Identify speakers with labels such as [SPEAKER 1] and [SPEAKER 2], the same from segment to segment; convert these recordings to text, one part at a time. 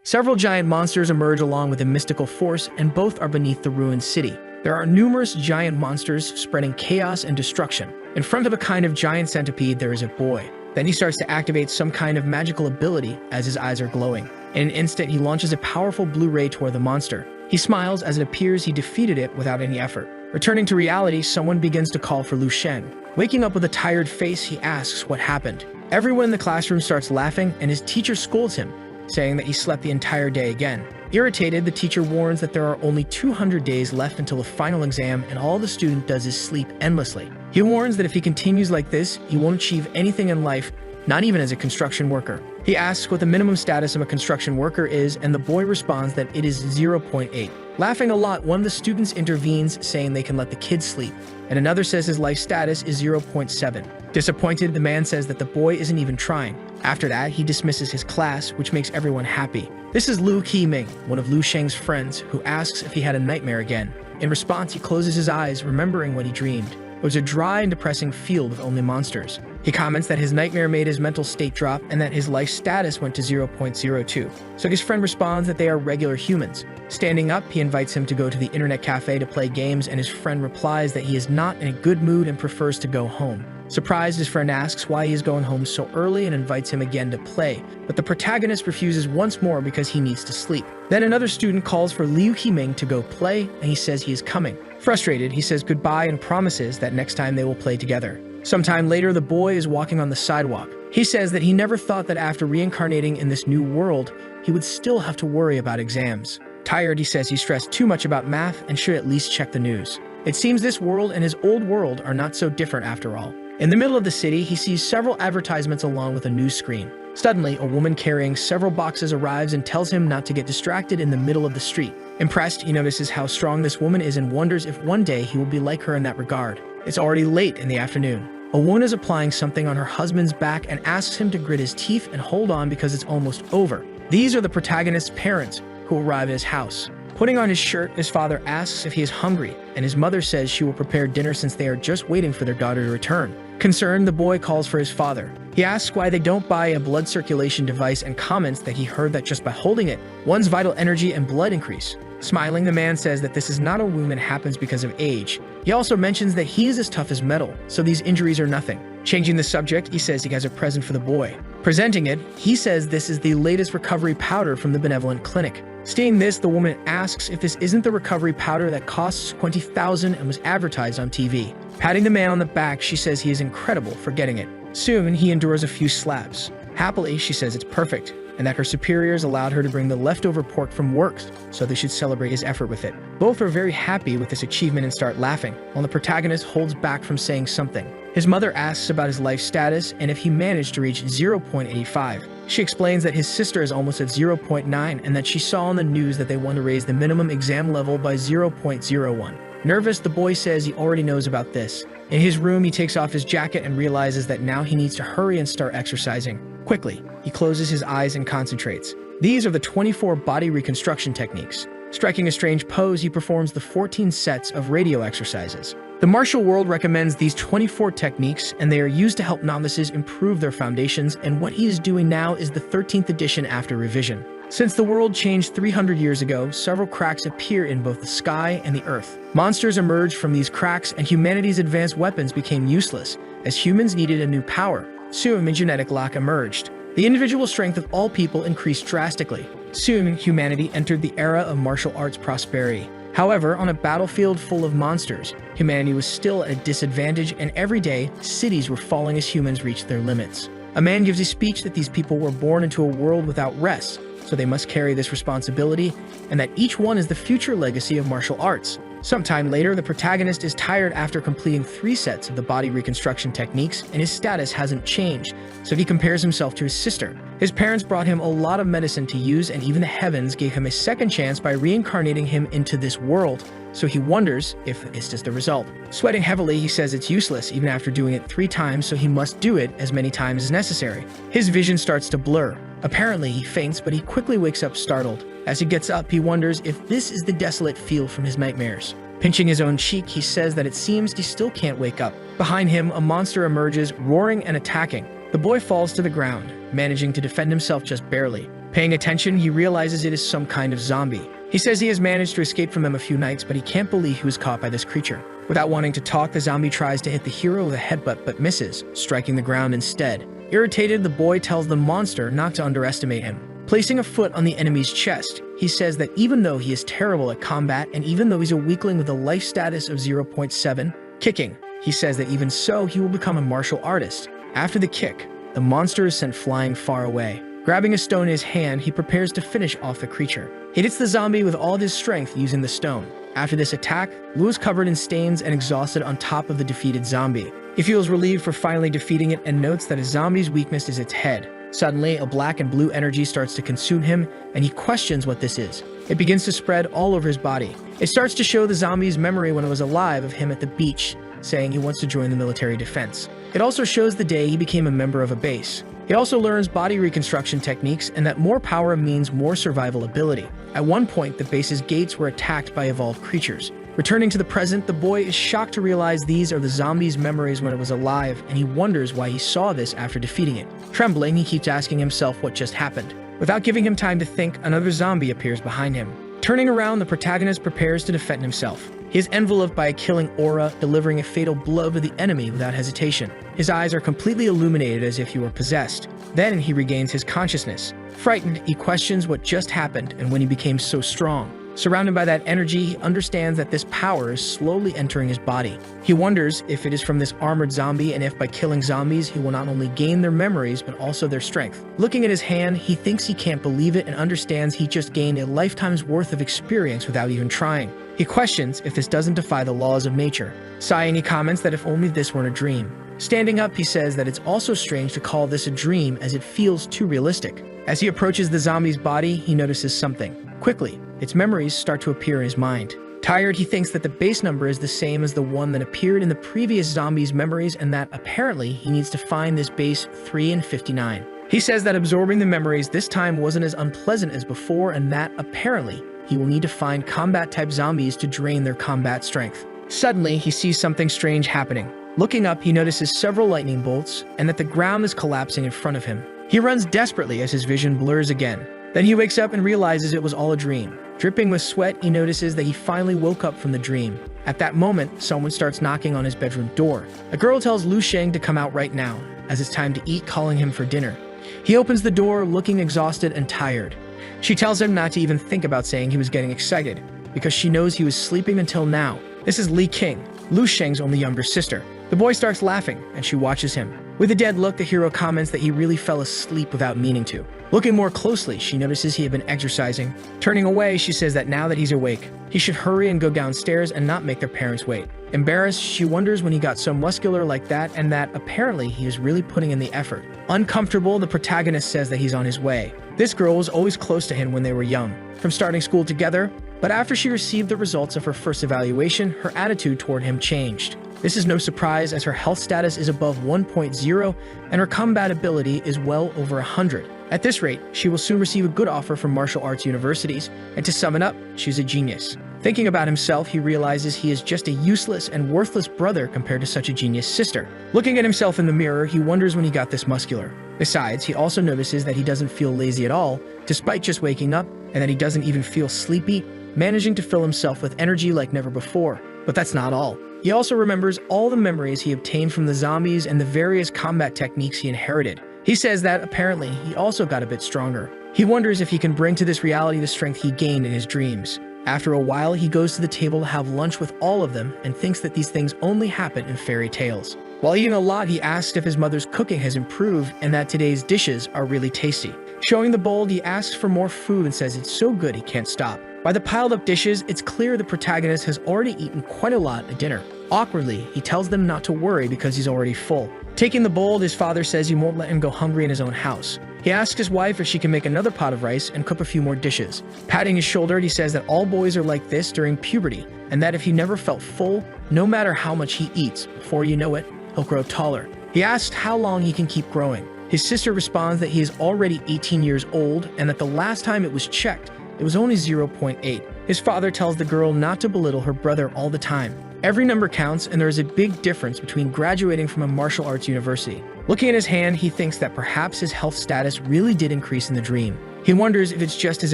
[SPEAKER 1] Several giant monsters emerge along with a mystical force, and both are beneath the ruined city. There are numerous giant monsters spreading chaos and destruction. In front of a kind of giant centipede, there is a boy. Then he starts to activate some kind of magical ability as his eyes are glowing. In an instant, he launches a powerful blue ray toward the monster. He smiles as it appears he defeated it without any effort. Returning to reality, someone begins to call for Lu Shen. Waking up with a tired face, he asks what happened. Everyone in the classroom starts laughing, and his teacher scolds him, saying that he slept the entire day again. Irritated, the teacher warns that there are only 200 days left until the final exam, and all the student does is sleep endlessly. He warns that if he continues like this, he won't achieve anything in life, not even as a construction worker. He asks what the minimum status of a construction worker is, and the boy responds that it is 0.8. Laughing a lot, one of the students intervenes, saying they can let the kid sleep, and another says his life status is 0.7. Disappointed, the man says that the boy isn't even trying. After that, he dismisses his class, which makes everyone happy. This is Liu Qiming, one of Lu Sheng's friends, who asks if he had a nightmare again. In response, he closes his eyes, remembering what he dreamed. It was a dry and depressing field with only monsters. He comments that his nightmare made his mental state drop and that his life status went to 0.02. So his friend responds that they are regular humans. Standing up, he invites him to go to the internet cafe to play games, and his friend replies that he is not in a good mood and prefers to go home. Surprised, his friend asks why he is going home so early and invites him again to play, but the protagonist refuses once more because he needs to sleep. Then another student calls for Liu Qiming to go play, and he says he is coming. Frustrated, he says goodbye and promises that next time they will play together. Sometime later, the boy is walking on the sidewalk. He says that he never thought that after reincarnating in this new world, he would still have to worry about exams. Tired, he says he stressed too much about math and should at least check the news. It seems this world and his old world are not so different after all. In the middle of the city, he sees several advertisements along with a news screen. Suddenly, a woman carrying several boxes arrives and tells him not to get distracted in the middle of the street. Impressed, he notices how strong this woman is and wonders if one day he will be like her in that regard. It's already late in the afternoon. A woman is applying something on her husband's back and asks him to grit his teeth and hold on because it's almost over. These are the protagonist's parents, who arrive at his house. Putting on his shirt, his father asks if he is hungry, and his mother says she will prepare dinner since they are just waiting for their daughter to return. Concerned, the boy calls for his father. He asks why they don't buy a blood circulation device and comments that he heard that just by holding it, one's vital energy and blood increase. Smiling, the man says that this is not a wound that happens because of age. He also mentions that he is as tough as metal, so these injuries are nothing. Changing the subject, he says he has a present for the boy. Presenting it, he says this is the latest recovery powder from the benevolent clinic. Seeing this, the woman asks if this isn't the recovery powder that costs $20,000 and was advertised on TV. Patting the man on the back, she says he is incredible for getting it. Soon, he endures a few slaps. Happily, she says it's perfect, and that her superiors allowed her to bring the leftover pork from work, so they should celebrate his effort with it. Both are very happy with this achievement and start laughing, while the protagonist holds back from saying something. His mother asks about his life status and if he managed to reach 0.85. She explains that his sister is almost at 0.9 and that she saw on the news that they want to raise the minimum exam level by 0.01. Nervous, the boy says he already knows about this. In his room, he takes off his jacket and realizes that now he needs to hurry and start exercising. Quickly, he closes his eyes and concentrates. These are the 24 body reconstruction techniques. Striking a strange pose, he performs the 14 sets of radio exercises. The martial world recommends these 24 techniques, and they are used to help novices improve their foundations, and what he is doing now is the 13th edition after revision. Since the world changed 300 years ago, several cracks appear in both the sky and the earth. Monsters emerged from these cracks, and humanity's advanced weapons became useless, as humans needed a new power. Soon, a genetic lock emerged. The individual strength of all people increased drastically. Soon, humanity entered the era of martial arts prosperity. However, on a battlefield full of monsters, humanity was still at a disadvantage, and every day, cities were falling as humans reached their limits. A man gives a speech that these people were born into a world without rest, so they must carry this responsibility, and that each one is the future legacy of martial arts. Sometime later, the protagonist is tired after completing 3 sets of the body reconstruction techniques, and his status hasn't changed, so he compares himself to his sister. His parents brought him a lot of medicine to use, and even the heavens gave him a second chance by reincarnating him into this world, so he wonders if this is the result. Sweating heavily, he says it's useless even after doing it 3 times, so he must do it as many times as necessary. His vision starts to blur. Apparently, he faints, but he quickly wakes up startled. As he gets up, he wonders if this is the desolate feel from his nightmares. Pinching his own cheek, he says that it seems he still can't wake up. Behind him, a monster emerges, roaring and attacking. The boy falls to the ground, managing to defend himself just barely. Paying attention, he realizes it is some kind of zombie. He says he has managed to escape from them a few nights, but he can't believe he was caught by this creature. Without wanting to talk, the zombie tries to hit the hero with a headbutt but misses, striking the ground instead. Irritated, the boy tells the monster not to underestimate him. Placing a foot on the enemy's chest, he says that even though he is terrible at combat and even though he's a weakling with a life status of 0.7, kicking, he says that even so, he will become a martial artist. After the kick, the monster is sent flying far away. Grabbing a stone in his hand, he prepares to finish off the creature. He hits the zombie with all his strength using the stone. After this attack, Lou is covered in stains and exhausted on top of the defeated zombie. He feels relieved for finally defeating it and notes that a zombie's weakness is its head. Suddenly, a black and blue energy starts to consume him, and he questions what this is. It begins to spread all over his body. It starts to show the zombie's memory when it was alive of him at the beach, saying he wants to join the military defense. It also shows the day he became a member of a base. He also learns body reconstruction techniques and that more power means more survival ability. At one point, the base's gates were attacked by evolved creatures. Returning to the present, the boy is shocked to realize these are the zombie's memories when it was alive, and he wonders why he saw this after defeating it. Trembling, he keeps asking himself what just happened. Without giving him time to think, another zombie appears behind him. Turning around, the protagonist prepares to defend himself. He is enveloped by a killing aura, delivering a fatal blow to the enemy without hesitation. His eyes are completely illuminated as if he were possessed. Then he regains his consciousness. Frightened, he questions what just happened and when he became so strong. Surrounded by that energy, he understands that this power is slowly entering his body. He wonders if it is from this armored zombie and if by killing zombies he will not only gain their memories but also their strength. Looking at his hand, he thinks he can't believe it and understands he just gained a lifetime's worth of experience without even trying. He questions if this doesn't defy the laws of nature. Sighing, he comments that if only this weren't a dream. Standing up, he says that it's also strange to call this a dream as it feels too realistic. As he approaches the zombie's body, he notices something. Quickly, its memories start to appear in his mind. Tired, he thinks that the base number is the same as the one that appeared in the previous zombie's memories and that apparently he needs to find this base 3 and 59. He says that absorbing the memories this time wasn't as unpleasant as before and that apparently he will need to find combat-type zombies to drain their combat strength. Suddenly, he sees something strange happening. Looking up, he notices several lightning bolts and that the ground is collapsing in front of him. He runs desperately as his vision blurs again. Then he wakes up and realizes it was all a dream. Dripping with sweat, he notices that he finally woke up from the dream. At that moment, someone starts knocking on his bedroom door. A girl tells Lu Sheng to come out right now, as it's time to eat, calling him for dinner. He opens the door, looking exhausted and tired. She tells him not to even think about saying he was getting excited, because she knows he was sleeping until now. This is Li King, Lu Sheng's only younger sister. The boy starts laughing, and she watches him. With a dead look, the hero comments that he really fell asleep without meaning to. Looking more closely, she notices he had been exercising. Turning away, she says that now that he's awake, he should hurry and go downstairs and not make their parents wait. Embarrassed, she wonders when he got so muscular like that and that apparently he is really putting in the effort. Uncomfortable, the protagonist says that he's on his way. This girl was always close to him when they were young, from starting school together, but after she received the results of her first evaluation, her attitude toward him changed. This is no surprise as her health status is above 1.0 and her combat ability is well over 100. At this rate, she will soon receive a good offer from martial arts universities, and to sum it up, she's a genius. Thinking about himself, he realizes he is just a useless and worthless brother compared to such a genius sister. Looking at himself in the mirror, he wonders when he got this muscular. Besides, he also notices that he doesn't feel lazy at all, despite just waking up, and that he doesn't even feel sleepy, managing to fill himself with energy like never before. But that's not all. He also remembers all the memories he obtained from the zombies and the various combat techniques he inherited. He says that, apparently, he also got a bit stronger. He wonders if he can bring to this reality the strength he gained in his dreams. After a while, he goes to the table to have lunch with all of them and thinks that these things only happen in fairy tales. While eating a lot, he asks if his mother's cooking has improved and that today's dishes are really tasty. Showing the bowl, he asks for more food and says it's so good he can't stop. By the piled up dishes, it's clear the protagonist has already eaten quite a lot at dinner. Awkwardly, he tells them not to worry because he's already full. Taking the bowl, his father says he won't let him go hungry in his own house. He asks his wife if she can make another pot of rice and cook a few more dishes. Patting his shoulder, he says that all boys are like this during puberty, and that if he never felt full, no matter how much he eats, before you know it, he'll grow taller. He asks how long he can keep growing. His sister responds that he is already 18 years old and that the last time it was checked, it was only 0.8. His father tells the girl not to belittle her brother all the time. Every number counts, and there is a big difference between graduating from a martial arts university. Looking at his hand, he thinks that perhaps his health status really did increase in the dream. He wonders if it's just his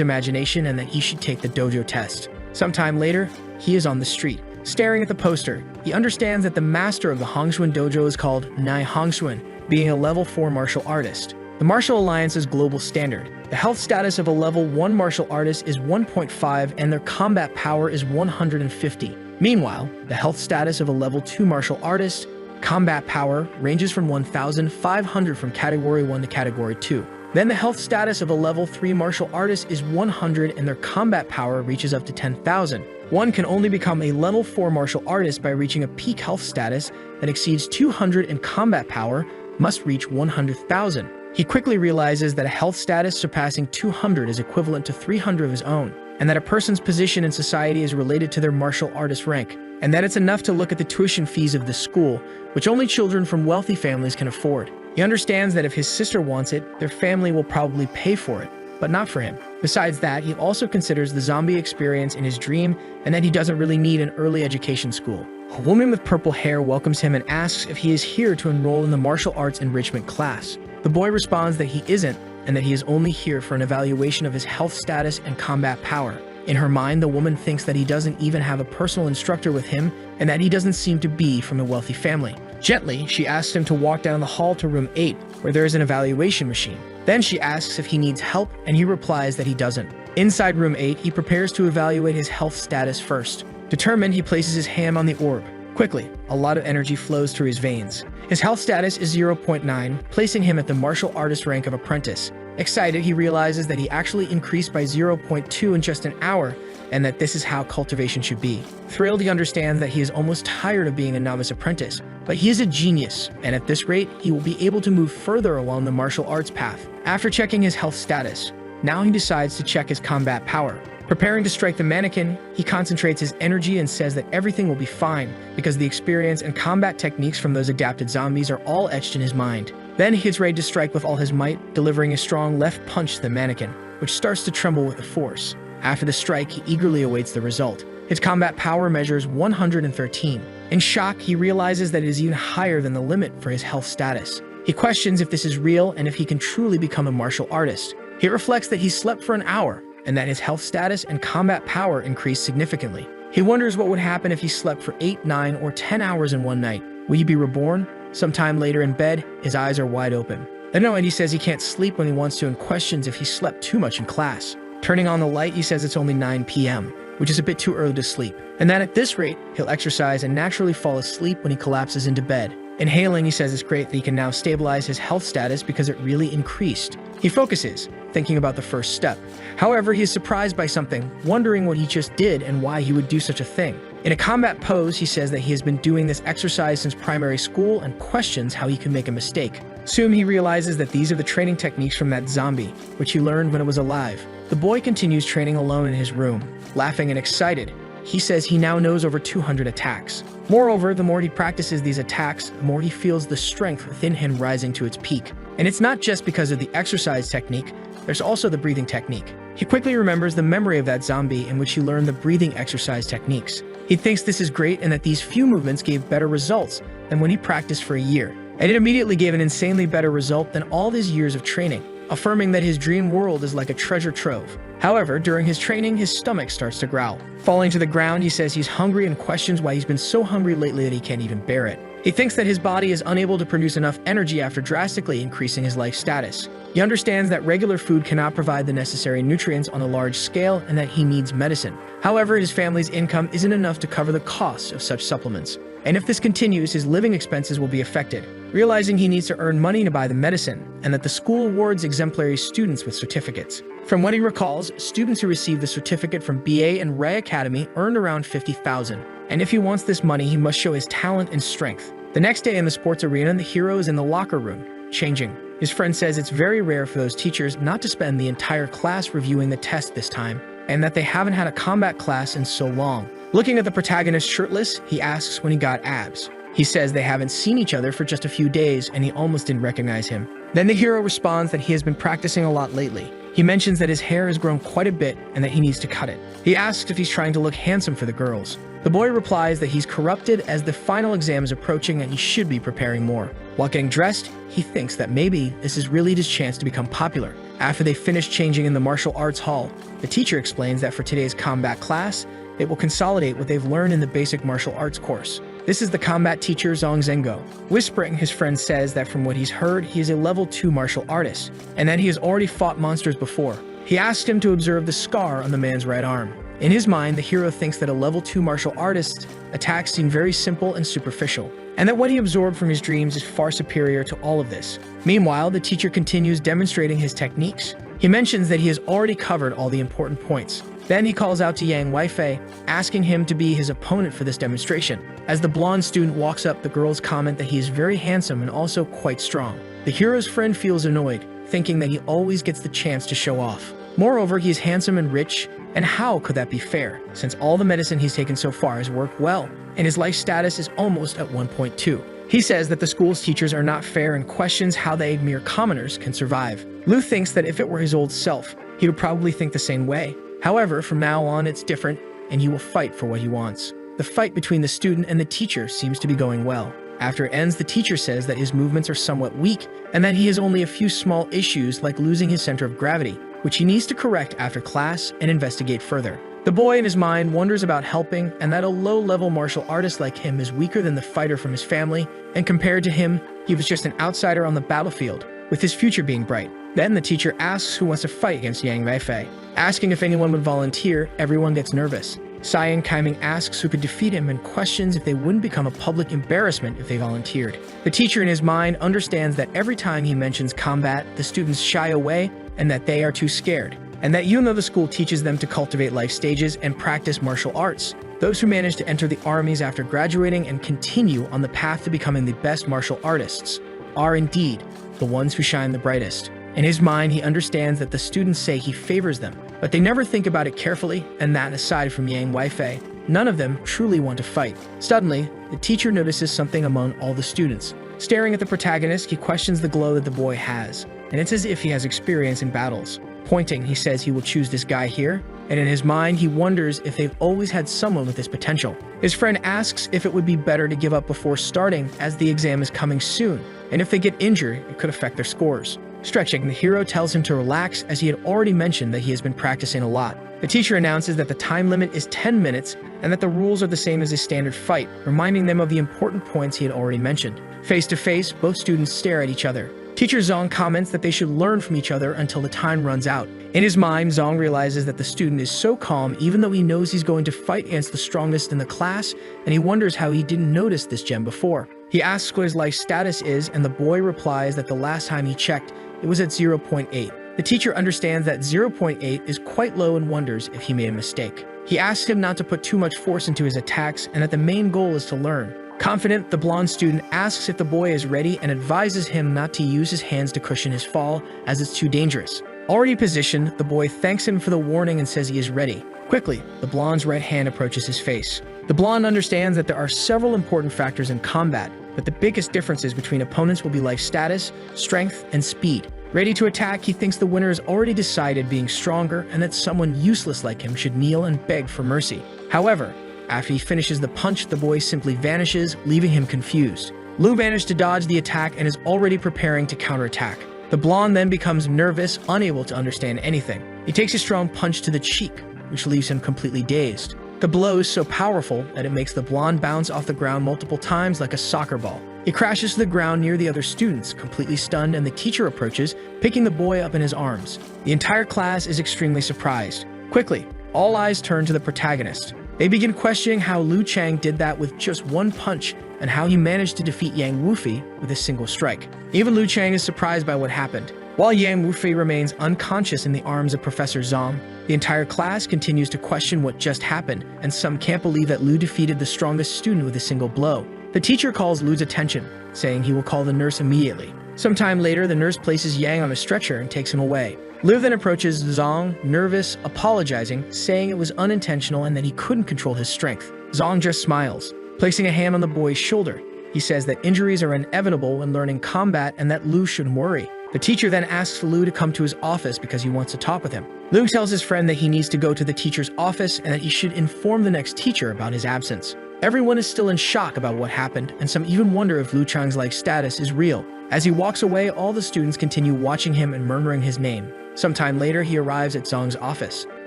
[SPEAKER 1] imagination and that he should take the dojo test. Sometime later, he is on the street, staring at the poster. He understands that the master of the Hongshuan dojo is called Nai Hongshuan, being a level 4 martial artist. The Martial Alliance's global standard. The health status of a level 1 martial artist is 1.5 and their combat power is 150. Meanwhile, the health status of a level 2 martial artist, combat power, ranges from 1,500 from Category 1 to Category 2. Then the health status of a level 3 martial artist is 100 and their combat power reaches up to 10,000. One can only become a level 4 martial artist by reaching a peak health status that exceeds 200 and combat power must reach 100,000. He quickly realizes that a health status surpassing 200 is equivalent to 300 of his own, and that a person's position in society is related to their martial artist rank, and that it's enough to look at the tuition fees of the school, which only children from wealthy families can afford. He understands that if his sister wants it, their family will probably pay for it, but not for him. Besides that, he also considers the zombie experience in his dream and that he doesn't really need an early education school. A woman with purple hair welcomes him and asks if he is here to enroll in the martial arts enrichment class. The boy responds that he isn't and that he is only here for an evaluation of his health status and combat power. In her mind, the woman thinks that he doesn't even have a personal instructor with him and that he doesn't seem to be from a wealthy family. Gently, she asks him to walk down the hall to room 8, where there is an evaluation machine. Then she asks if he needs help, and he replies that he doesn't. Inside room 8, he prepares to evaluate his health status first. Determined, he places his hand on the orb. Quickly, a lot of energy flows through his veins. His health status is 0.9, placing him at the martial artist rank of apprentice. Excited, he realizes that he actually increased by 0.2 in just an hour, and that this is how cultivation should be. Thrilled, he understands that he is almost tired of being a novice apprentice, but he is a genius, and at this rate, he will be able to move further along the martial arts path. After checking his health status, now he decides to check his combat power. Preparing to strike the mannequin, he concentrates his energy and says that everything will be fine, because the experience and combat techniques from those adapted zombies are all etched in his mind. Then he gets ready to strike with all his might, delivering a strong left punch to the mannequin, which starts to tremble with the force. After the strike, he eagerly awaits the result. His combat power measures 113. In shock, he realizes that it is even higher than the limit for his health status. He questions if this is real and if he can truly become a martial artist. He reflects that he slept for an hour, and that his health status and combat power increased significantly. He wonders what would happen if he slept for 8, 9, or 10 hours in one night. Will he be reborn? Sometime later in bed, his eyes are wide open. No, and he says he can't sleep when he wants to and questions if he slept too much in class. Turning on the light, he says it's only 9 p.m., which is a bit too early to sleep, and that at this rate, he'll exercise and naturally fall asleep when he collapses into bed. Inhaling, he says it's great that he can now stabilize his health status because it really increased. He focuses, thinking about the first step. However, he is surprised by something, wondering what he just did and why he would do such a thing. In a combat pose, he says that he has been doing this exercise since primary school and questions how he can make a mistake. Soon he realizes that these are the training techniques from that zombie, which he learned when it was alive. The boy continues training alone in his room, laughing and excited. He says he now knows over 200 attacks. Moreover, the more he practices these attacks, the more he feels the strength within him rising to its peak. And it's not just because of the exercise technique, there's also the breathing technique. He quickly remembers the memory of that zombie in which he learned the breathing exercise techniques. He thinks this is great and that these few movements gave better results than when he practiced for a year. And it immediately gave an insanely better result than all his years of training, affirming that his dream world is like a treasure trove. However, during his training, his stomach starts to growl. Falling to the ground, he says he's hungry and questions why he's been so hungry lately that he can't even bear it. He thinks that his body is unable to produce enough energy after drastically increasing his life status. He understands that regular food cannot provide the necessary nutrients on a large scale and that he needs medicine. However, his family's income isn't enough to cover the costs of such supplements. And if this continues, his living expenses will be affected. Realizing he needs to earn money to buy the medicine, and that the school awards exemplary students with certificates. From what he recalls, students who receive the certificate from BA and Ray Academy earned around 50,000. And if he wants this money, he must show his talent and strength. The next day in the sports arena, the hero is in the locker room, changing. His friend says it's very rare for those teachers not to spend the entire class reviewing the test this time, and that they haven't had a combat class in so long. Looking at the protagonist shirtless, he asks when he got abs. He says they haven't seen each other for just a few days and he almost didn't recognize him. Then the hero responds that he has been practicing a lot lately. He mentions that his hair has grown quite a bit and that he needs to cut it. He asks if he's trying to look handsome for the girls. The boy replies that he's corrupted as the final exam is approaching and he should be preparing more. While getting dressed, he thinks that maybe this is really his chance to become popular. After they finish changing in the martial arts hall, the teacher explains that for today's combat class, it will consolidate what they've learned in the basic martial arts course. This is the combat teacher Zhang Zhengo. Whispering, his friend says that from what he's heard, he is a level 2 martial artist, and that he has already fought monsters before. He asks him to observe the scar on the man's right arm. In his mind, the hero thinks that a level 2 martial artist's attacks seem very simple and superficial, and that what he absorbed from his dreams is far superior to all of this. Meanwhile, the teacher continues demonstrating his techniques. He mentions that he has already covered all the important points. Then he calls out to Yang Weifei, asking him to be his opponent for this demonstration. As the blonde student walks up, the girls comment that he is very handsome and also quite strong. The hero's friend feels annoyed, thinking that he always gets the chance to show off. Moreover, he is handsome and rich, and how could that be fair, since all the medicine he's taken so far has worked well, and his life status is almost at 1.2. He says that the school's teachers are not fair and questions how they mere commoners can survive. Lu thinks that if it were his old self, he would probably think the same way. However, from now on it's different, and he will fight for what he wants. The fight between the student and the teacher seems to be going well. After it ends, the teacher says that his movements are somewhat weak, and that he has only a few small issues like losing his center of gravity, which he needs to correct after class and investigate further. The boy in his mind wonders about helping, and that a low-level martial artist like him is weaker than the fighter from his family, and compared to him, he was just an outsider on the battlefield, with his future being bright. Then the teacher asks who wants to fight against Yang Weifei. Asking if anyone would volunteer, everyone gets nervous. Cyan Kaiming asks who could defeat him and questions if they wouldn't become a public embarrassment if they volunteered. The teacher in his mind understands that every time he mentions combat, the students shy away and that they are too scared. And that even though the school teaches them to cultivate life stages and practice martial arts, those who manage to enter the armies after graduating and continue on the path to becoming the best martial artists are indeed the ones who shine the brightest. In his mind, he understands that the students say he favors them, but they never think about it carefully, and that aside from Yang Weifei, none of them truly want to fight. Suddenly, the teacher notices something among all the students. Staring at the protagonist, he questions the glow that the boy has, and it's as if he has experience in battles. Pointing, he says he will choose this guy here, and in his mind, he wonders if they've always had someone with this potential. His friend asks if it would be better to give up before starting, as the exam is coming soon, and if they get injured, it could affect their scores. Stretching, the hero tells him to relax as he had already mentioned that he has been practicing a lot. The teacher announces that the time limit is 10 minutes and that the rules are the same as a standard fight, reminding them of the important points he had already mentioned. Face to face, both students stare at each other. Teacher Zong comments that they should learn from each other until the time runs out. In his mind, Zong realizes that the student is so calm even though he knows he's going to fight against the strongest in the class, and he wonders how he didn't notice this gem before. He asks what his life status is, and the boy replies that the last time he checked, it was at 0.8. The teacher understands that 0.8 is quite low and wonders if he made a mistake. He asks him not to put too much force into his attacks and that the main goal is to learn. Confident, the blonde student asks if the boy is ready and advises him not to use his hands to cushion his fall as it's too dangerous. Already positioned, the boy thanks him for the warning and says he is ready. Quickly, the blonde's right hand approaches his face. The blonde understands that there are several important factors in combat, but the biggest differences between opponents will be life status, strength, and speed. Ready to attack, he thinks the winner has already decided being stronger and that someone useless like him should kneel and beg for mercy. However, after he finishes the punch, the boy simply vanishes, leaving him confused. Lu managed to dodge the attack and is already preparing to counterattack. The blonde then becomes nervous, unable to understand anything. He takes a strong punch to the cheek, which leaves him completely dazed. The blow is so powerful that it makes the blonde bounce off the ground multiple times like a soccer ball. He crashes to the ground near the other students, completely stunned, and the teacher approaches, picking the boy up in his arms. The entire class is extremely surprised. Quickly, all eyes turn to the protagonist. They begin questioning how Lu Chang did that with just one punch and how he managed to defeat Yang Wufei with a single strike. Even Lu Chang is surprised by what happened. While Yang Wufei remains unconscious in the arms of Professor Zong, the entire class continues to question what just happened, and some can't believe that Lu defeated the strongest student with a single blow. The teacher calls Lu's attention, saying he will call the nurse immediately. Sometime later, the nurse places Yang on a stretcher and takes him away. Lu then approaches Zong, nervous, apologizing, saying it was unintentional and that he couldn't control his strength. Zong just smiles. Placing a hand on the boy's shoulder, he says that injuries are inevitable when learning combat and that Lu shouldn't worry. The teacher then asks Lu to come to his office because he wants to talk with him. Lu tells his friend that he needs to go to the teacher's office and that he should inform the next teacher about his absence. Everyone is still in shock about what happened, and some even wonder if Lu Chang's life status is real. As he walks away, all the students continue watching him and murmuring his name. Sometime later, he arrives at Zong's office.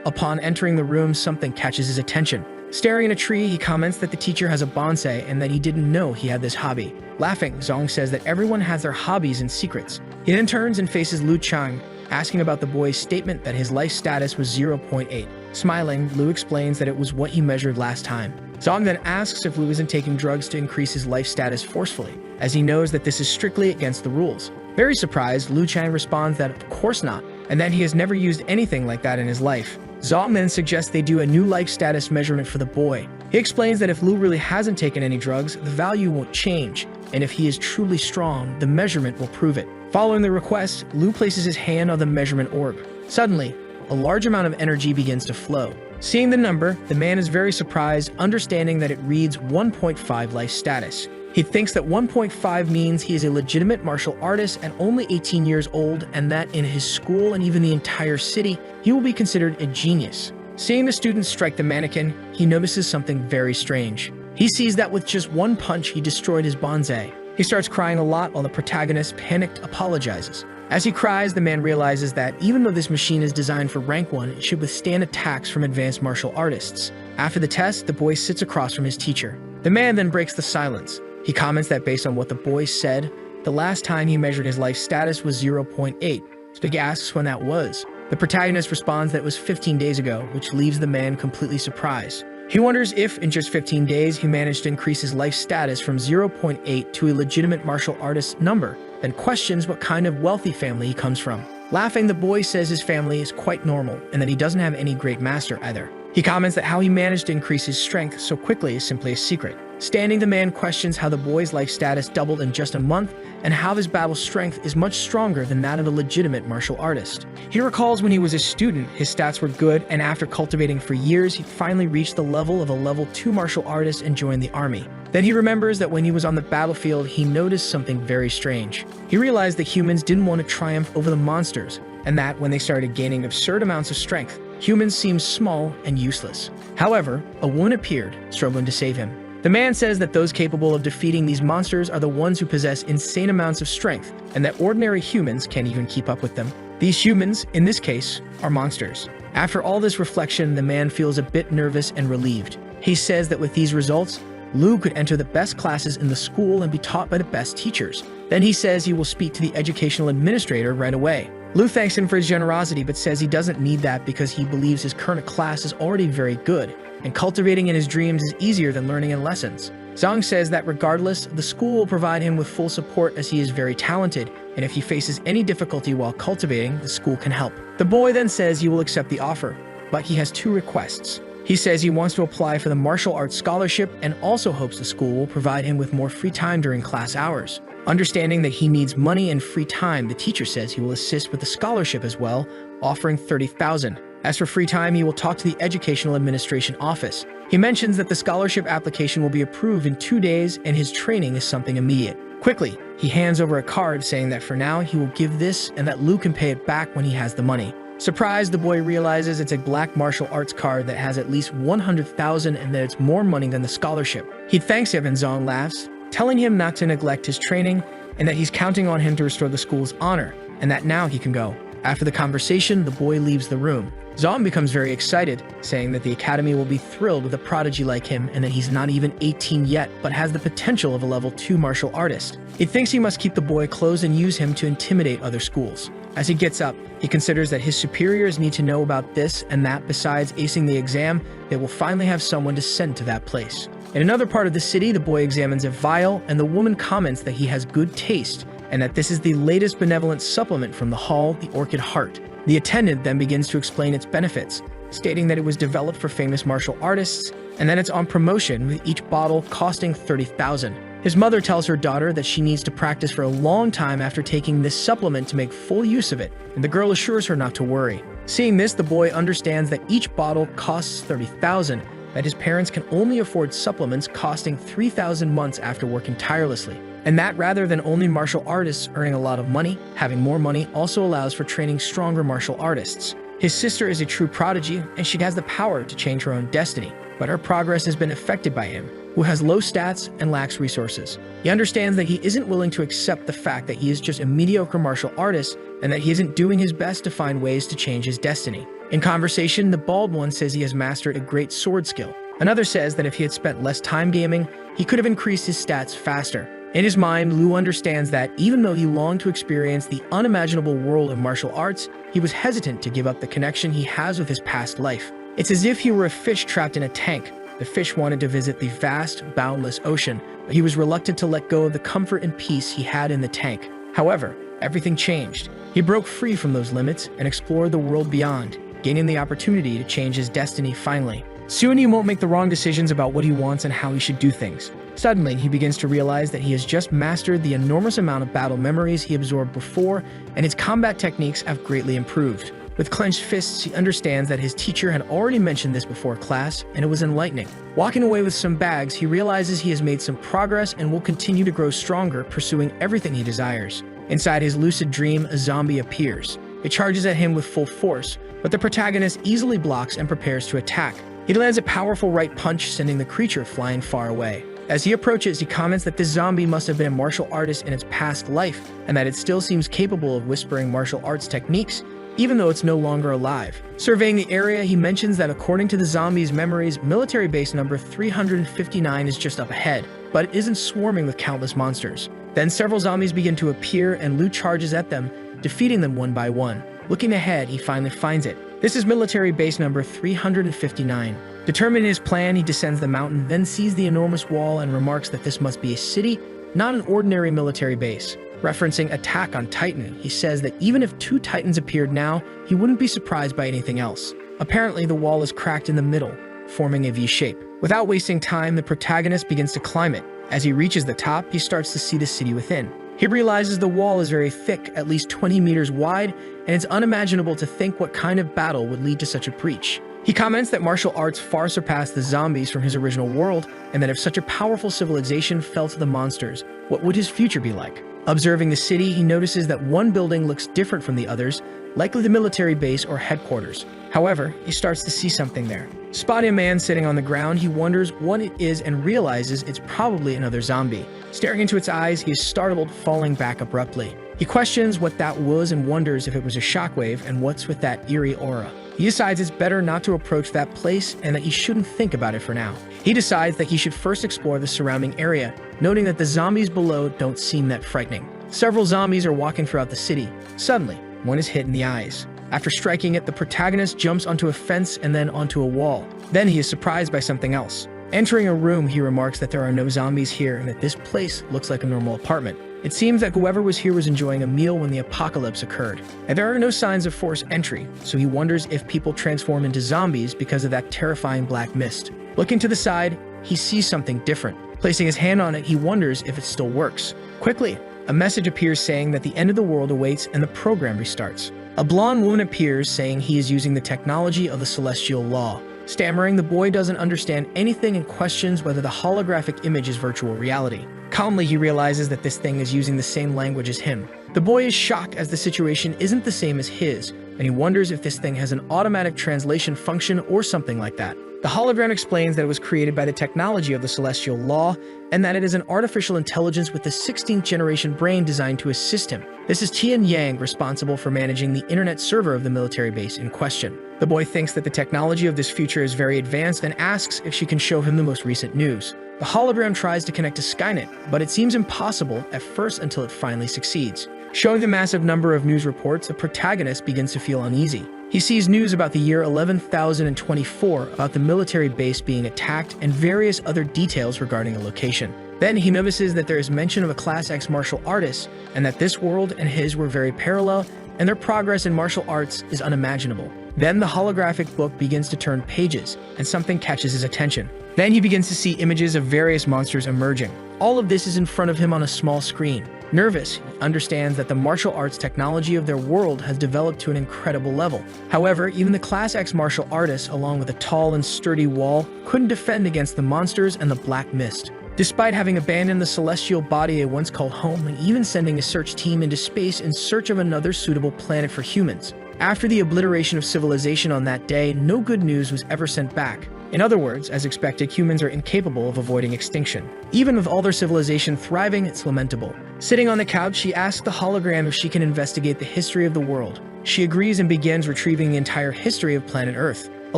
[SPEAKER 1] Upon entering the room, something catches his attention. Staring at a tree, he comments that the teacher has a bonsai and that he didn't know he had this hobby. Laughing, Zong says that everyone has their hobbies and secrets. He then turns and faces Lu Chang, asking about the boy's statement that his life status was 0.8. Smiling, Lu explains that it was what he measured last time. Zong then asks if Lu isn't taking drugs to increase his life status forcefully, as he knows that this is strictly against the rules. Very surprised, Lu Chang responds that of course not, and that he has never used anything like that in his life. Zong then suggests they do a new life status measurement for the boy. He explains that if Lu really hasn't taken any drugs, the value won't change, and if he is truly strong, the measurement will prove it. Following the request, Lu places his hand on the measurement orb. Suddenly, a large amount of energy begins to flow. Seeing the number, the man is very surprised, understanding that it reads 1.5 life status. He thinks that 1.5 means he is a legitimate martial artist and only 18 years old, and that in his school and even the entire city, he will be considered a genius. Seeing the students strike the mannequin, he notices something very strange. He sees that with just one punch, he destroyed his bonsai. He starts crying a lot while the protagonist, panicked, apologizes. As he cries, the man realizes that even though this machine is designed for rank 1, it should withstand attacks from advanced martial artists. After the test, the boy sits across from his teacher. The man then breaks the silence. He comments that based on what the boy said, the last time he measured his life status was 0.8. Spig asks when that was. The protagonist responds that it was 15 days ago, which leaves the man completely surprised. He wonders if, in just 15 days, he managed to increase his life status from 0.8 to a legitimate martial artist number, then questions what kind of wealthy family he comes from. Laughing, the boy says his family is quite normal and that he doesn't have any great master either. He comments that how he managed to increase his strength so quickly is simply a secret. Standing, the man questions how the boy's life status doubled in just a month and how his battle strength is much stronger than that of a legitimate martial artist. He recalls when he was a student, his stats were good, and after cultivating for years, he finally reached the level of a level 2 martial artist and joined the army. Then he remembers that when he was on the battlefield, he noticed something very strange. He realized that humans didn't want to triumph over the monsters, and that when they started gaining absurd amounts of strength, humans seemed small and useless. However, a woman appeared, struggling to save him. The man says that those capable of defeating these monsters are the ones who possess insane amounts of strength, and that ordinary humans can't even keep up with them. These humans, in this case, are monsters. After all this reflection, the man feels a bit nervous and relieved. He says that with these results, Lu could enter the best classes in the school and be taught by the best teachers. Then he says he will speak to the educational administrator right away. Lu thanks him for his generosity but says he doesn't need that because he believes his current class is already very good, and cultivating in his dreams is easier than learning in lessons. Zong says that regardless, the school will provide him with full support as he is very talented, and if he faces any difficulty while cultivating, the school can help. The boy then says he will accept the offer, but he has 2 requests. He says he wants to apply for the martial arts scholarship and also hopes the school will provide him with more free time during class hours. Understanding that he needs money and free time, the teacher says he will assist with the scholarship as well, offering 30,000. As for free time, he will talk to the educational administration office. He mentions that the scholarship application will be approved in 2 days and his training is something immediate. Quickly, he hands over a card saying that for now he will give this and that Lu can pay it back when he has the money. Surprised, the boy realizes it's a black martial arts card that has at least 100,000 and that it's more money than the scholarship. He thanks him and Zong laughs, telling him not to neglect his training and that he's counting on him to restore the school's honor and that now he can go. After the conversation, the boy leaves the room. Zong becomes very excited, saying that the academy will be thrilled with a prodigy like him and that he's not even 18 yet, but has the potential of a level 2 martial artist. He thinks he must keep the boy close and use him to intimidate other schools. As he gets up, he considers that his superiors need to know about this and that besides acing the exam, they will finally have someone to send to that place. In another part of the city, the boy examines a vial and the woman comments that he has good taste and that this is the latest benevolent supplement from the hall, the Orchid Heart. The attendant then begins to explain its benefits, stating that it was developed for famous martial artists and that it's on promotion with each bottle costing 30,000. His mother tells her daughter that she needs to practice for a long time after taking this supplement to make full use of it, and the girl assures her not to worry. Seeing this, the boy understands that each bottle costs 30,000, that his parents can only afford supplements costing 3,000 months after working tirelessly. and that rather than only martial artists earning a lot of money, having more money also allows for training stronger martial artists. His sister is a true prodigy, and she has the power to change her own destiny, but her progress has been affected by him, who has low stats and lacks resources. He understands that he isn't willing to accept the fact that he is just a mediocre martial artist and that he isn't doing his best to find ways to change his destiny. In conversation, the bald one says he has mastered a great sword skill. Another says that if he had spent less time gaming, he could have increased his stats faster. In his mind, Lu understands that even though he longed to experience the unimaginable world of martial arts, he was hesitant to give up the connection he has with his past life. It's as if he were a fish trapped in a tank. The fish wanted to visit the vast, boundless ocean, but he was reluctant to let go of the comfort and peace he had in the tank. However, everything changed. He broke free from those limits and explored the world beyond, gaining the opportunity to change his destiny finally. Soon he won't make the wrong decisions about what he wants and how he should do things. Suddenly, he begins to realize that he has just mastered the enormous amount of battle memories he absorbed before, and his combat techniques have greatly improved. With clenched fists, he understands that his teacher had already mentioned this before class, and it was enlightening. Walking away with some bags, he realizes he has made some progress and will continue to grow stronger, pursuing everything he desires. Inside his lucid dream, a zombie appears. It charges at him with full force, but the protagonist easily blocks and prepares to attack. He lands a powerful right punch, sending the creature flying far away. As he approaches, he comments that this zombie must have been a martial artist in its past life, and that it still seems capable of whispering martial arts techniques, even though it's no longer alive. Surveying the area, he mentions that according to the zombie's memories, military base number 359 is just up ahead, but it isn't swarming with countless monsters. Then several zombies begin to appear, and Lu charges at them, defeating them one by one. Looking ahead, he finally finds it. This is military base number 359. Determined in his plan, he descends the mountain, then sees the enormous wall and remarks that this must be a city, not an ordinary military base. Referencing Attack on Titan, he says that even if 2 Titans appeared now, he wouldn't be surprised by anything else. Apparently, the wall is cracked in the middle, forming a V shape. Without wasting time, the protagonist begins to climb it. As he reaches the top, he starts to see the city within. He realizes the wall is very thick, at least 20 meters wide, and it's unimaginable to think what kind of battle would lead to such a breach. He comments that martial arts far surpass the zombies from his original world, and that if such a powerful civilization fell to the monsters, what would his future be like? Observing the city, he notices that one building looks different from the others, likely the military base or headquarters. However, he starts to see something there. Spotting a man sitting on the ground, he wonders what it is and realizes it's probably another zombie. Staring into its eyes, he is startled, falling back abruptly. He questions what that was and wonders if it was a shockwave and what's with that eerie aura. He decides it's better not to approach that place and that he shouldn't think about it for now. He decides that he should first explore the surrounding area, noting that the zombies below don't seem that frightening. Several zombies are walking throughout the city. Suddenly, one is hit in the eyes. After striking it, the protagonist jumps onto a fence and then onto a wall. Then he is surprised by something else. Entering a room, he remarks that there are no zombies here and that this place looks like a normal apartment. It seems that whoever was here was enjoying a meal when the apocalypse occurred, and there are no signs of forced entry, so he wonders if people transform into zombies because of that terrifying black mist. Looking to the side, he sees something different. Placing his hand on it, he wonders if it still works. Quickly, a message appears saying that the end of the world awaits and the program restarts. A blonde woman appears saying he is using the technology of the celestial law. Stammering, the boy doesn't understand anything and questions whether the holographic image is virtual reality. Calmly, he realizes that this thing is using the same language as him. The boy is shocked as the situation isn't the same as his, and he wonders if this thing has an automatic translation function or something like that. The hologram explains that it was created by the technology of the celestial law, and that it is an artificial intelligence with the 16th generation brain designed to assist him. This is Tian Yang, responsible for managing the internet server of the military base in question. The boy thinks that the technology of this future is very advanced and asks if she can show him the most recent news. The hologram tries to connect to Skynet, but it seems impossible at first until it finally succeeds. Showing the massive number of news reports, the protagonist begins to feel uneasy. He sees news about the year 11,024, about the military base being attacked, and various other details regarding a location. Then he notices that there is mention of a Class X martial artist, and that this world and his were very parallel, and their progress in martial arts is unimaginable. Then the holographic book begins to turn pages, and something catches his attention. Then he begins to see images of various monsters emerging. All of this is in front of him on a small screen. Nervous, he understands that the martial arts technology of their world has developed to an incredible level. However, even the Class X martial artists, along with a tall and sturdy wall, couldn't defend against the monsters and the black mist. Despite having abandoned the celestial body they once called home and even sending a search team into space in search of another suitable planet for humans. After the obliteration of civilization on that day, no good news was ever sent back. In other words, as expected, humans are incapable of avoiding extinction. Even with all their civilization thriving, it's lamentable. Sitting on the couch, she asks the hologram if she can investigate the history of the world. She agrees and begins retrieving the entire history of planet Earth. A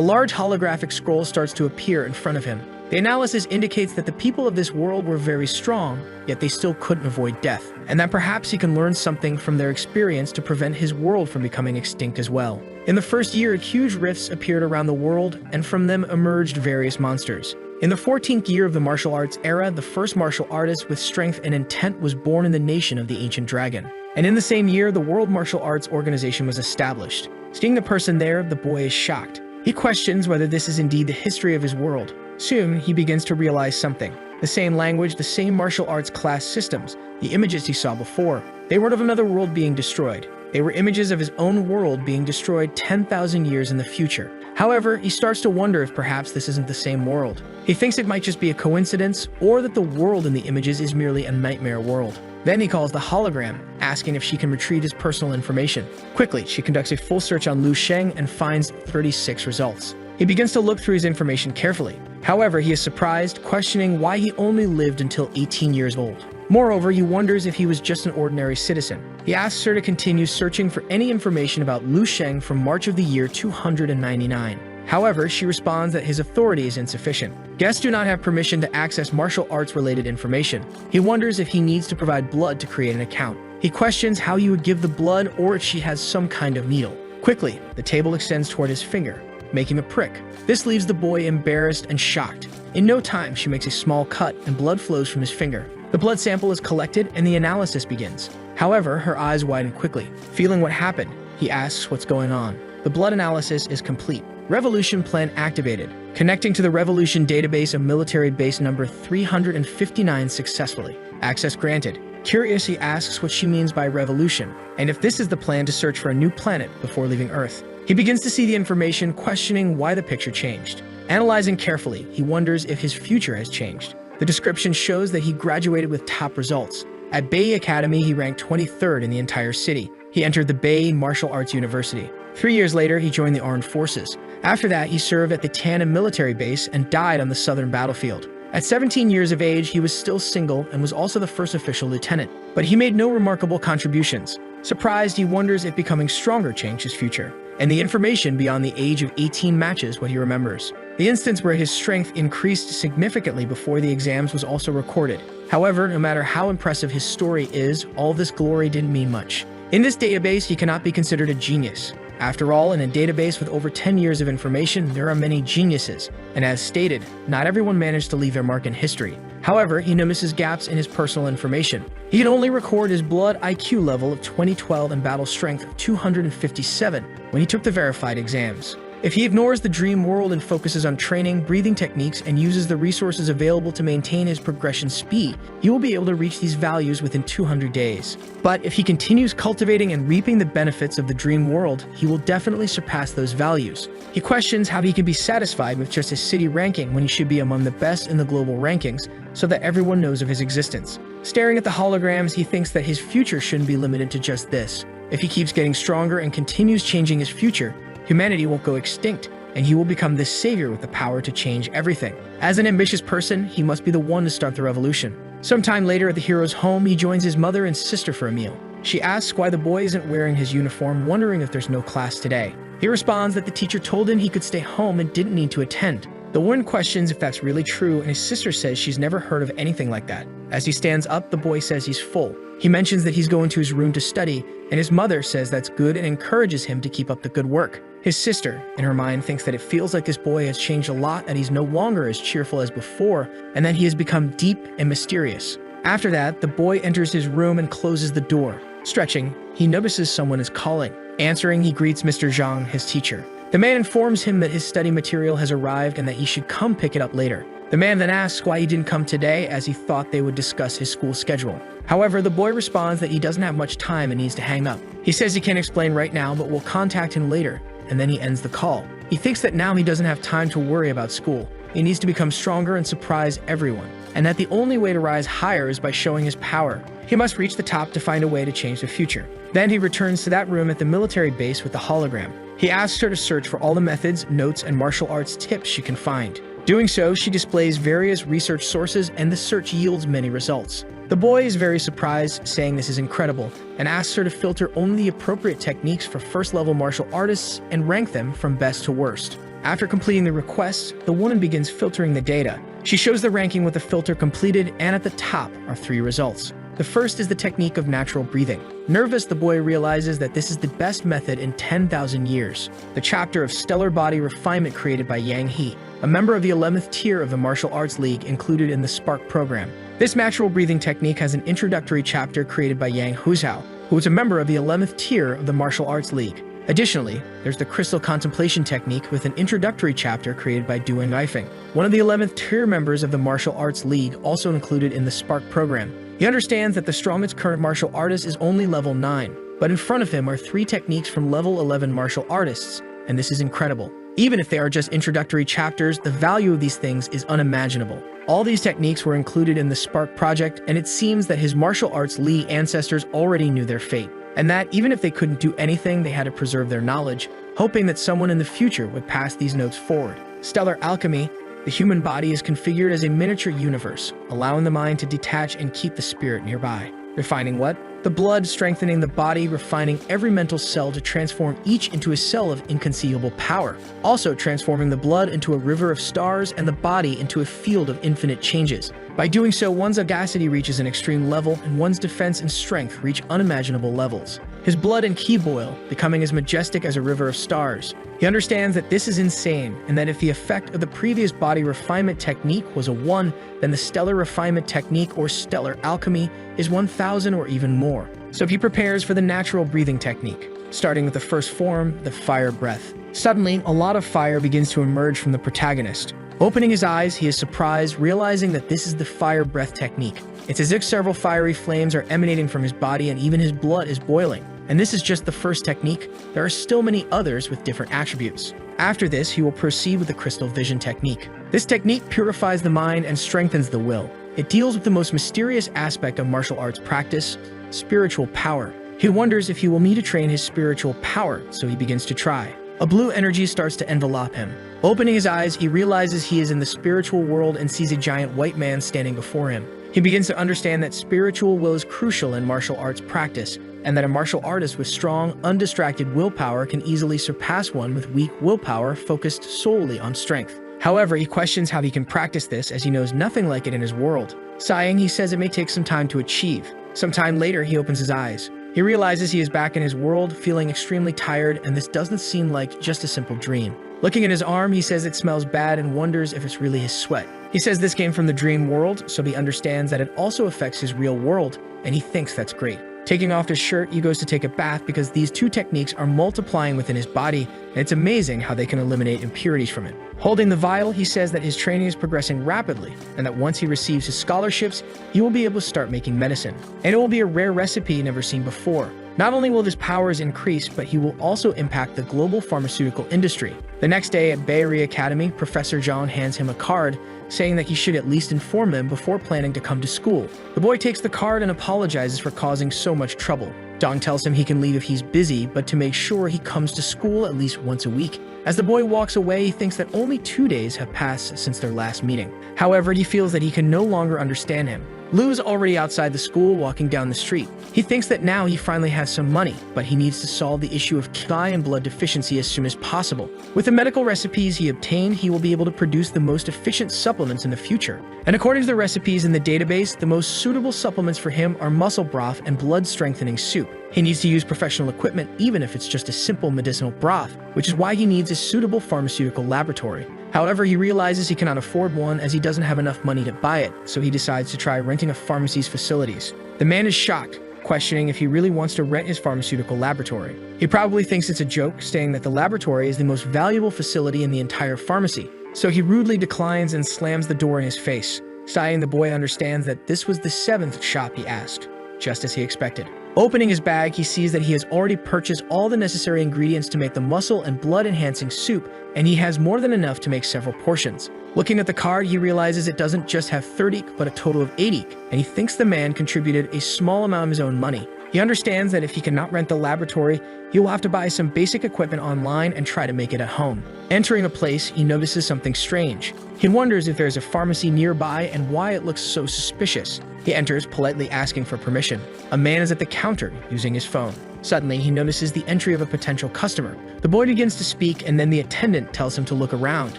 [SPEAKER 1] large holographic scroll starts to appear in front of him. The analysis indicates that the people of this world were very strong, yet they still couldn't avoid death, and that perhaps he can learn something from their experience to prevent his world from becoming extinct as well. In the first year, huge rifts appeared around the world, and from them emerged various monsters. In the 14th year of the martial arts era, the first martial artist with strength and intent was born in the nation of the ancient dragon. And in the same year, the World Martial Arts Organization was established. Seeing the person there, the boy is shocked. He questions whether this is indeed the history of his world. Soon, he begins to realize something. The same language, the same martial arts class systems, the images he saw before, they were of another world being destroyed. They were images of his own world being destroyed 10,000 years in the future. However, he starts to wonder if perhaps this isn't the same world. He thinks it might just be a coincidence, or that the world in the images is merely a nightmare world. Then he calls the hologram, asking if she can retrieve his personal information. Quickly, she conducts a full search on Lu Sheng and finds 36 results. He begins to look through his information carefully. However, he is surprised, questioning why he only lived until 18 years old. Moreover, he wonders if he was just an ordinary citizen. He asks her to continue searching for any information about Lu Sheng from March of the year 299. However, she responds that his authority is insufficient. Guests do not have permission to access martial arts-related information. He wonders if he needs to provide blood to create an account. He questions how he would give the blood or if she has some kind of needle. Quickly, the table extends toward his finger, making a prick. This leaves the boy embarrassed and shocked. In no time, she makes a small cut and blood flows from his finger. The blood sample is collected and the analysis begins. However, her eyes widen quickly. Feeling what happened, he asks what's going on. The blood analysis is complete. Revolution plan activated. Connecting to the Revolution database of military base number 359 successfully. Access granted. Curious, he asks what she means by revolution, and if this is the plan to search for a new planet before leaving Earth. He begins to see the information, questioning why the picture changed. Analyzing carefully, he wonders if his future has changed. The description shows that he graduated with top results. At Bei Academy, he ranked 23rd in the entire city. He entered the Bei Martial Arts University. 3 years later, he joined the armed forces. After that, he served at the Tanna military base and died on the southern battlefield. At 17 years of age, he was still single and was also the first official lieutenant. But he made no remarkable contributions. Surprised, he wonders if becoming stronger changed his future. And the information beyond the age of 18 matches what he remembers. The instance where his strength increased significantly before the exams was also recorded. However, no matter how impressive his story is, all this glory didn't mean much. In this database, he cannot be considered a genius. After all, in a database with over 10 years of information, there are many geniuses. And as stated, not everyone managed to leave their mark in history. However, he notices gaps in his personal information. He can only record his blood IQ level of 2012 and battle strength of 257 when he took the verified exams. If he ignores the dream world and focuses on training, breathing techniques, and uses the resources available to maintain his progression speed, he will be able to reach these values within 200 days. But if he continues cultivating and reaping the benefits of the dream world, he will definitely surpass those values. He questions how he can be satisfied with just his city ranking when he should be among the best in the global rankings, so that everyone knows of his existence. Staring at the holograms, he thinks that his future shouldn't be limited to just this. If he keeps getting stronger and continues changing his future, humanity won't go extinct, and he will become this savior with the power to change everything. As an ambitious person, he must be the one to start the revolution. Sometime later at the hero's home, he joins his mother and sister for a meal. She asks why the boy isn't wearing his uniform, wondering if there's no class today. He responds that the teacher told him he could stay home and didn't need to attend. The woman questions if that's really true, and his sister says she's never heard of anything like that. As he stands up, the boy says he's full. He mentions that he's going to his room to study, and his mother says that's good and encourages him to keep up the good work. His sister, in her mind, thinks that it feels like this boy has changed a lot, that he's no longer as cheerful as before, and that he has become deep and mysterious. After that, the boy enters his room and closes the door. Stretching, he notices someone is calling. Answering, he greets Mr. Zhang, his teacher. The man informs him that his study material has arrived and that he should come pick it up later. The man then asks why he didn't come today, as he thought they would discuss his school schedule. However, the boy responds that he doesn't have much time and needs to hang up. He says he can't explain right now, but will contact him later, and then he ends the call. He thinks that now he doesn't have time to worry about school. He needs to become stronger and surprise everyone. and that the only way to rise higher is by showing his power. He must reach the top to find a way to change the future. Then he returns to that room at the military base with the hologram. He asks her to search for all the methods, notes, and martial arts tips she can find. Doing so, she displays various research sources, and the search yields many results. The boy is very surprised, saying this is incredible, and asks her to filter only the appropriate techniques for first-level martial artists and rank them from best to worst. After completing the request, the woman begins filtering the data. She shows the ranking with the filter completed, and at the top are 3 results. The first is the technique of natural breathing. Nervous, the boy realizes that this is the best method in 10,000 years. The chapter of stellar body refinement created by Yang He, a member of the 11th tier of the Martial Arts League included in the Spark program. This natural breathing technique has an introductory chapter created by Yang Huzhao, who is a member of the 11th tier of the Martial Arts League. Additionally, there's the crystal contemplation technique with an introductory chapter created by Duan Yifeng, one of the 11th tier members of the Martial Arts League also included in the Spark program. He understands that the strongest current martial artist is only level 9, but in front of him are 3 techniques from level 11 martial artists, and this is incredible. Even if they are just introductory chapters, the value of these things is unimaginable. All these techniques were included in the Spark project, and it seems that his martial arts League ancestors already knew their fate, and that even if they couldn't do anything, they had to preserve their knowledge, hoping that someone in the future would pass these notes forward. Stellar alchemy. The human body is configured as a miniature universe, allowing the mind to detach and keep the spirit nearby. Refining what? The blood, strengthening the body, refining every mental cell to transform each into a cell of inconceivable power. Also transforming the blood into a river of stars and the body into a field of infinite changes. By doing so, one's audacity reaches an extreme level and one's defense and strength reach unimaginable levels. His blood and ki boil, becoming as majestic as a river of stars. He understands that this is insane, and that if the effect of the previous body refinement technique was a 1, then the stellar refinement technique or stellar alchemy is 1,000 or even more. So he prepares for the natural breathing technique, starting with the first form, the fire breath. Suddenly, a lot of fire begins to emerge from the protagonist. Opening his eyes, he is surprised, realizing that this is the fire breath technique. It's as if several fiery flames are emanating from his body and even his blood is boiling. And this is just the first technique. There are still many others with different attributes. After this, he will proceed with the crystal vision technique. This technique purifies the mind and strengthens the will. It deals with the most mysterious aspect of martial arts practice, spiritual power. He wonders if he will need to train his spiritual power, so he begins to try. A blue energy starts to envelop him. Opening his eyes, he realizes he is in the spiritual world and sees a giant white man standing before him. He begins to understand that spiritual will is crucial in martial arts practice, and that a martial artist with strong, undistracted willpower can easily surpass one with weak willpower focused solely on strength. However, he questions how he can practice this as he knows nothing like it in his world. Sighing, he says it may take some time to achieve. Some time later, he opens his eyes. He realizes he is back in his world, feeling extremely tired, and this doesn't seem like just a simple dream. Looking at his arm, he says it smells bad and wonders if it's really his sweat. He says this came from the dream world, so he understands that it also affects his real world, and he thinks that's great. Taking off his shirt, he goes to take a bath because these 2 techniques are multiplying within his body, and it's amazing how they can eliminate impurities from it. Holding the vial, he says that his training is progressing rapidly, and that once he receives his scholarships, he will be able to start making medicine. And it will be a rare recipe never seen before. Not only will his powers increase, but he will also impact the global pharmaceutical industry. The next day at Bay Area Academy, Professor John hands him a card, saying that he should at least inform him before planning to come to school. The boy takes the card and apologizes for causing so much trouble. Dong tells him he can leave if he's busy, but to make sure he comes to school at least once a week. As the boy walks away, he thinks that only 2 days have passed since their last meeting. However, he feels that he can no longer understand him. Lou is already outside the school walking down the street. He thinks that now he finally has some money, but he needs to solve the issue of Ki and blood deficiency as soon as possible. With the medical recipes he obtained, he will be able to produce the most efficient supplements in the future. And according to the recipes in the database, the most suitable supplements for him are muscle broth and blood strengthening soup. He needs to use professional equipment even if it's just a simple medicinal broth, which is why he needs a suitable pharmaceutical laboratory. However, he realizes he cannot afford one as he doesn't have enough money to buy it, so he decides to try renting a pharmacy's facilities. The man is shocked, questioning if he really wants to rent his pharmaceutical laboratory. He probably thinks it's a joke, saying that the laboratory is the most valuable facility in the entire pharmacy, so he rudely declines and slams the door in his face. Sighing, the boy understands that this was the 7th shop he asked, just as he expected. Opening his bag, he sees that he has already purchased all the necessary ingredients to make the muscle and blood-enhancing soup, and he has more than enough to make several portions. Looking at the card, he realizes it doesn't just have 30, but a total of 80, and he thinks the man contributed a small amount of his own money. He understands that if he cannot rent the laboratory, he will have to buy some basic equipment online and try to make it at home. Entering a place, he notices something strange. He wonders if there's a pharmacy nearby and why it looks so suspicious. He enters, politely asking for permission. A man is at the counter, using his phone. Suddenly, he notices the entry of a potential customer. The boy begins to speak, and then the attendant tells him to look around,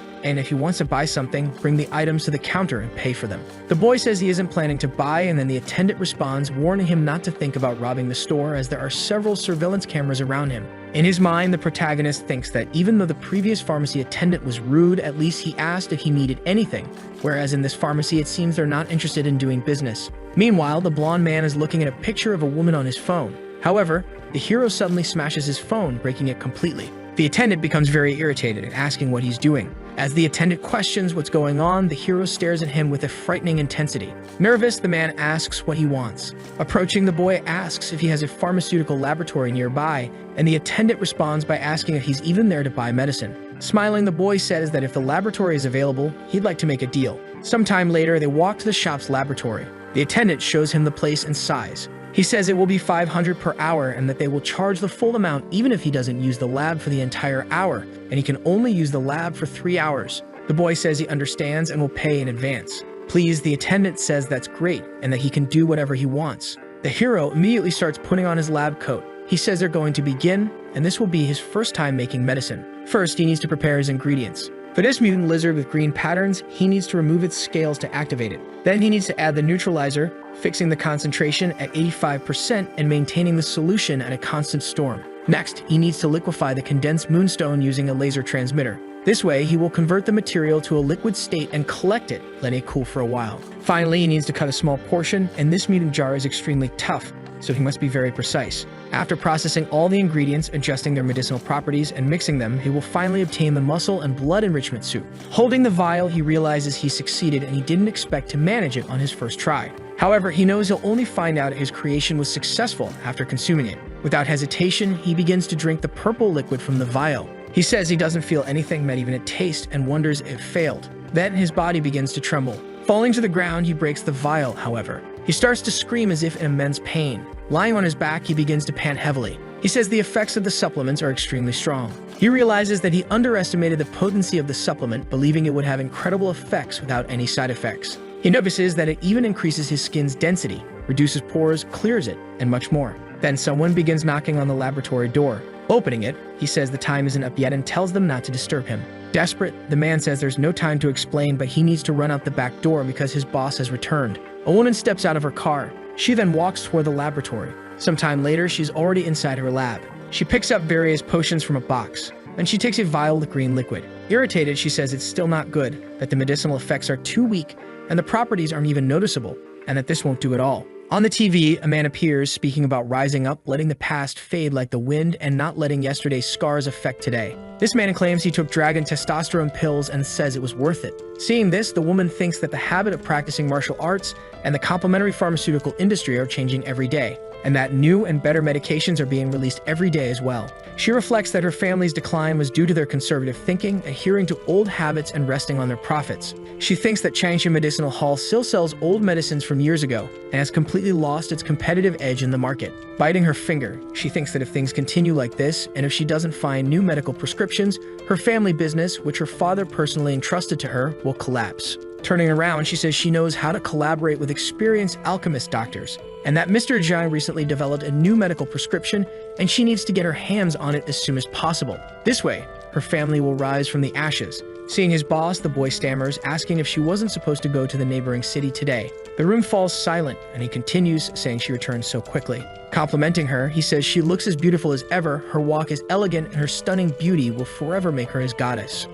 [SPEAKER 1] and if he wants to buy something, bring the items to the counter and pay for them. The boy says he isn't planning to buy, and then the attendant responds, warning him not to think about robbing the store as there are several surveillance cameras around him. In his mind, the protagonist thinks that even though the previous pharmacy attendant was rude, at least he asked if he needed anything, whereas in this pharmacy it seems they're not interested in doing business. Meanwhile, the blonde man is looking at a picture of a woman on his phone. However, the hero suddenly smashes his phone, breaking it completely. The attendant becomes very irritated and asking what he's doing. As the attendant questions what's going on, the hero stares at him with a frightening intensity. Nervous, the man asks what he wants. Approaching, the boy asks if he has a pharmaceutical laboratory nearby, and the attendant responds by asking if he's even there to buy medicine. Smiling, the boy says that if the laboratory is available, he'd like to make a deal. Sometime later, they walk to the shop's laboratory. The attendant shows him the place and size. He says it will be $500 per hour and that they will charge the full amount even if he doesn't use the lab for the entire hour, and he can only use the lab for 3 hours. The boy says he understands and will pay in advance. Pleased, the attendant says that's great and that he can do whatever he wants. The hero immediately starts putting on his lab coat. He says they're going to begin, and this will be his first time making medicine. First, he needs to prepare his ingredients. For this mutant lizard with green patterns, he needs to remove its scales to activate it. Then he needs to add the neutralizer, fixing the concentration at 85% and maintaining the solution at a constant storm. Next, he needs to liquefy the condensed moonstone using a laser transmitter. This way, he will convert the material to a liquid state and collect it, letting it cool for a while. Finally, he needs to cut a small portion, and this mutant jar is extremely tough, so he must be very precise. After processing all the ingredients, adjusting their medicinal properties, and mixing them, he will finally obtain the muscle and blood enrichment soup. Holding the vial, he realizes he succeeded and he didn't expect to manage it on his first try. However, he knows he'll only find out his creation was successful after consuming it. Without hesitation, he begins to drink the purple liquid from the vial. He says he doesn't feel anything, not even a taste, and wonders if it failed. Then his body begins to tremble. Falling to the ground, he breaks the vial, however. He starts to scream as if in immense pain. Lying on his back, he begins to pant heavily. He says the effects of the supplements are extremely strong. He realizes that he underestimated the potency of the supplement, believing it would have incredible effects without any side effects. He notices that it even increases his skin's density, reduces pores, clears it, and much more. Then someone begins knocking on the laboratory door. Opening it, he says the time isn't up yet and tells them not to disturb him. Desperate, the man says there's no time to explain, but he needs to run out the back door because his boss has returned. A woman steps out of her car. She then walks toward the laboratory. Sometime later, she's already inside her lab. She picks up various potions from a box. Then she takes a vial with green liquid. Irritated, she says it's still not good, that the medicinal effects are too weak, and the properties aren't even noticeable, and that this won't do at all. On the TV, a man appears, speaking about rising up, letting the past fade like the wind, and not letting yesterday's scars affect today. This man claims he took dragon testosterone pills and says it was worth it. Seeing this, the woman thinks that the habit of practicing martial arts and the complementary pharmaceutical industry are changing every day, and that new and better medications are being released every day as well. She reflects that her family's decline was due to their conservative thinking, adhering to old habits and resting on their profits. She thinks that Changsha Medicinal Hall still sells old medicines from years ago and has completely lost its competitive edge in the market. Biting her finger, she thinks that if things continue like this, and if she doesn't find new medical prescriptions, her family business, which her father personally entrusted to her, will collapse. Turning around, she says she knows how to collaborate with experienced alchemist doctors, and that Mr. Zhang recently developed a new medical prescription, and she needs to get her hands on it as soon as possible. This way, her family will rise from the ashes. Seeing his boss, the boy stammers, asking if she wasn't supposed to go to the neighboring city today. The room falls silent, and he continues, saying she returns so quickly. Complimenting her, he says she looks as beautiful as ever, her walk is elegant, and her stunning beauty will forever make her his goddess.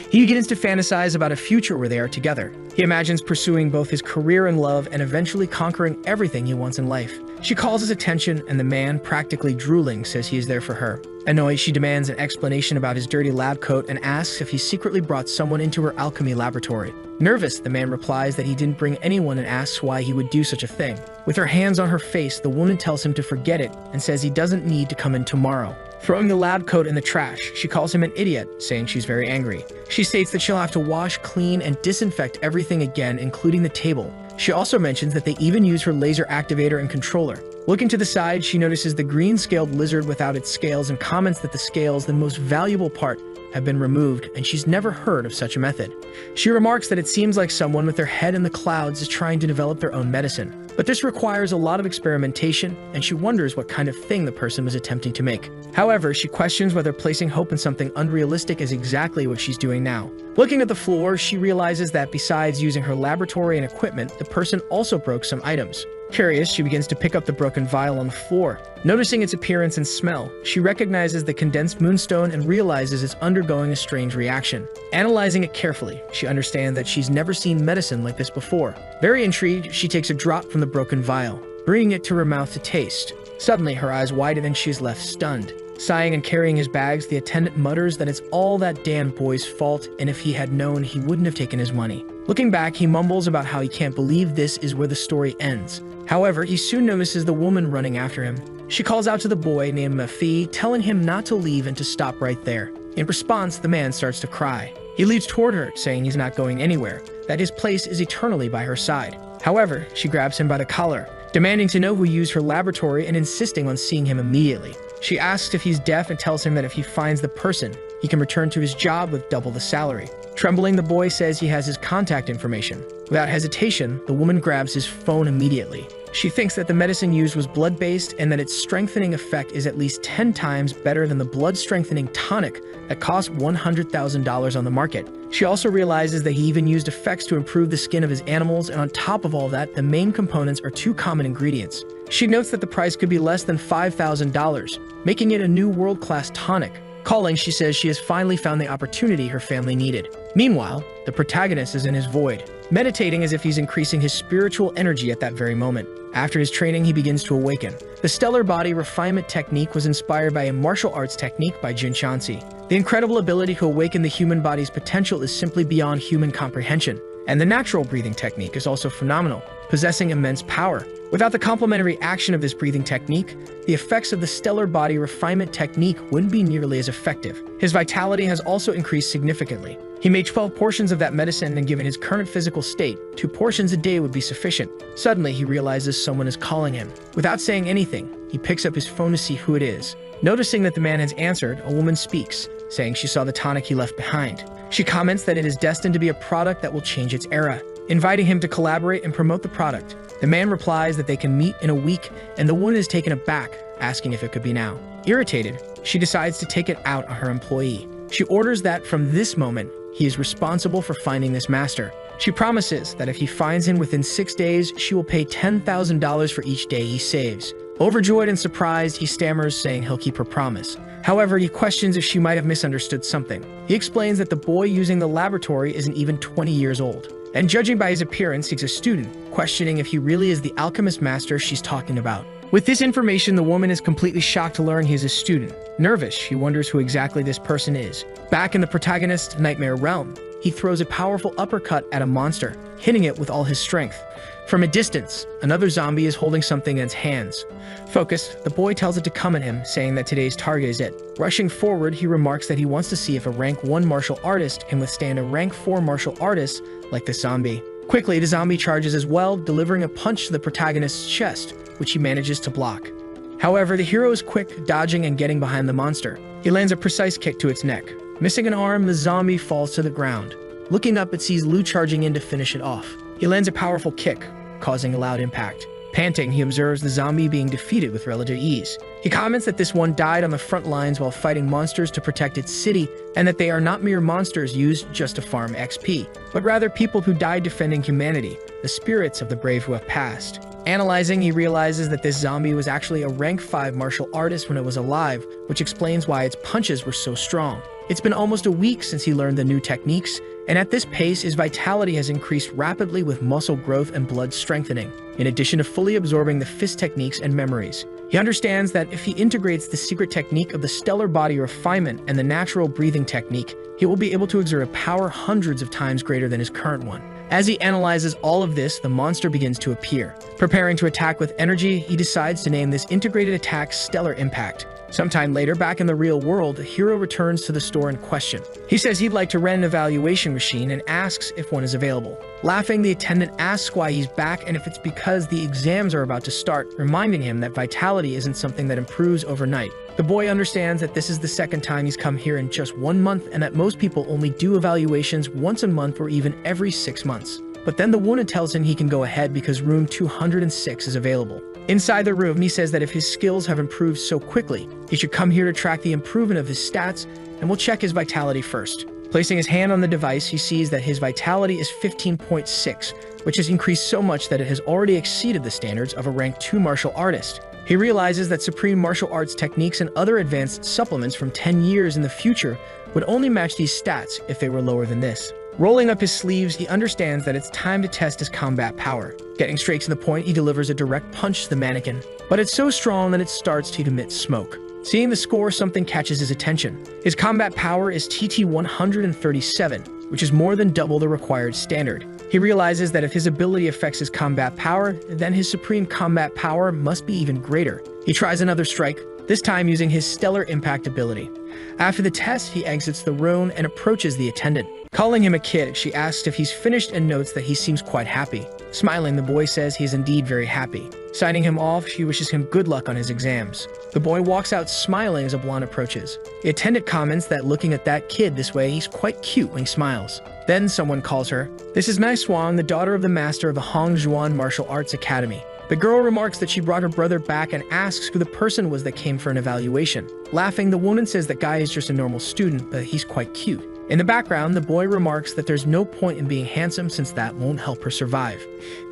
[SPEAKER 1] He begins to fantasize about a future where they are together. He imagines pursuing both his career and love and eventually conquering everything he wants in life. She calls his attention, and the man, practically drooling, says he is there for her. Annoyed, she demands an explanation about his dirty lab coat and asks if he secretly brought someone into her alchemy laboratory. Nervous, the man replies that he didn't bring anyone and asks why he would do such a thing. With her hands on her face, the woman tells him to forget it and says he doesn't need to come in tomorrow. Throwing the lab coat in the trash, she calls him an idiot, saying she's very angry. She states that she'll have to wash, clean, and disinfect everything again, including the table. She also mentions that they even use her laser activator and controller. Looking to the side, she notices the green-scaled lizard without its scales and comments that the scales, the most valuable part, have been removed, and she's never heard of such a method. She remarks that it seems like someone with their head in the clouds is trying to develop their own medicine. But this requires a lot of experimentation, and she wonders what kind of thing the person was attempting to make. However, she questions whether placing hope in something unrealistic is exactly what she's doing now. Looking at the floor, she realizes that besides using her laboratory and equipment, the person also broke some items. Curious, she begins to pick up the broken vial on the floor. Noticing its appearance and smell, she recognizes the condensed moonstone and realizes it's undergoing a strange reaction. Analyzing it carefully, she understands that she's never seen medicine like this before. Very intrigued, she takes a drop from the broken vial, bringing it to her mouth to taste. Suddenly, her eyes widen and she is left stunned. Sighing and carrying his bags, the attendant mutters that it's all that damn boy's fault, and if he had known, he wouldn't have taken his money. Looking back, he mumbles about how he can't believe this is where the story ends. However, he soon notices the woman running after him. She calls out to the boy named Mafi, telling him not to leave and to stop right there. In response, the man starts to cry. He leads toward her, saying he's not going anywhere, that his place is eternally by her side. However, she grabs him by the collar, demanding to know who used her laboratory and insisting on seeing him immediately. She asks if he's deaf and tells him that if he finds the person, he can return to his job with double the salary. Trembling, the boy says he has his contact information. Without hesitation, the woman grabs his phone immediately. She thinks that the medicine used was blood-based and that its strengthening effect is at least 10 times better than the blood-strengthening tonic that costs $100,000 on the market. She also realizes that he even used effects to improve the skin of his animals, and on top of all that, the main components are 2 common ingredients. She notes that the price could be less than $5,000, making it a new world-class tonic. Calling, she says she has finally found the opportunity her family needed. Meanwhile, the protagonist is in his void, meditating as if he's increasing his spiritual energy at that very moment. After his training, he begins to awaken. The stellar body refinement technique was inspired by a martial arts technique by Jin Shanxi. The incredible ability to awaken the human body's potential is simply beyond human comprehension. And the natural breathing technique is also phenomenal, possessing immense power. Without the complementary action of this breathing technique, the effects of the stellar body refinement technique wouldn't be nearly as effective. His vitality has also increased significantly. He made 12 portions of that medicine, and given his current physical state, 2 portions a day would be sufficient. Suddenly, he realizes someone is calling him. Without saying anything, he picks up his phone to see who it is. Noticing that the man has answered, a woman speaks, saying she saw the tonic he left behind. She comments that it is destined to be a product that will change its era, inviting him to collaborate and promote the product. The man replies that they can meet in a week, and the woman is taken aback, asking if it could be now. Irritated, she decides to take it out on her employee. She orders that from this moment, he is responsible for finding this master. She promises that if he finds him within 6 days, she will pay $10,000 for each day he saves. Overjoyed and surprised, he stammers, saying he'll keep her promise. However, he questions if she might have misunderstood something. He explains that the boy using the laboratory isn't even 20 years old, and judging by his appearance, he's a student, questioning if he really is the alchemist master she's talking about. With this information, the woman is completely shocked to learn he is a student. Nervous, she wonders who exactly this person is. Back in the protagonist's nightmare realm, he throws a powerful uppercut at a monster, hitting it with all his strength. From a distance, another zombie is holding something in its hands. Focused, the boy tells it to come at him, saying that today's target is it. Rushing forward, he remarks that he wants to see if a rank 1 martial artist can withstand a rank 4 martial artist like this zombie. Quickly, the zombie charges as well, delivering a punch to the protagonist's chest, which he manages to block. However, the hero is quick, dodging and getting behind the monster. He lands a precise kick to its neck. Missing an arm, the zombie falls to the ground. Looking up, it sees Lu charging in to finish it off. He lands a powerful kick, causing a loud impact. Panting, he observes the zombie being defeated with relative ease. He comments that this one died on the front lines while fighting monsters to protect its city, and that they are not mere monsters used just to farm XP, but rather people who died defending humanity, the spirits of the brave who have passed. Analyzing, he realizes that this zombie was actually a rank 5 martial artist when it was alive, which explains why its punches were so strong. It's been almost a week since he learned the new techniques, and at this pace, his vitality has increased rapidly with muscle growth and blood strengthening, in addition to fully absorbing the fist techniques and memories. He understands that if he integrates the secret technique of the stellar body refinement and the natural breathing technique, he will be able to exert a power hundreds of times greater than his current one. As he analyzes all of this, the monster begins to appear. Preparing to attack with energy, he decides to name this integrated attack Stellar Impact. Sometime later, back in the real world, the hero returns to the store in question. He says he'd like to rent an evaluation machine and asks if one is available. Laughing, the attendant asks why he's back and if it's because the exams are about to start, reminding him that vitality isn't something that improves overnight. The boy understands that this is the second time he's come here in just 1 month and that most people only do evaluations once a month or even every 6 months. But then the woman tells him he can go ahead because room 206 is available. Inside the room, he says that if his skills have improved so quickly, he should come here to track the improvement of his stats and will check his vitality first. Placing his hand on the device, he sees that his vitality is 15.6, which has increased so much that it has already exceeded the standards of a rank 2 martial artist. He realizes that supreme martial arts techniques and other advanced supplements from 10 years in the future would only match these stats if they were lower than this. Rolling up his sleeves, he understands that it's time to test his combat power. Getting straight to the point, he delivers a direct punch to the mannequin, but it's so strong that it starts to emit smoke. Seeing the score, something catches his attention. His combat power is TT 137, which is more than double the required standard. He realizes that if his ability affects his combat power, then his supreme combat power must be even greater. He tries another strike, this time using his Stellar Impact ability. After the test, he exits the room and approaches the attendant. Calling him a kid, she asks if he's finished and notes that he seems quite happy. Smiling, the boy says he is indeed very happy. Signing him off, she wishes him good luck on his exams. The boy walks out smiling as a blonde approaches. The attendant comments that looking at that kid this way, he's quite cute when he smiles. Then someone calls her. This is Mai Swan, the daughter of the master of the Hongjuan Martial Arts Academy. The girl remarks that she brought her brother back and asks who the person was that came for an evaluation. Laughing, the woman says that guy is just a normal student, but he's quite cute. In the background, the boy remarks that there's no point in being handsome since that won't help her survive.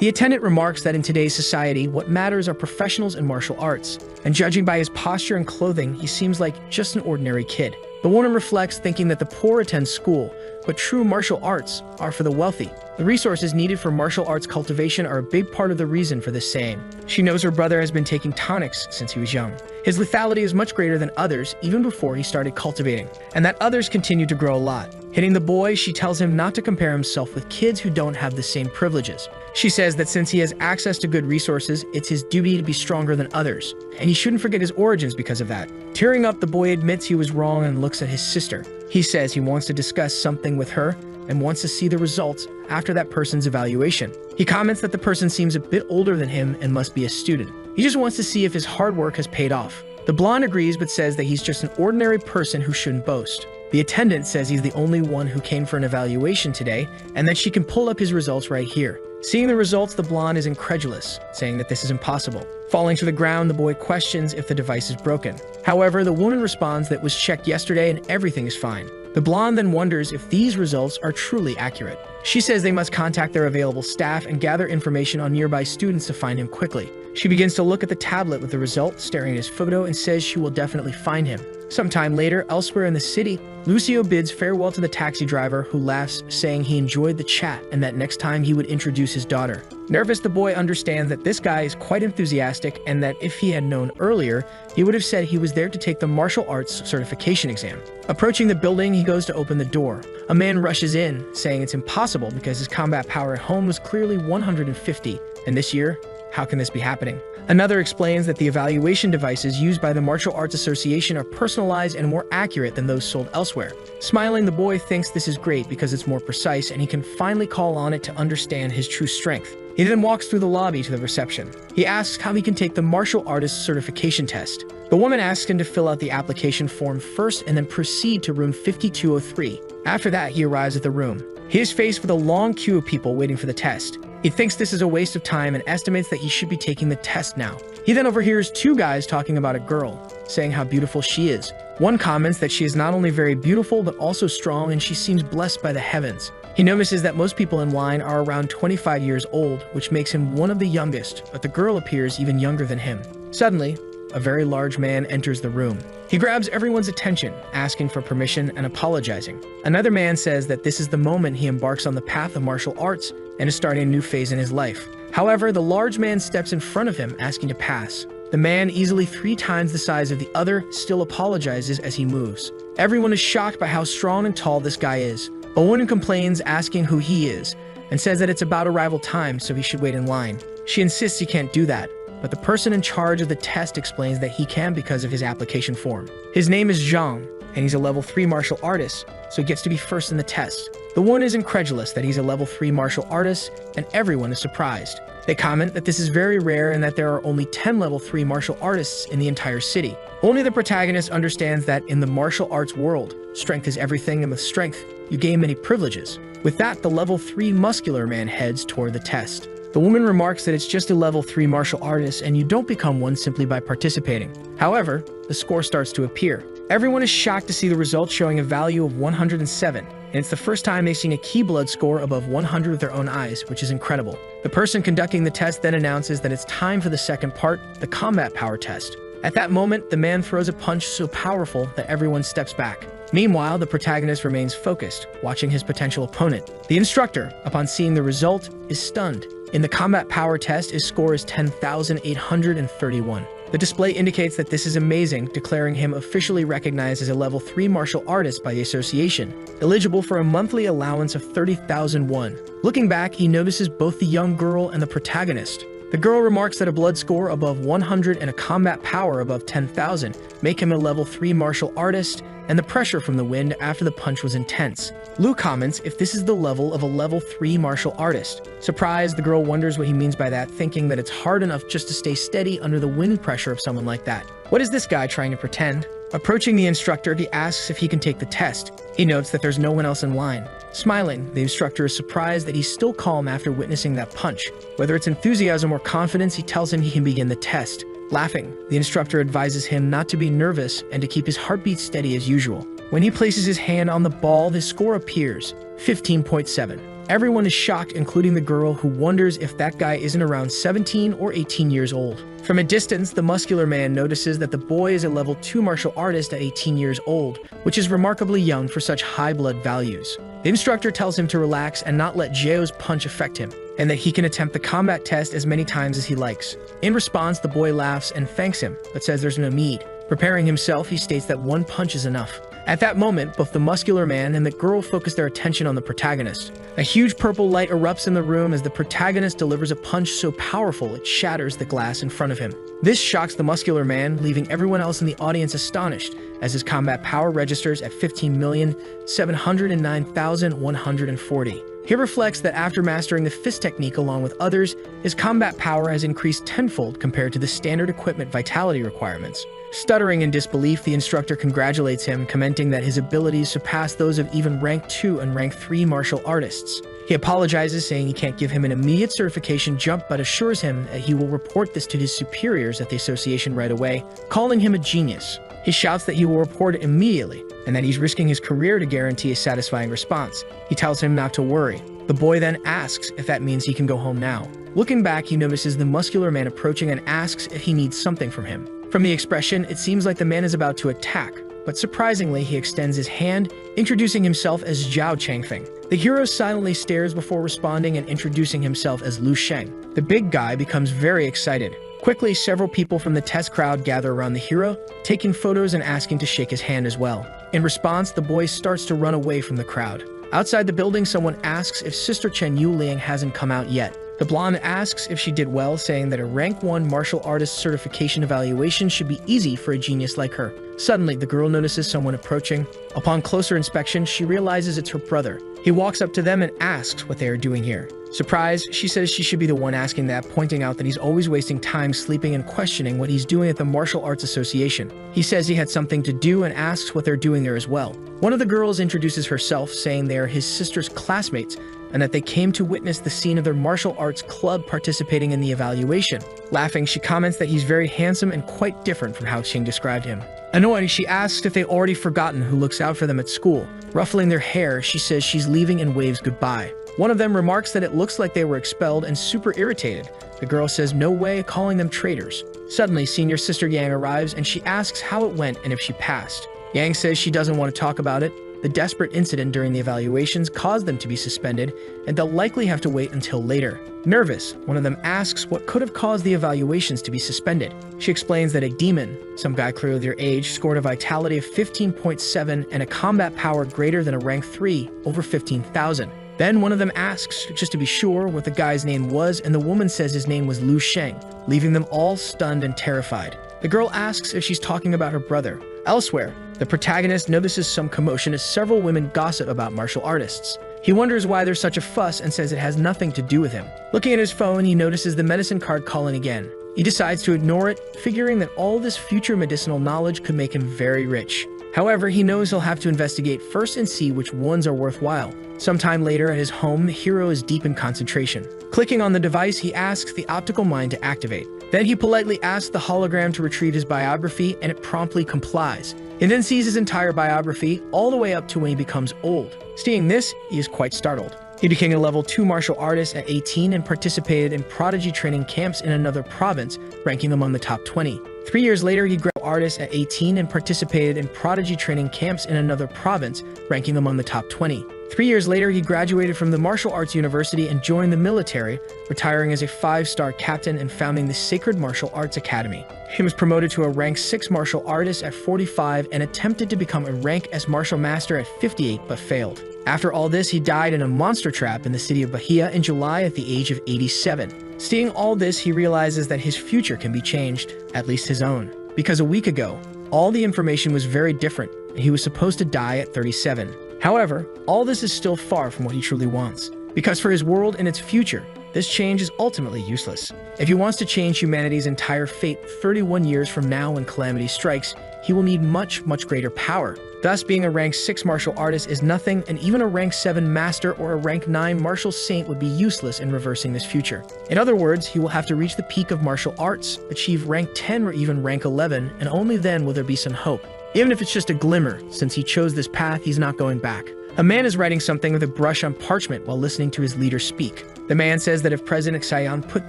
[SPEAKER 1] The attendant remarks that in today's society, what matters are professionals in martial arts, and judging by his posture and clothing, he seems like just an ordinary kid. The woman reflects, thinking that the poor attend school, but true martial arts are for the wealthy. The resources needed for martial arts cultivation are a big part of the reason for this saying. She knows her brother has been taking tonics since he was young. His lethality is much greater than others, even before he started cultivating, and that others continue to grow a lot. Hitting the boy, she tells him not to compare himself with kids who don't have the same privileges. She says that since he has access to good resources, it's his duty to be stronger than others, and he shouldn't forget his origins because of that. Tearing up, the boy admits he was wrong and looks at his sister. He says he wants to discuss something with her and wants to see the results after that person's evaluation. He comments that the person seems a bit older than him and must be a student. He just wants to see if his hard work has paid off. The blonde agrees but says that he's just an ordinary person who shouldn't boast. The attendant says he's the only one who came for an evaluation today and that she can pull up his results right here. Seeing the results, the blonde is incredulous, saying that this is impossible. Falling to the ground, the boy questions if the device is broken. However, the woman responds that it was checked yesterday and everything is fine. The blonde then wonders if these results are truly accurate. She says they must contact their available staff and gather information on nearby students to find him quickly. She begins to look at the tablet with the results, staring at his photo, and says she will definitely find him. Sometime later, elsewhere in the city, Lucio bids farewell to the taxi driver, who laughs, saying he enjoyed the chat and that next time he would introduce his daughter. Nervous, the boy understands that this guy is quite enthusiastic and that if he had known earlier, he would have said he was there to take the martial arts certification exam. Approaching the building, he goes to open the door. A man rushes in, saying it's impossible because his combat power at home was clearly 150, and this year, how can this be happening? Another explains that the evaluation devices used by the Martial Arts Association are personalized and more accurate than those sold elsewhere. Smiling, the boy thinks this is great because it's more precise and he can finally call on it to understand his true strength. He then walks through the lobby to the reception. He asks how he can take the martial artist certification test. The woman asks him to fill out the application form first and then proceed to room 5203. After that, he arrives at the room. He is faced with a long queue of people waiting for the test. He thinks this is a waste of time and estimates that he should be taking the test now. He then overhears two guys talking about a girl, saying how beautiful she is. One comments that she is not only very beautiful but also strong and she seems blessed by the heavens. He notices that most people in line are around 25 years old, which makes him one of the youngest, but the girl appears even younger than him. Suddenly, a very large man enters the room. He grabs everyone's attention, asking for permission and apologizing. Another man says that this is the moment he embarks on the path of martial arts and is starting a new phase in his life. However, the large man steps in front of him, asking to pass. The man, easily 3 times the size of the other, still apologizes as he moves. Everyone is shocked by how strong and tall this guy is. A woman complains, asking who he is, and says that it's about arrival time, so he should wait in line. She insists he can't do that, but the person in charge of the test explains that he can because of his application form. His name is Zhang, and he's a level 3 martial artist, so he gets to be first in the test. The woman is incredulous that he's a level 3 martial artist, and everyone is surprised. They comment that this is very rare and that there are only 10 level 3 martial artists in the entire city. Only the protagonist understands that in the martial arts world, strength is everything, and with strength, you gain many privileges. With that, the level 3 muscular man heads toward the test. The woman remarks that it's just a level 3 martial artist and you don't become one simply by participating. However, the score starts to appear. Everyone is shocked to see the results showing a value of 107, and it's the first time they've seen a key blood score above 100 with their own eyes, which is incredible. The person conducting the test then announces that it's time for the second part, the combat power test. At that moment, the man throws a punch so powerful that everyone steps back. Meanwhile, the protagonist remains focused, watching his potential opponent. The instructor, upon seeing the result, is stunned. In the combat power test, his score is 10,831. The display indicates that this is amazing, declaring him officially recognized as a level 3 martial artist by the association, eligible for a monthly allowance of 30,000 won. Looking back, he notices both the young girl and the protagonist. The girl remarks that a blood score above 100 and a combat power above 10,000 make him a level 3 martial artist, and the pressure from the wind after the punch was intense. Lu comments if this is the level of a level 3 martial artist. Surprised, the girl wonders what he means by that, thinking that it's hard enough just to stay steady under the wind pressure of someone like that. What is this guy trying to pretend? Approaching the instructor, he asks if he can take the test. He notes that there's no one else in line. Smiling, the instructor is surprised that he's still calm after witnessing that punch. Whether it's enthusiasm or confidence, he tells him he can begin the test. Laughing, the instructor advises him not to be nervous and to keep his heartbeat steady as usual. When he places his hand on the ball, the score appears, 15.7. Everyone is shocked, including the girl, who wonders if that guy isn't around 17 or 18 years old. From a distance, the muscular man notices that the boy is a level 2 martial artist at 18 years old, which is remarkably young for such high blood values. The instructor tells him to relax and not let Jeo's punch affect him, and that he can attempt the combat test as many times as he likes. In response, the boy laughs and thanks him, but says there's no need. Preparing himself, he states that one punch is enough. At that moment, both the muscular man and the girl focus their attention on the protagonist. A huge purple light erupts in the room as the protagonist delivers a punch so powerful it shatters the glass in front of him. This shocks the muscular man, leaving everyone else in the audience astonished, as his combat power registers at 15,709,140. He reflects that after mastering the fist technique along with others, his combat power has increased tenfold compared to the standard equipment vitality requirements. Stuttering in disbelief, the instructor congratulates him, commenting that his abilities surpass those of even rank 2 and rank 3 martial artists. He apologizes, saying he can't give him an immediate certification jump, but assures him that he will report this to his superiors at the association right away, calling him a genius. He shouts that he will report it immediately, and that he's risking his career to guarantee a satisfying response. He tells him not to worry. The boy then asks if that means he can go home now. Looking back, he notices the muscular man approaching and asks if he needs something from him. From the expression, it seems like the man is about to attack, but surprisingly, he extends his hand, introducing himself as Zhao Changfeng. The hero silently stares before responding and introducing himself as Lu Sheng. The big guy becomes very excited. Quickly, several people from the test crowd gather around the hero, taking photos and asking to shake his hand as well. In response, the boy starts to run away from the crowd. Outside the building, someone asks if Sister Chen Yuling hasn't come out yet. The blonde asks if she did well, saying that a rank 1 martial artist certification evaluation should be easy for a genius like her. Suddenly, the girl notices someone approaching. Upon closer inspection, she realizes it's her brother. He walks up to them and asks what they are doing here. Surprised, she says she should be the one asking that, pointing out that he's always wasting time sleeping and questioning what he's doing at the Martial Arts Association. He says he had something to do and asks what they're doing there as well. One of the girls introduces herself, saying they are his sister's classmates, and that they came to witness the scene of their martial arts club participating in the evaluation. Laughing, she comments that he's very handsome and quite different from how Qing described him. Annoyed, she asks if they've already forgotten who looks out for them at school. Ruffling their hair, she says she's leaving and waves goodbye. One of them remarks that it looks like they were expelled and super irritated. The girl says no way, calling them traitors. Suddenly, senior sister Yang arrives and she asks how it went and if she passed. Yang says she doesn't want to talk about it. the desperate incident during the evaluations caused them to be suspended, and they'll likely have to wait until later. Nervous, one of them asks what could have caused the evaluations to be suspended. She explains that a demon, some guy clearly their age, scored a vitality of 15.7 and a combat power greater than a rank 3, over 15,000. Then one of them asks, just to be sure, what the guy's name was, and the woman says his name was Lu Sheng, leaving them all stunned and terrified. The girl asks if she's talking about her brother. Elsewhere, the protagonist notices some commotion as several women gossip about martial artists. He wonders why there's such a fuss and says it has nothing to do with him. Looking at his phone, he notices the medicine card calling again. He decides to ignore it, figuring that all this future medicinal knowledge could make him very rich. However, he knows he'll have to investigate first and see which ones are worthwhile. Sometime later at his home, the hero is deep in concentration. Clicking on the device, he asks the optical mind to activate. Then he politely asks the hologram to retrieve his biography, and it promptly complies. He then sees his entire biography, all the way up to when he becomes old. Seeing this, he is quite startled. He became a level 2 martial artist at 18 and participated in prodigy training camps in another province, ranking among the top 20. 3 years later, he grew artist at 18 and participated in prodigy training camps in another province, ranking among the top 20. 3 years later, he graduated from the Martial Arts University and joined the military, retiring as a 5-star captain and founding the Sacred Martial Arts Academy. He was promoted to a rank 6 martial artist at 45 and attempted to become a rank S martial master at 58 but failed. After all this, he died in a monster trap in the city of Bahia in July at the age of 87. Seeing all this, he realizes that his future can be changed, at least his own. Because a week ago, all the information was very different, and he was supposed to die at 37. However, all this is still far from what he truly wants. Because for his world and its future, this change is ultimately useless. If he wants to change humanity's entire fate 31 years from now when calamity strikes, he will need much, much greater power. Thus, being a rank 6 martial artist is nothing, and even a rank 7 master or a rank 9 martial saint would be useless in reversing this future. In other words, he will have to reach the peak of martial arts, achieve rank 10 or even rank 11, and only then will there be some hope. Even if it's just a glimmer, since he chose this path, he's not going back. A man is writing something with a brush on parchment while listening to his leader speak. The man says that if President Xian put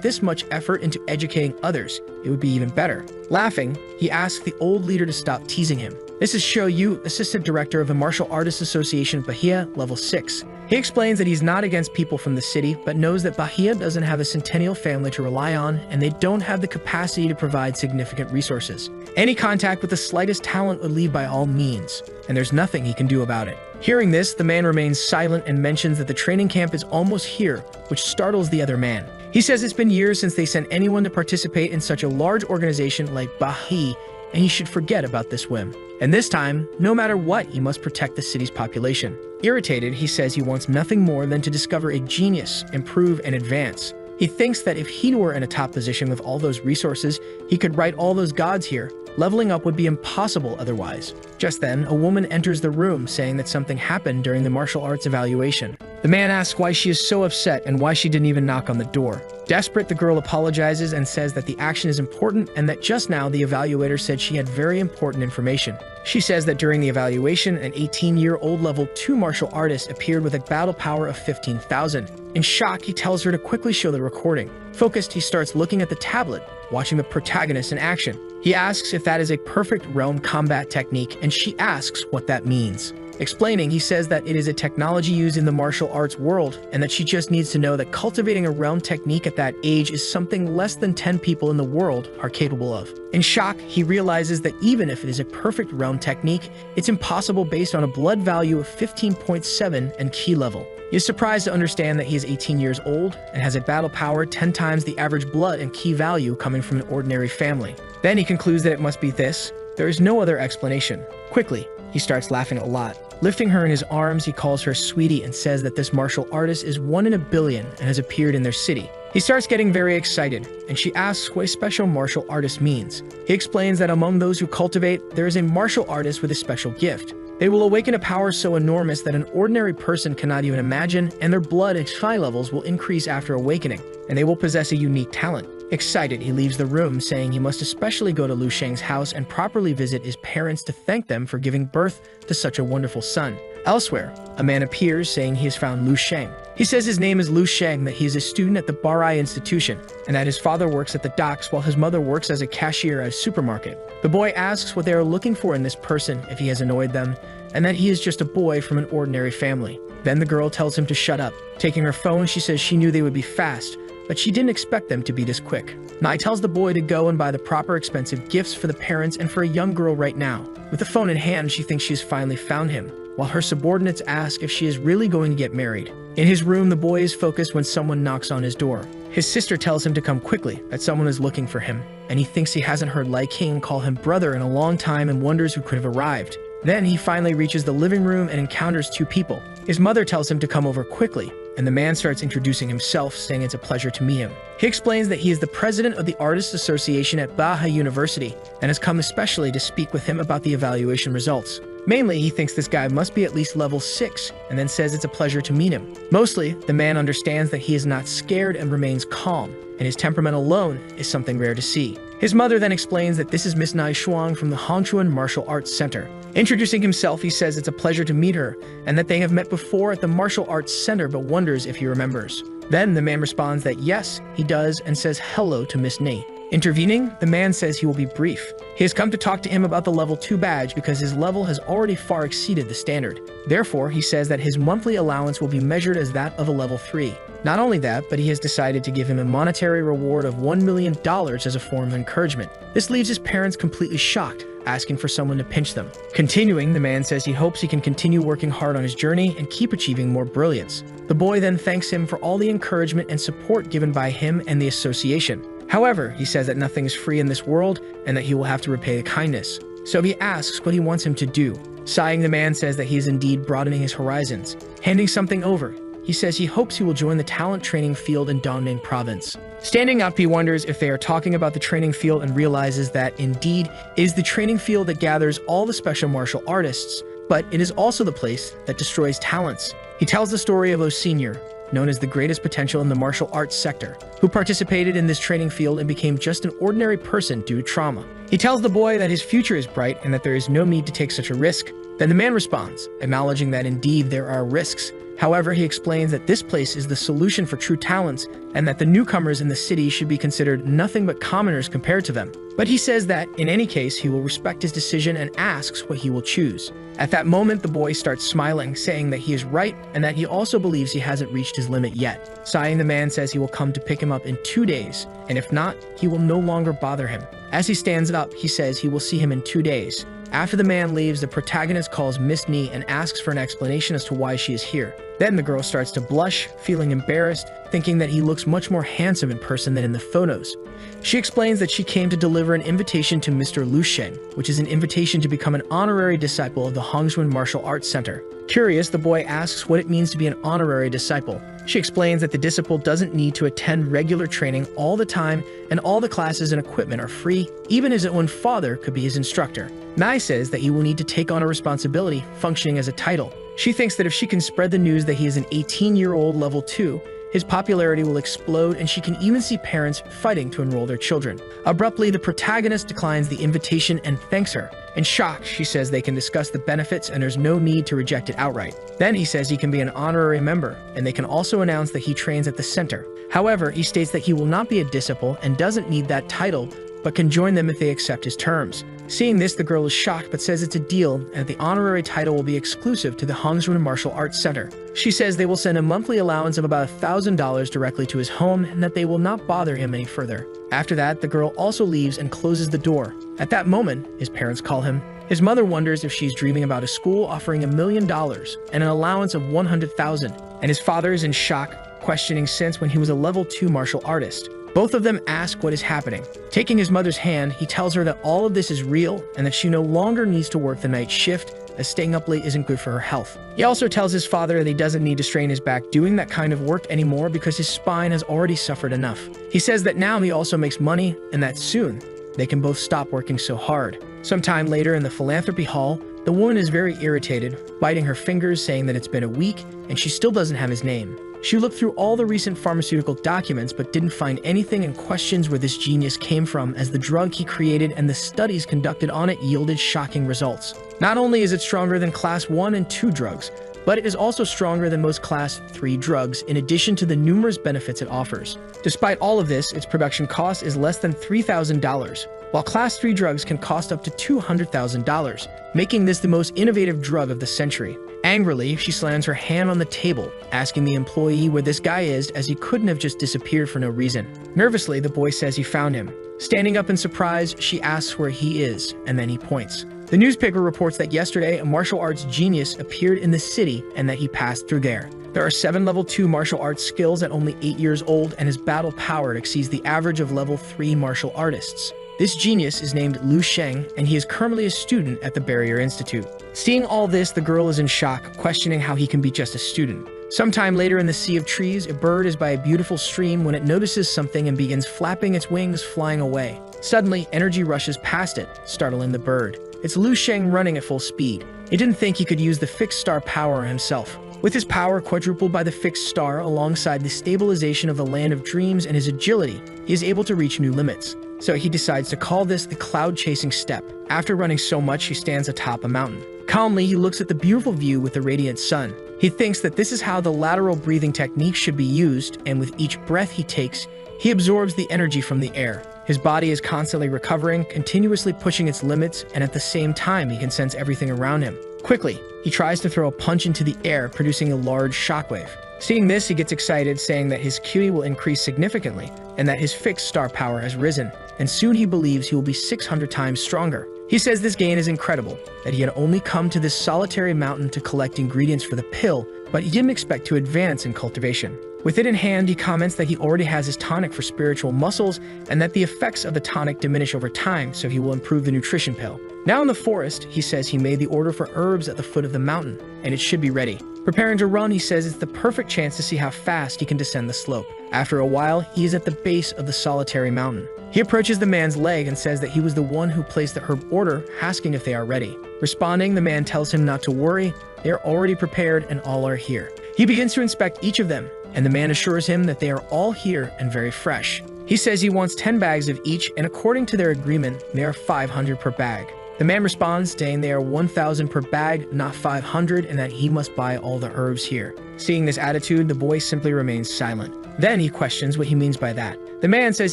[SPEAKER 1] this much effort into educating others, it would be even better. Laughing, he asks the old leader to stop teasing him. This is Shou Yu, Assistant Director of the Martial Artists Association Bahia, Level 6. He explains that he's not against people from the city, but knows that Bahia doesn't have a centennial family to rely on, and they don't have the capacity to provide significant resources. Any contact with the slightest talent would leave by all means, and there's nothing he can do about it. Hearing this, the man remains silent and mentions that the training camp is almost here, which startles the other man. He says it's been years since they sent anyone to participate in such a large organization like Bahia, and he should forget about this whim. And this time, no matter what, he must protect the city's population. Irritated, he says he wants nothing more than to discover a genius, improve, and advance. He thinks that if he were in a top position with all those resources, he could write all those gods here. Leveling up would be impossible otherwise. Just then, a woman enters the room saying that something happened during the martial arts evaluation. The man asks why she is so upset and why she didn't even knock on the door. Desperate, the girl apologizes and says that the action is important and that just now the evaluator said she had very important information. She says that during the evaluation, an 18-year-old level 2 martial artist appeared with a battle power of 15,000. In shock, he tells her to quickly show the recording. Focused, he starts looking at the tablet, watching the protagonist in action. He asks if that is a perfect realm combat technique, and she asks what that means. Explaining, he says that it is a technology used in the martial arts world, and that she just needs to know that cultivating a realm technique at that age is something less than 10 people in the world are capable of. In shock, he realizes that even if it is a perfect realm technique, it's impossible based on a blood value of 15.7 and ki level. He is surprised to understand that he is 18 years old and has a battle power 10 times the average blood and ki value coming from an ordinary family. Then he concludes that it must be this. There is no other explanation. Quickly, he starts laughing a lot. Lifting her in his arms, he calls her sweetie and says that this martial artist is 1 in a billion and has appeared in their city. He starts getting very excited, and she asks what a special martial artist means. He explains that among those who cultivate, there is a martial artist with a special gift. They will awaken a power so enormous that an ordinary person cannot even imagine, and their blood and chi levels will increase after awakening, and they will possess a unique talent. Excited, he leaves the room, saying he must especially go to Lu Sheng's house and properly visit his parents to thank them for giving birth to such a wonderful son. Elsewhere, a man appears saying he has found Lu Sheng. He says his name is Lu Sheng, that he is a student at the Barai Institution, and that his father works at the docks while his mother works as a cashier at a supermarket. The boy asks what they are looking for in this person if he has annoyed them, and that he is just a boy from an ordinary family. Then the girl tells him to shut up. Taking her phone, she says she knew they would be fast, but she didn't expect them to be this quick. Nai tells the boy to go and buy the proper expensive gifts for the parents and for a young girl right now. With the phone in hand, she thinks she has finally found him, while her subordinates ask if she is really going to get married. In his room, the boy is focused when someone knocks on his door. His sister tells him to come quickly, that someone is looking for him, and he thinks he hasn't heard Lai King call him brother in a long time and wonders who could have arrived. Then he finally reaches the living room and encounters two people. His mother tells him to come over quickly, and the man starts introducing himself, saying it's a pleasure to meet him. He explains that he is the president of the Artists Association at Baha University and has come especially to speak with him about the evaluation results. Mainly, he thinks this guy must be at least level 6, and then says it's a pleasure to meet him. Mostly, the man understands that he is not scared and remains calm, and his temperament alone is something rare to see. His mother then explains that this is Miss Nai Shuang from the Hongchuan Martial Arts Center. Introducing himself, he says it's a pleasure to meet her, and that they have met before at the Martial Arts Center but wonders if he remembers. Then the man responds that yes, he does, and says hello to Miss Nai. Intervening, the man says he will be brief. He has come to talk to him about the level 2 badge because his level has already far exceeded the standard. Therefore, he says that his monthly allowance will be measured as that of a level 3. Not only that, but he has decided to give him a monetary reward of $1 million as a form of encouragement. This leaves his parents completely shocked, asking for someone to pinch them. Continuing, the man says he hopes he can continue working hard on his journey and keep achieving more brilliance. The boy then thanks him for all the encouragement and support given by him and the association. However, he says that nothing is free in this world and that he will have to repay the kindness. So he asks what he wants him to do. Sighing, the man says that he is indeed broadening his horizons. Handing something over, he says he hopes he will join the talent training field in Dongning province. Standing up, he wonders if they are talking about the training field and realizes that indeed is the training field that gathers all the special martial artists, but it is also the place that destroys talents. He tells the story of O Senior, known as the greatest potential in the martial arts sector, who participated in this training field and became just an ordinary person due to trauma. He tells the boy that his future is bright and that there is no need to take such a risk. Then the man responds, acknowledging that indeed there are risks. However, he explains that this place is the solution for true talents and that the newcomers in the city should be considered nothing but commoners compared to them. But he says that, in any case, he will respect his decision and asks what he will choose. At that moment, the boy starts smiling, saying that he is right and that he also believes he hasn't reached his limit yet. Sighing, the man says he will come to pick him up in 2 days, and if not, he will no longer bother him. As he stands up, he says he will see him in 2 days. After the man leaves, the protagonist calls Miss Ni and asks for an explanation as to why she is here. Then the girl starts to blush, feeling embarrassed, thinking that he looks much more handsome in person than in the photos. She explains that she came to deliver an invitation to Mr. Lu Sheng, which is an invitation to become an honorary disciple of the Hongchuan Martial Arts Center. Curious, the boy asks what it means to be an honorary disciple. She explains that the disciple doesn't need to attend regular training all the time, and all the classes and equipment are free, even his own father could be his instructor. Nai says that he will need to take on a responsibility functioning as a title. She thinks that if she can spread the news that he is an 18-year-old level 2, his popularity will explode, and she can even see parents fighting to enroll their children. Abruptly, the protagonist declines the invitation and thanks her. In shock, she says they can discuss the benefits and there's no need to reject it outright. Then he says he can be an honorary member, and they can also announce that he trains at the center. However, he states that he will not be a disciple and doesn't need that title, but can join them if they accept his terms. Seeing this, the girl is shocked but says it's a deal and that the honorary title will be exclusive to the Hongchuan Martial Arts Center. She says they will send a monthly allowance of about $1,000 directly to his home and that they will not bother him any further. After that, the girl also leaves and closes the door. At that moment, his parents call him. His mother wonders if she's dreaming about a school offering $1 million and an allowance of $100,000, and his father is in shock, questioning since when he was a level 2 martial artist. Both of them ask what is happening. Taking his mother's hand, he tells her that all of this is real and that she no longer needs to work the night shift, as staying up late isn't good for her health. He also tells his father that he doesn't need to strain his back doing that kind of work anymore because his spine has already suffered enough. He says that now he also makes money and that soon they can both stop working so hard. Sometime later in the philanthropy hall, the woman is very irritated, biting her fingers, saying that it's been a week and she still doesn't have his name. She looked through all the recent pharmaceutical documents but didn't find anything and questions where this genius came from, as the drug he created and the studies conducted on it yielded shocking results. Not only is it stronger than class 1 and 2 drugs, but it is also stronger than most class 3 drugs in addition to the numerous benefits it offers. Despite all of this, its production cost is less than $3,000, while Class 3 drugs can cost up to $200,000, making this the most innovative drug of the century. Angrily, she slams her hand on the table, asking the employee where this guy is, as he couldn't have just disappeared for no reason. Nervously, the boy says he found him. Standing up in surprise, she asks where he is, and then he points. The newspaper reports that yesterday a martial arts genius appeared in the city and that he passed through there. There are 7 level 2 martial arts skills at only 8 years old, and his battle power exceeds the average of level 3 martial artists. This genius is named Lu Sheng, and he is currently a student at the Barrier Institute. Seeing all this, the girl is in shock, questioning how he can be just a student. Sometime later in the sea of trees, a bird is by a beautiful stream when it notices something and begins flapping its wings, flying away. Suddenly, energy rushes past it, startling the bird. It's Lu Sheng running at full speed. He didn't think he could use the fixed star power himself. With his power quadrupled by the fixed star alongside the stabilization of the land of dreams and his agility, he is able to reach new limits. So he decides to call this the cloud-chasing step. After running so much, he stands atop a mountain. Calmly, he looks at the beautiful view with the radiant sun. He thinks that this is how the lateral breathing technique should be used, and with each breath he takes, he absorbs the energy from the air. His body is constantly recovering, continuously pushing its limits, and at the same time he can sense everything around him. Quickly, he tries to throw a punch into the air, producing a large shockwave. Seeing this, he gets excited, saying that his QI will increase significantly, and that his fixed star power has risen, and soon he believes he will be 600 times stronger. He says this gain is incredible, that he had only come to this solitary mountain to collect ingredients for the pill, but he didn't expect to advance in cultivation. With it in hand, he comments that he already has his tonic for spiritual muscles, and that the effects of the tonic diminish over time, so he will improve the nutrition pill. Now in the forest, he says he made the order for herbs at the foot of the mountain, and it should be ready. Preparing to run, he says it's the perfect chance to see how fast he can descend the slope. After a while, he is at the base of the solitary mountain. He approaches the man's leg and says that he was the one who placed the herb order, asking if they are ready. Responding, the man tells him not to worry, they are already prepared and all are here. He begins to inspect each of them, and the man assures him that they are all here and very fresh. He says he wants 10 bags of each, and according to their agreement, they are 500 per bag. The man responds, saying they are 1,000 per bag, not 500, and that he must buy all the herbs here. Seeing this attitude, the boy simply remains silent. Then he questions what he means by that. The man says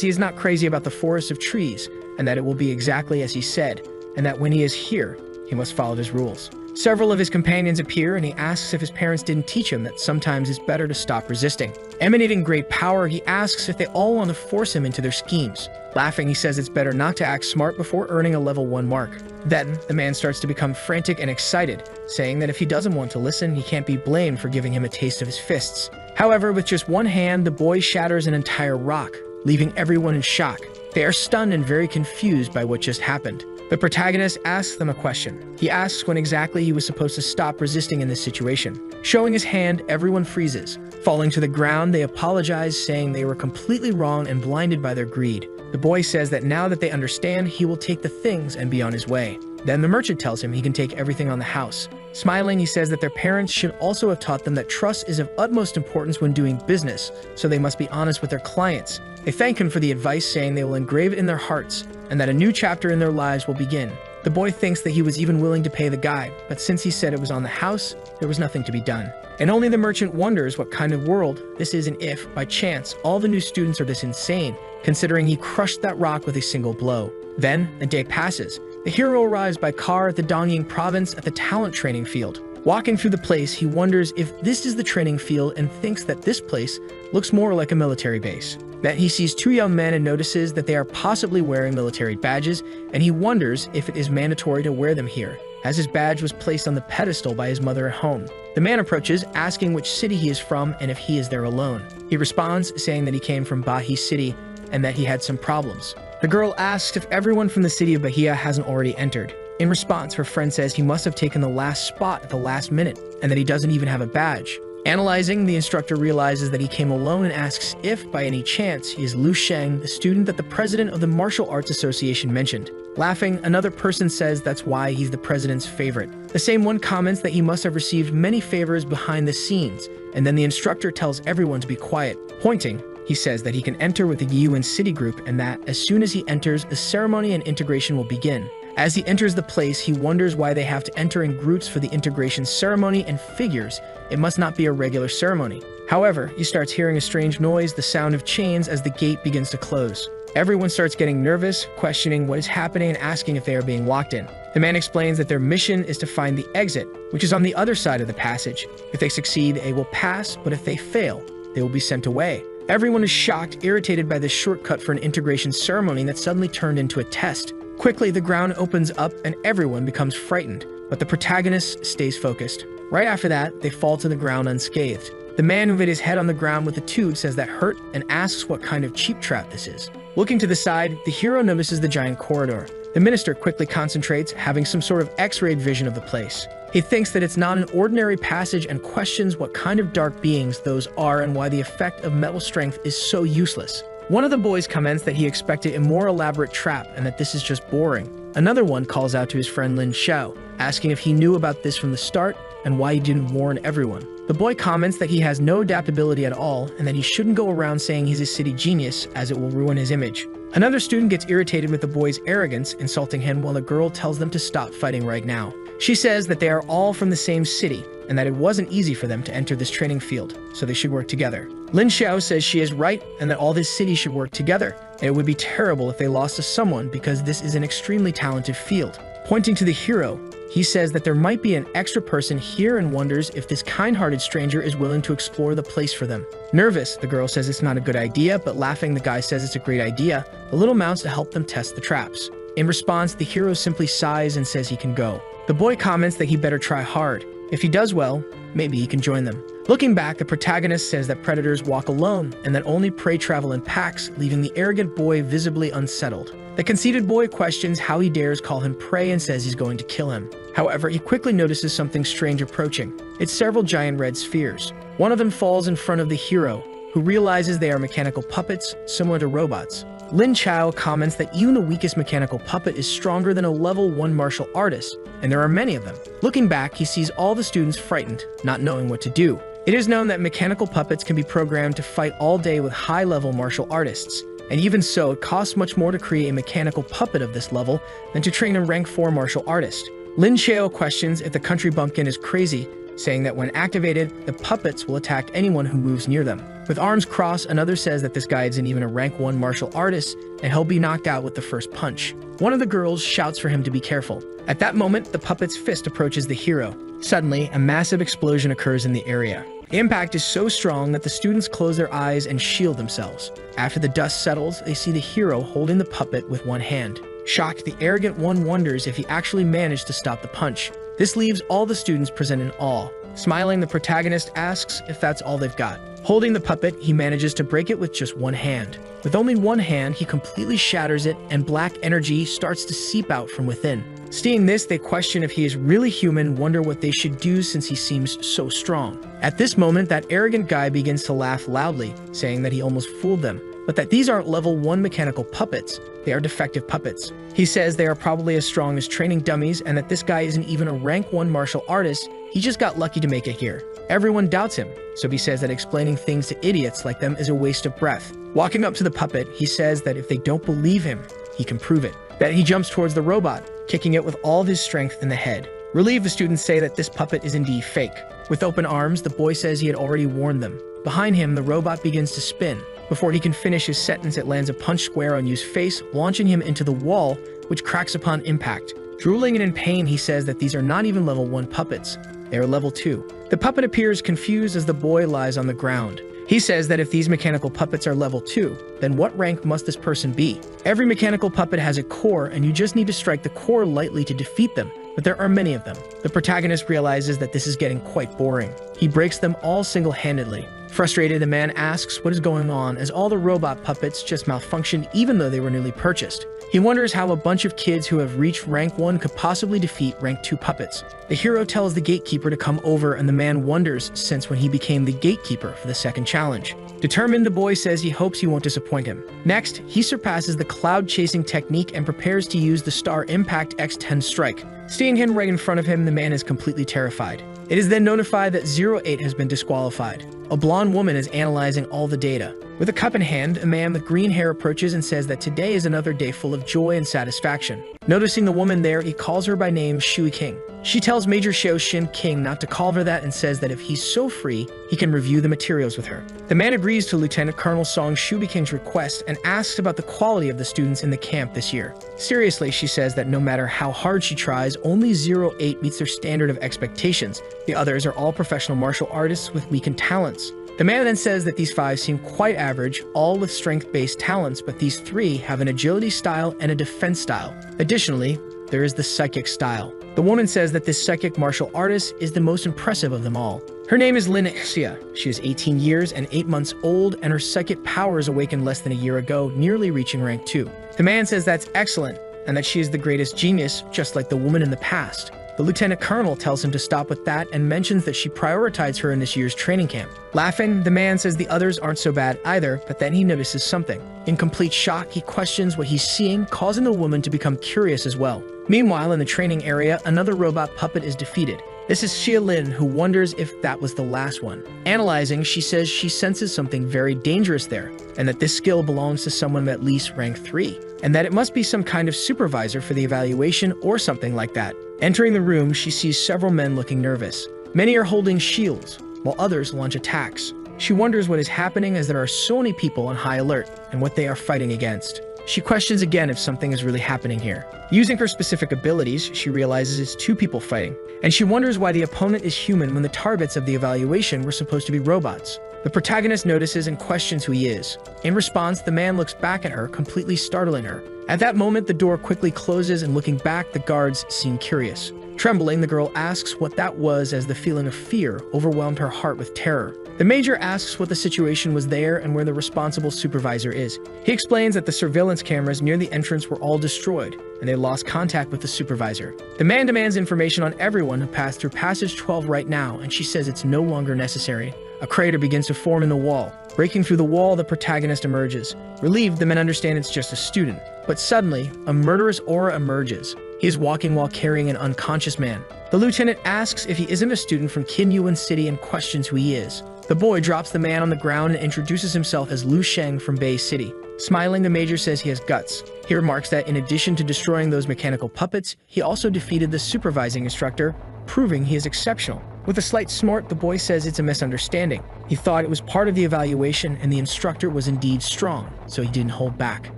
[SPEAKER 1] he is not crazy about the forest of trees, and that it will be exactly as he said, and that when he is here, he must follow his rules. Several of his companions appear, and he asks if his parents didn't teach him that sometimes it's better to stop resisting. Emanating great power, he asks if they all want to force him into their schemes. Laughing, he says it's better not to act smart before earning a level 1 mark. Then, the man starts to become frantic and excited, saying that if he doesn't want to listen, he can't be blamed for giving him a taste of his fists. However, with just one hand, the boy shatters an entire rock, leaving everyone in shock. They are stunned and very confused by what just happened. The protagonist asks them a question. He asks when exactly he was supposed to stop resisting in this situation. Showing his hand, everyone freezes. Falling to the ground, they apologize, saying they were completely wrong and blinded by their greed. The boy says that now that they understand, he will take the things and be on his way. Then the merchant tells him he can take everything on the house. Smiling, he says that their parents should also have taught them that trust is of utmost importance when doing business, so they must be honest with their clients. They thank him for the advice, saying they will engrave it in their hearts, and that a new chapter in their lives will begin. The boy thinks that he was even willing to pay the guy, but since he said it was on the house, there was nothing to be done. And only the merchant wonders what kind of world this is, and if, by chance, all the new students are this insane, considering he crushed that rock with a single blow. Then, a day passes. The hero arrives by car at the Dongying province at the talent training field. Walking through the place, he wonders if this is the training field and thinks that this place looks more like a military base. Then he sees 2 young men and notices that they are possibly wearing military badges, and he wonders if it is mandatory to wear them here, as his badge was placed on the pedestal by his mother at home. The man approaches, asking which city he is from and if he is there alone. He responds, saying that he came from Bahi City and that he had some problems. The girl asks if everyone from the city of Bahia hasn't already entered. In response, her friend says he must have taken the last spot at the last minute and that he doesn't even have a badge. Analyzing, the instructor realizes that he came alone and asks if, by any chance, he is Lu Sheng, the student that the president of the Martial Arts Association mentioned. Laughing, another person says that's why he's the president's favorite. The same one comments that he must have received many favors behind the scenes, and then the instructor tells everyone to be quiet. Pointing, he says that he can enter with the UN City group and that, as soon as he enters, the ceremony and integration will begin. As he enters the place, he wonders why they have to enter in groups for the integration ceremony and figures it must not be a regular ceremony. However, he starts hearing a strange noise, the sound of chains, as the gate begins to close. Everyone starts getting nervous, questioning what is happening and asking if they are being locked in. The man explains that their mission is to find the exit, which is on the other side of the passage. If they succeed, they will pass, but if they fail, they will be sent away. Everyone is shocked, irritated by this shortcut for an integration ceremony that suddenly turned into a test. Quickly, the ground opens up and everyone becomes frightened, but the protagonist stays focused. Right after that, they fall to the ground unscathed. The man who hit his head on the ground with a tube says that hurt and asks what kind of cheap trap this is. Looking to the side, the hero notices the giant corridor. The minister quickly concentrates, having some sort of X-rayed vision of the place. He thinks that it's not an ordinary passage and questions what kind of dark beings those are and why the effect of metal strength is so useless. One of the boys comments that he expected a more elaborate trap and that this is just boring. Another one calls out to his friend Lin Xiao, asking if he knew about this from the start and why he didn't warn everyone. The boy comments that he has no adaptability at all and that he shouldn't go around saying he's a city genius as it will ruin his image. Another student gets irritated with the boy's arrogance, insulting him while the girl tells them to stop fighting right now. She says that they are all from the same city and that it wasn't easy for them to enter this training field, so they should work together. Lin Xiao says she is right and that all this city should work together, and it would be terrible if they lost to someone because this is an extremely talented field. Pointing to the hero, he says that there might be an extra person here and wonders if this kind-hearted stranger is willing to explore the place for them. Nervous, the girl says it's not a good idea, but laughing, the guy says it's a great idea. The little mounts to help them test the traps. In response, the hero simply sighs and says he can go. The boy comments that he better try hard. If he does well, maybe he can join them. Looking back, the protagonist says that predators walk alone and that only prey travel in packs, leaving the arrogant boy visibly unsettled. The conceited boy questions how he dares call him prey and says he's going to kill him. However, he quickly notices something strange approaching. It's several giant red spheres. One of them falls in front of the hero, who realizes they are mechanical puppets, similar to robots. Lin Xiao comments that even the weakest mechanical puppet is stronger than a level 1 martial artist, and there are many of them. Looking back, he sees all the students frightened, not knowing what to do. It is known that mechanical puppets can be programmed to fight all day with high-level martial artists, and even so, it costs much more to create a mechanical puppet of this level than to train a rank 4 martial artist. Lin Xiao questions if the country bumpkin is crazy, saying that when activated, the puppets will attack anyone who moves near them. With arms crossed, another says that this guy isn't even a rank 1 martial artist, and he'll be knocked out with the first punch. One of the girls shouts for him to be careful. At that moment, the puppet's fist approaches the hero. Suddenly, a massive explosion occurs in the area. The impact is so strong that the students close their eyes and shield themselves. After the dust settles, they see the hero holding the puppet with one hand. Shocked, the arrogant one wonders if he actually managed to stop the punch. This leaves all the students present in awe. Smiling, the protagonist asks if that's all they've got. Holding the puppet, he manages to break it with just one hand. With only one hand, he completely shatters it, and black energy starts to seep out from within. Seeing this, they question if he is really human, wonder what they should do since he seems so strong. At this moment, that arrogant guy begins to laugh loudly, saying that he almost fooled them, but that these aren't level 1 mechanical puppets, they are defective puppets. He says they are probably as strong as training dummies and that this guy isn't even a rank 1 martial artist, he just got lucky to make it here. Everyone doubts him, so he says that explaining things to idiots like them is a waste of breath. Walking up to the puppet, he says that if they don't believe him, he can prove it. That he jumps towards the robot, kicking it with all of his strength in the head. Relieved, the students say that this puppet is indeed fake. With open arms, the boy says he had already warned them. Behind him, the robot begins to spin. Before he can finish his sentence, it lands a punch square on Yu's face, launching him into the wall, which cracks upon impact. Drooling and in pain, he says that these are not even level 1 puppets. They are level 2. The puppet appears confused as the boy lies on the ground. He says that if these mechanical puppets are level 2, then what rank must this person be? Every mechanical puppet has a core, and you just need to strike the core lightly to defeat them, but there are many of them. The protagonist realizes that this is getting quite boring. He breaks them all single-handedly. Frustrated, the man asks what is going on as all the robot puppets just malfunctioned even though they were newly purchased. He wonders how a bunch of kids who have reached rank 1 could possibly defeat rank 2 puppets. The hero tells the gatekeeper to come over, and the man wonders since when he became the gatekeeper for the second challenge. Determined, the boy says he hopes he won't disappoint him. Next, he surpasses the cloud chasing technique and prepares to use the Star Impact X10 strike. Seeing him right in front of him, the man is completely terrified. It is then notified that 08 has been disqualified. A blonde woman is analyzing all the data. With a cup in hand, a man with green hair approaches and says that today is another day full of joy and satisfaction. Noticing the woman there, he calls her by name Shui King. She tells Major Xiao Shin King not to call her that and says that if he's so free, he can review the materials with her. The man agrees to Lieutenant Colonel Song Shui King's request and asks about the quality of the students in the camp this year. Seriously, she says that no matter how hard she tries, only 08 meets their standard of expectations. The others are all professional martial artists with weakened talents. The man then says that these 5 seem quite average, all with strength-based talents, but these 3 have an agility style and a defense style. Additionally, there is the psychic style. The woman says that this psychic martial artist is the most impressive of them all. Her name is Lin Xia. She is 18 years and 8 months old, and her psychic powers awakened less than a year ago, nearly reaching rank 2. The man says that's excellent, and that she is the greatest genius, just like the woman in the past. The lieutenant colonel tells him to stop with that and mentions that she prioritized her in this year's training camp. Laughing, the man says the others aren't so bad either, but then he notices something. In complete shock, he questions what he's seeing, causing the woman to become curious as well. Meanwhile, in the training area, another robot puppet is defeated. This is Xia Lin, who wonders if that was the last one. Analyzing, she says she senses something very dangerous there, and that this skill belongs to someone at least rank 3, and that it must be some kind of supervisor for the evaluation or something like that. Entering the room, she sees several men looking nervous. Many are holding shields, while others launch attacks. She wonders what is happening as there are so many people on high alert and what they are fighting against. She questions again if something is really happening here. Using her specific abilities, she realizes it's 2 people fighting, and she wonders why the opponent is human when the targets of the evaluation were supposed to be robots. The protagonist notices and questions who he is. In response, the man looks back at her, completely startling her. At that moment, the door quickly closes, and looking back, the guards seem curious. Trembling, the girl asks what that was as the feeling of fear overwhelmed her heart with terror. The major asks what the situation was there and where the responsible supervisor is. He explains that the surveillance cameras near the entrance were all destroyed, and they lost contact with the supervisor. The man demands information on everyone who passed through Passage 12 right now, and she says it's no longer necessary. A crater begins to form in the wall. Breaking through the wall, the protagonist emerges. Relieved, the men understand it's just a student. But suddenly, a murderous aura emerges. He is walking while carrying an unconscious man. The lieutenant asks if he isn't a student from Qinyuan City and questions who he is. The boy drops the man on the ground and introduces himself as Liu Sheng from Bay City. Smiling, the major says he has guts. He remarks that in addition to destroying those mechanical puppets, he also defeated the supervising instructor, proving he is exceptional. With a slight snort, the boy says it's a misunderstanding. He thought it was part of the evaluation and the instructor was indeed strong, so he didn't hold back.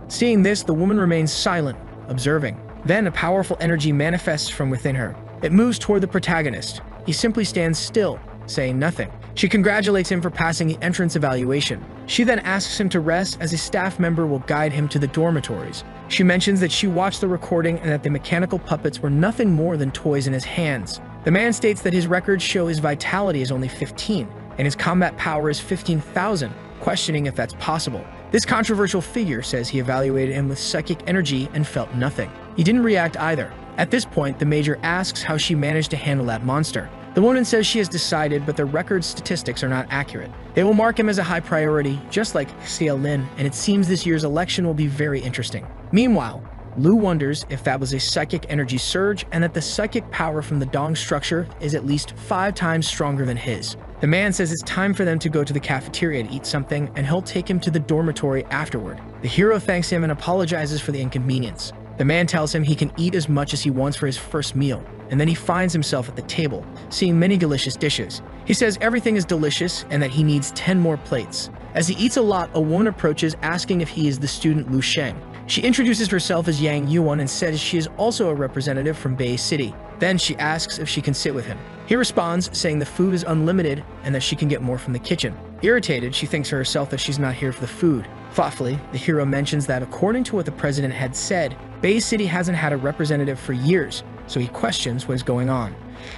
[SPEAKER 1] Seeing this, the woman remains silent, observing. Then a powerful energy manifests from within her. It moves toward the protagonist. He simply stands still, saying nothing. She congratulates him for passing the entrance evaluation. She then asks him to rest as a staff member will guide him to the dormitories. She mentions that she watched the recording and that the mechanical puppets were nothing more than toys in his hands. The man states that his records show his vitality is only 15, and his combat power is 15,000, questioning if that's possible. This controversial figure says he evaluated him with psychic energy and felt nothing. He didn't react either. At this point, the major asks how she managed to handle that monster. The woman says she has decided, but the record statistics are not accurate. They will mark him as a high priority, just like Xia Lin, and it seems this year's election will be very interesting. Meanwhile, Lu wonders if that was a psychic energy surge and that the psychic power from the Dong structure is at least 5 times stronger than his. The man says it's time for them to go to the cafeteria to eat something, and he'll take him to the dormitory afterward. The hero thanks him and apologizes for the inconvenience. The man tells him he can eat as much as he wants for his first meal, and then he finds himself at the table, seeing many delicious dishes. He says everything is delicious and that he needs 10 more plates. As he eats a lot, a woman approaches asking if he is the student Liu Sheng. She introduces herself as Yang Yuan and says she is also a representative from Bay City. Then she asks if she can sit with him. He responds, saying the food is unlimited and that she can get more from the kitchen. Irritated, she thinks to herself that she's not here for the food. Thoughtfully, the hero mentions that according to what the president had said, Bay City hasn't had a representative for years, so he questions what is going on.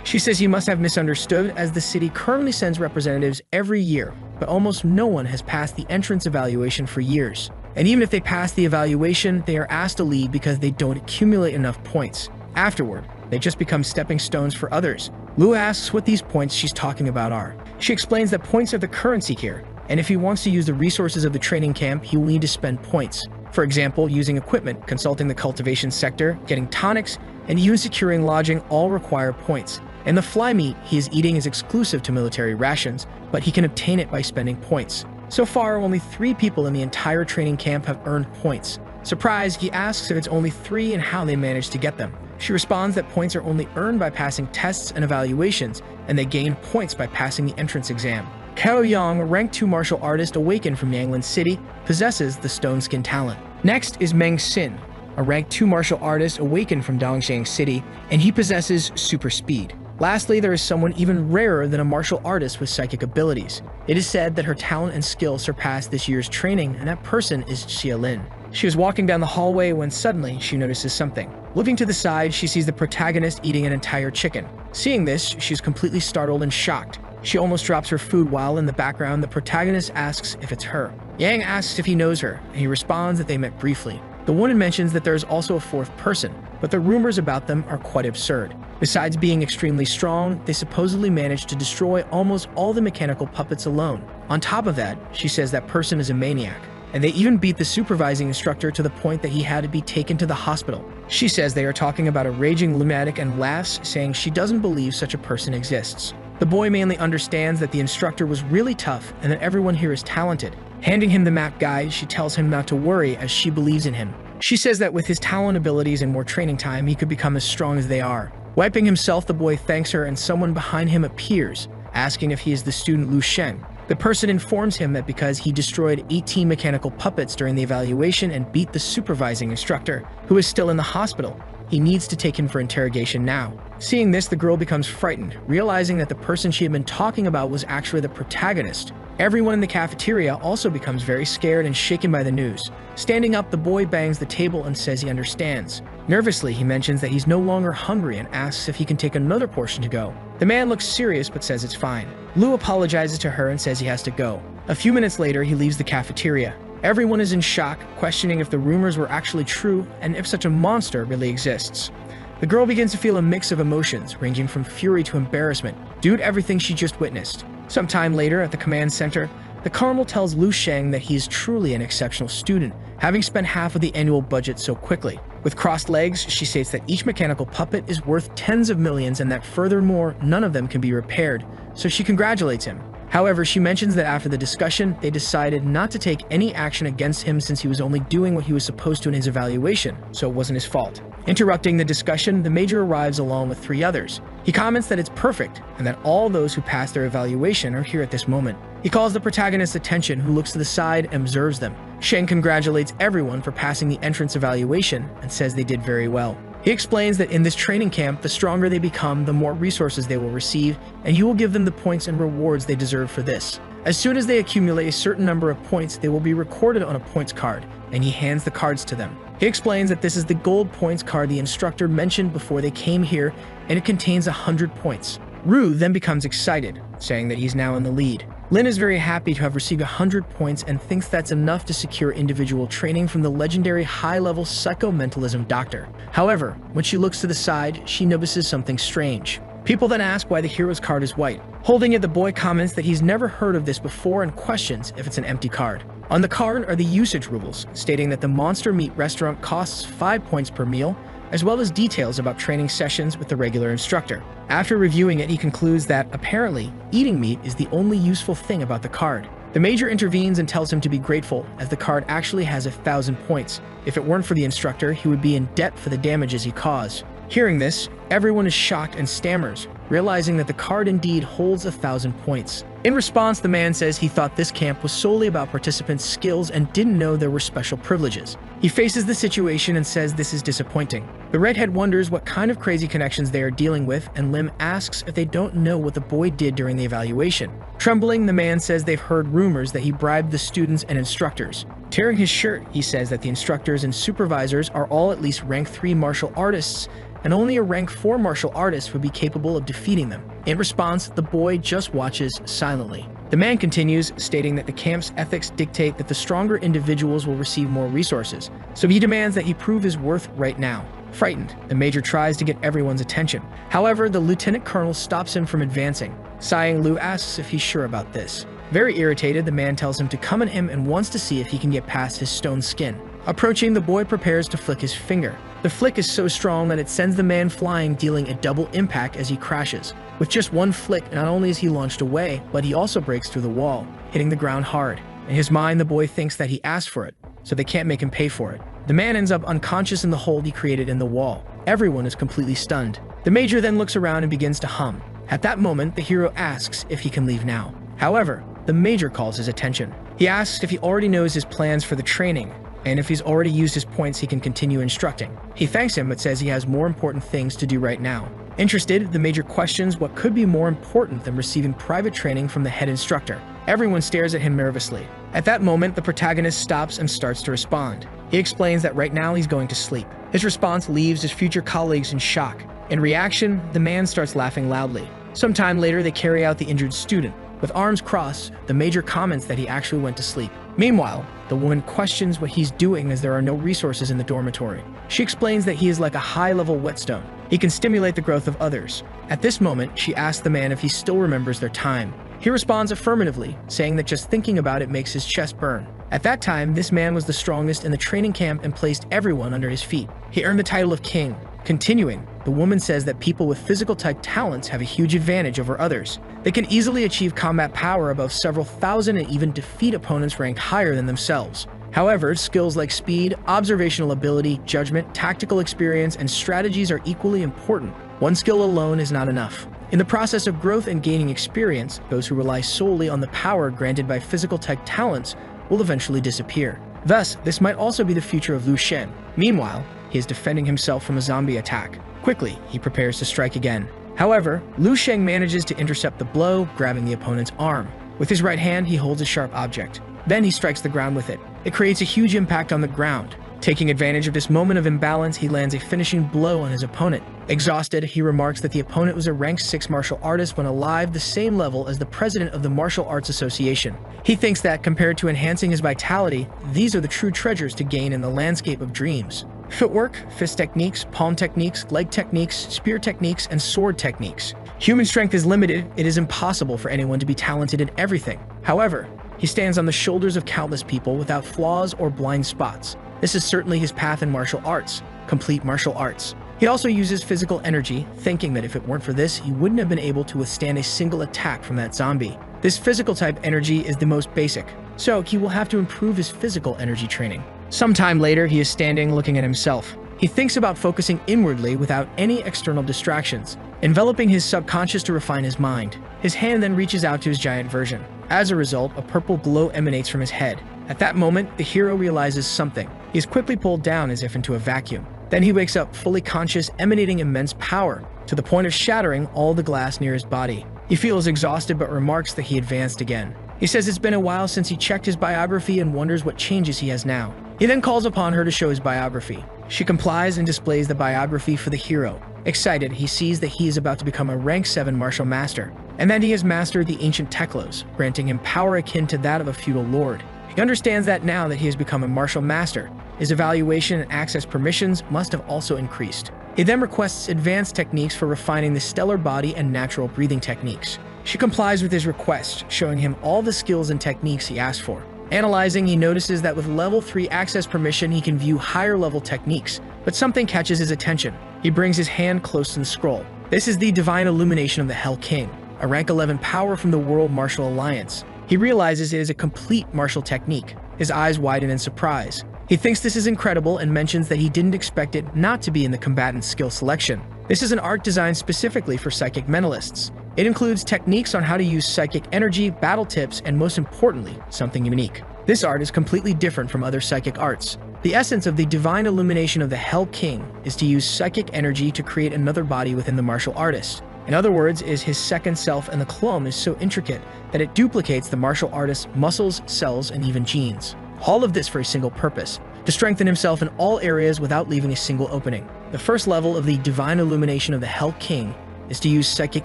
[SPEAKER 1] She says he must have misunderstood, as the city currently sends representatives every year, but almost no one has passed the entrance evaluation for years. And even if they pass the evaluation, they are asked to leave because they don't accumulate enough points. Afterward, they just become stepping stones for others. Lu asks what these points she's talking about are. She explains that points are the currency here, and if he wants to use the resources of the training camp, he will need to spend points. For example, using equipment, consulting the cultivation sector, getting tonics, and even securing lodging all require points. And the fly meat he is eating is exclusive to military rations, but he can obtain it by spending points. So far, only 3 people in the entire training camp have earned points. Surprised, he asks if it's only 3 and how they managed to get them. She responds that points are only earned by passing tests and evaluations, and they gain points by passing the entrance exam. Kao Yang, a rank 2 martial artist awakened from Yanglan City, possesses the stone skin talent. Next is Meng Xin, a rank 2 martial artist awakened from Dongjiang City, and he possesses super speed. Lastly, there is someone even rarer than a martial artist with psychic abilities. It is said that her talent and skill surpassed this year's training, and that person is Xia Lin. She was walking down the hallway when suddenly she notices something. Looking to the side, she sees the protagonist eating an entire chicken. Seeing this, she's completely startled and shocked. She almost drops her food while in the background the protagonist asks if it's her. Yang asks if he knows her, and he responds that they met briefly. The woman mentions that there is also a 4th person, but the rumors about them are quite absurd. Besides being extremely strong, they supposedly managed to destroy almost all the mechanical puppets alone. On top of that, she says that person is a maniac, and they even beat the supervising instructor to the point that he had to be taken to the hospital. She says they are talking about a raging lunatic and laughs, saying she doesn't believe such a person exists. The boy mainly understands that the instructor was really tough and that everyone here is talented. Handing him the map guide, she tells him not to worry as she believes in him. She says that with his talent abilities and more training time, he could become as strong as they are. Wiping himself, the boy thanks her and someone behind him appears, asking if he is the student Lu Sheng. The person informs him that because he destroyed 18 mechanical puppets during the evaluation and beat the supervising instructor, who is still in the hospital, he needs to take him for interrogation now. Seeing this, the girl becomes frightened, realizing that the person she had been talking about was actually the protagonist. Everyone in the cafeteria also becomes very scared and shaken by the news. Standing up, the boy bangs the table and says he understands. Nervously, he mentions that he's no longer hungry and asks if he can take another portion to go. The man looks serious but says it's fine. Lu apologizes to her and says he has to go. A few minutes later, he leaves the cafeteria. Everyone is in shock, questioning if the rumors were actually true and if such a monster really exists. The girl begins to feel a mix of emotions, ranging from fury to embarrassment, due to everything she just witnessed. Sometime later, at the command center, the colonel tells Lu Sheng that he is truly an exceptional student, having spent half of the annual budget so quickly. With crossed legs, she states that each mechanical puppet is worth tens of millions and that furthermore, none of them can be repaired, so she congratulates him. However, she mentions that after the discussion, they decided not to take any action against him since he was only doing what he was supposed to in his evaluation, so it wasn't his fault. Interrupting the discussion, the major arrives along with 3 others. He comments that it's perfect and that all those who passed their evaluation are here at this moment. He calls the protagonist's attention, who looks to the side and observes them. Sheng congratulates everyone for passing the entrance evaluation and says they did very well. He explains that in this training camp, the stronger they become, the more resources they will receive, and he will give them the points and rewards they deserve for this. As soon as they accumulate a certain number of points, they will be recorded on a points card, and he hands the cards to them. He explains that this is the gold points card the instructor mentioned before they came here, and it contains 100 points. Ru then becomes excited, saying that he's now in the lead. Lin is very happy to have received 100 points and thinks that's enough to secure individual training from the legendary high-level psychomentalism doctor. However, when she looks to the side, she notices something strange. People then ask why the hero's card is white. Holding it, the boy comments that he's never heard of this before and questions if it's an empty card. On the card are the usage rules, stating that the Monster Meat restaurant costs 5 points per meal, as well as details about training sessions with the regular instructor. After reviewing it, he concludes that, apparently, eating meat is the only useful thing about the card. The major intervenes and tells him to be grateful, as the card actually has 1,000 points. If it weren't for the instructor, he would be in debt for the damages he caused. Hearing this, everyone is shocked and stammers, realizing that the card indeed holds 1,000 points. In response, the man says he thought this camp was solely about participants' skills and didn't know there were special privileges. He faces the situation and says this is disappointing. The redhead wonders what kind of crazy connections they are dealing with, and Lim asks if they don't know what the boy did during the evaluation. Trembling, the man says they've heard rumors that he bribed the students and instructors. Tearing his shirt, he says that the instructors and supervisors are all at least rank 3 martial artists, and only a rank 4 martial artist would be capable of defeating them. In response, the boy just watches silently. The man continues, stating that the camp's ethics dictate that the stronger individuals will receive more resources, so he demands that he prove his worth right now. Frightened, the major tries to get everyone's attention. However, the lieutenant colonel stops him from advancing. Sighing, Lu asks if he's sure about this. Very irritated, the man tells him to come at him and wants to see if he can get past his stone skin. Approaching, the boy prepares to flick his finger. The flick is so strong that it sends the man flying, dealing a double impact as he crashes. With just one flick, not only is he launched away, but he also breaks through the wall, hitting the ground hard. In his mind, the boy thinks that he asked for it, so they can't make him pay for it. The man ends up unconscious in the hole he created in the wall. Everyone is completely stunned. The major then looks around and begins to hum. At that moment, the hero asks if he can leave now. However, the major calls his attention. He asks if he already knows his plans for the training, and if he's already used his points, he can continue instructing. He thanks him but says he has more important things to do right now. Interested, the major questions what could be more important than receiving private training from the head instructor. Everyone stares at him nervously. At that moment, the protagonist stops and starts to respond. He explains that right now he's going to sleep. His response leaves his future colleagues in shock. In reaction, the man starts laughing loudly. Sometime later, they carry out the injured student. With arms crossed, the major comments that he actually went to sleep. Meanwhile, the woman questions what he's doing as there are no resources in the dormitory. She explains that he is like a high-level whetstone. He can stimulate the growth of others. At this moment, she asks the man if he still remembers their time. He responds affirmatively, saying that just thinking about it makes his chest burn. At that time, this man was the strongest in the training camp and placed everyone under his feet. He earned the title of king. Continuing, the woman says that people with physical-type talents have a huge advantage over others. They can easily achieve combat power above several thousand and even defeat opponents ranked higher than themselves. However, skills like speed, observational ability, judgment, tactical experience, and strategies are equally important. One skill alone is not enough. In the process of growth and gaining experience, those who rely solely on the power granted by physical-type talents will eventually disappear. Thus, this might also be the future of Lu Shen. Meanwhile, he is defending himself from a zombie attack. Quickly, he prepares to strike again. However, Lu Sheng manages to intercept the blow, grabbing the opponent's arm. With his right hand, he holds a sharp object. Then he strikes the ground with it. It creates a huge impact on the ground. Taking advantage of this moment of imbalance, he lands a finishing blow on his opponent. Exhausted, he remarks that the opponent was a rank 6 martial artist when alive, the same level as the president of the Martial Arts Association. He thinks that, compared to enhancing his vitality, these are the true treasures to gain in the landscape of dreams. Footwork, fist techniques, palm techniques, leg techniques, spear techniques, and sword techniques. Human strength is limited. It is impossible for anyone to be talented in everything. However, he stands on the shoulders of countless people without flaws or blind spots. This is certainly his path in martial arts, complete martial arts. He also uses physical energy, thinking that if it weren't for this, he wouldn't have been able to withstand a single attack from that zombie. This physical type energy is the most basic, so he will have to improve his physical energy training. Sometime later, he is standing looking at himself. He thinks about focusing inwardly without any external distractions, enveloping his subconscious to refine his mind. His hand then reaches out to his giant version. As a result, a purple glow emanates from his head. At that moment, the hero realizes something. He is quickly pulled down as if into a vacuum. Then he wakes up fully conscious, emanating immense power, to the point of shattering all the glass near his body. He feels exhausted but remarks that he advanced again. He says it's been a while since he checked his biography and wonders what changes he has now. He then calls upon her to show his biography. She complies and displays the biography for the hero. Excited, he sees that he is about to become a rank 7 martial master, and that he has mastered the ancient Teklos, granting him power akin to that of a feudal lord. He understands that now that he has become a martial master, his evaluation and access permissions must have also increased. He then requests advanced techniques for refining the stellar body and natural breathing techniques. She complies with his request, showing him all the skills and techniques he asked for. Analyzing, he notices that with level 3 access permission, he can view higher level techniques, but something catches his attention. He brings his hand close to the scroll. This is the Divine Illumination of the Hell King, a rank 11 power from the World Martial Alliance. He realizes it is a complete martial technique. His eyes widen in surprise. He thinks this is incredible and mentions that he didn't expect it not to be in the combatant skill selection. This is an art designed specifically for psychic mentalists. It includes techniques on how to use psychic energy, battle tips, and most importantly, something unique. This art is completely different from other psychic arts. The essence of the Divine Illumination of the Hell King is to use psychic energy to create another body within the martial artist. In other words, is his second self, and the clone is so intricate that it duplicates the martial artist's muscles, cells, and even genes. All of this for a single purpose, to strengthen himself in all areas without leaving a single opening. The first level of the Divine Illumination of the Hell King is to use psychic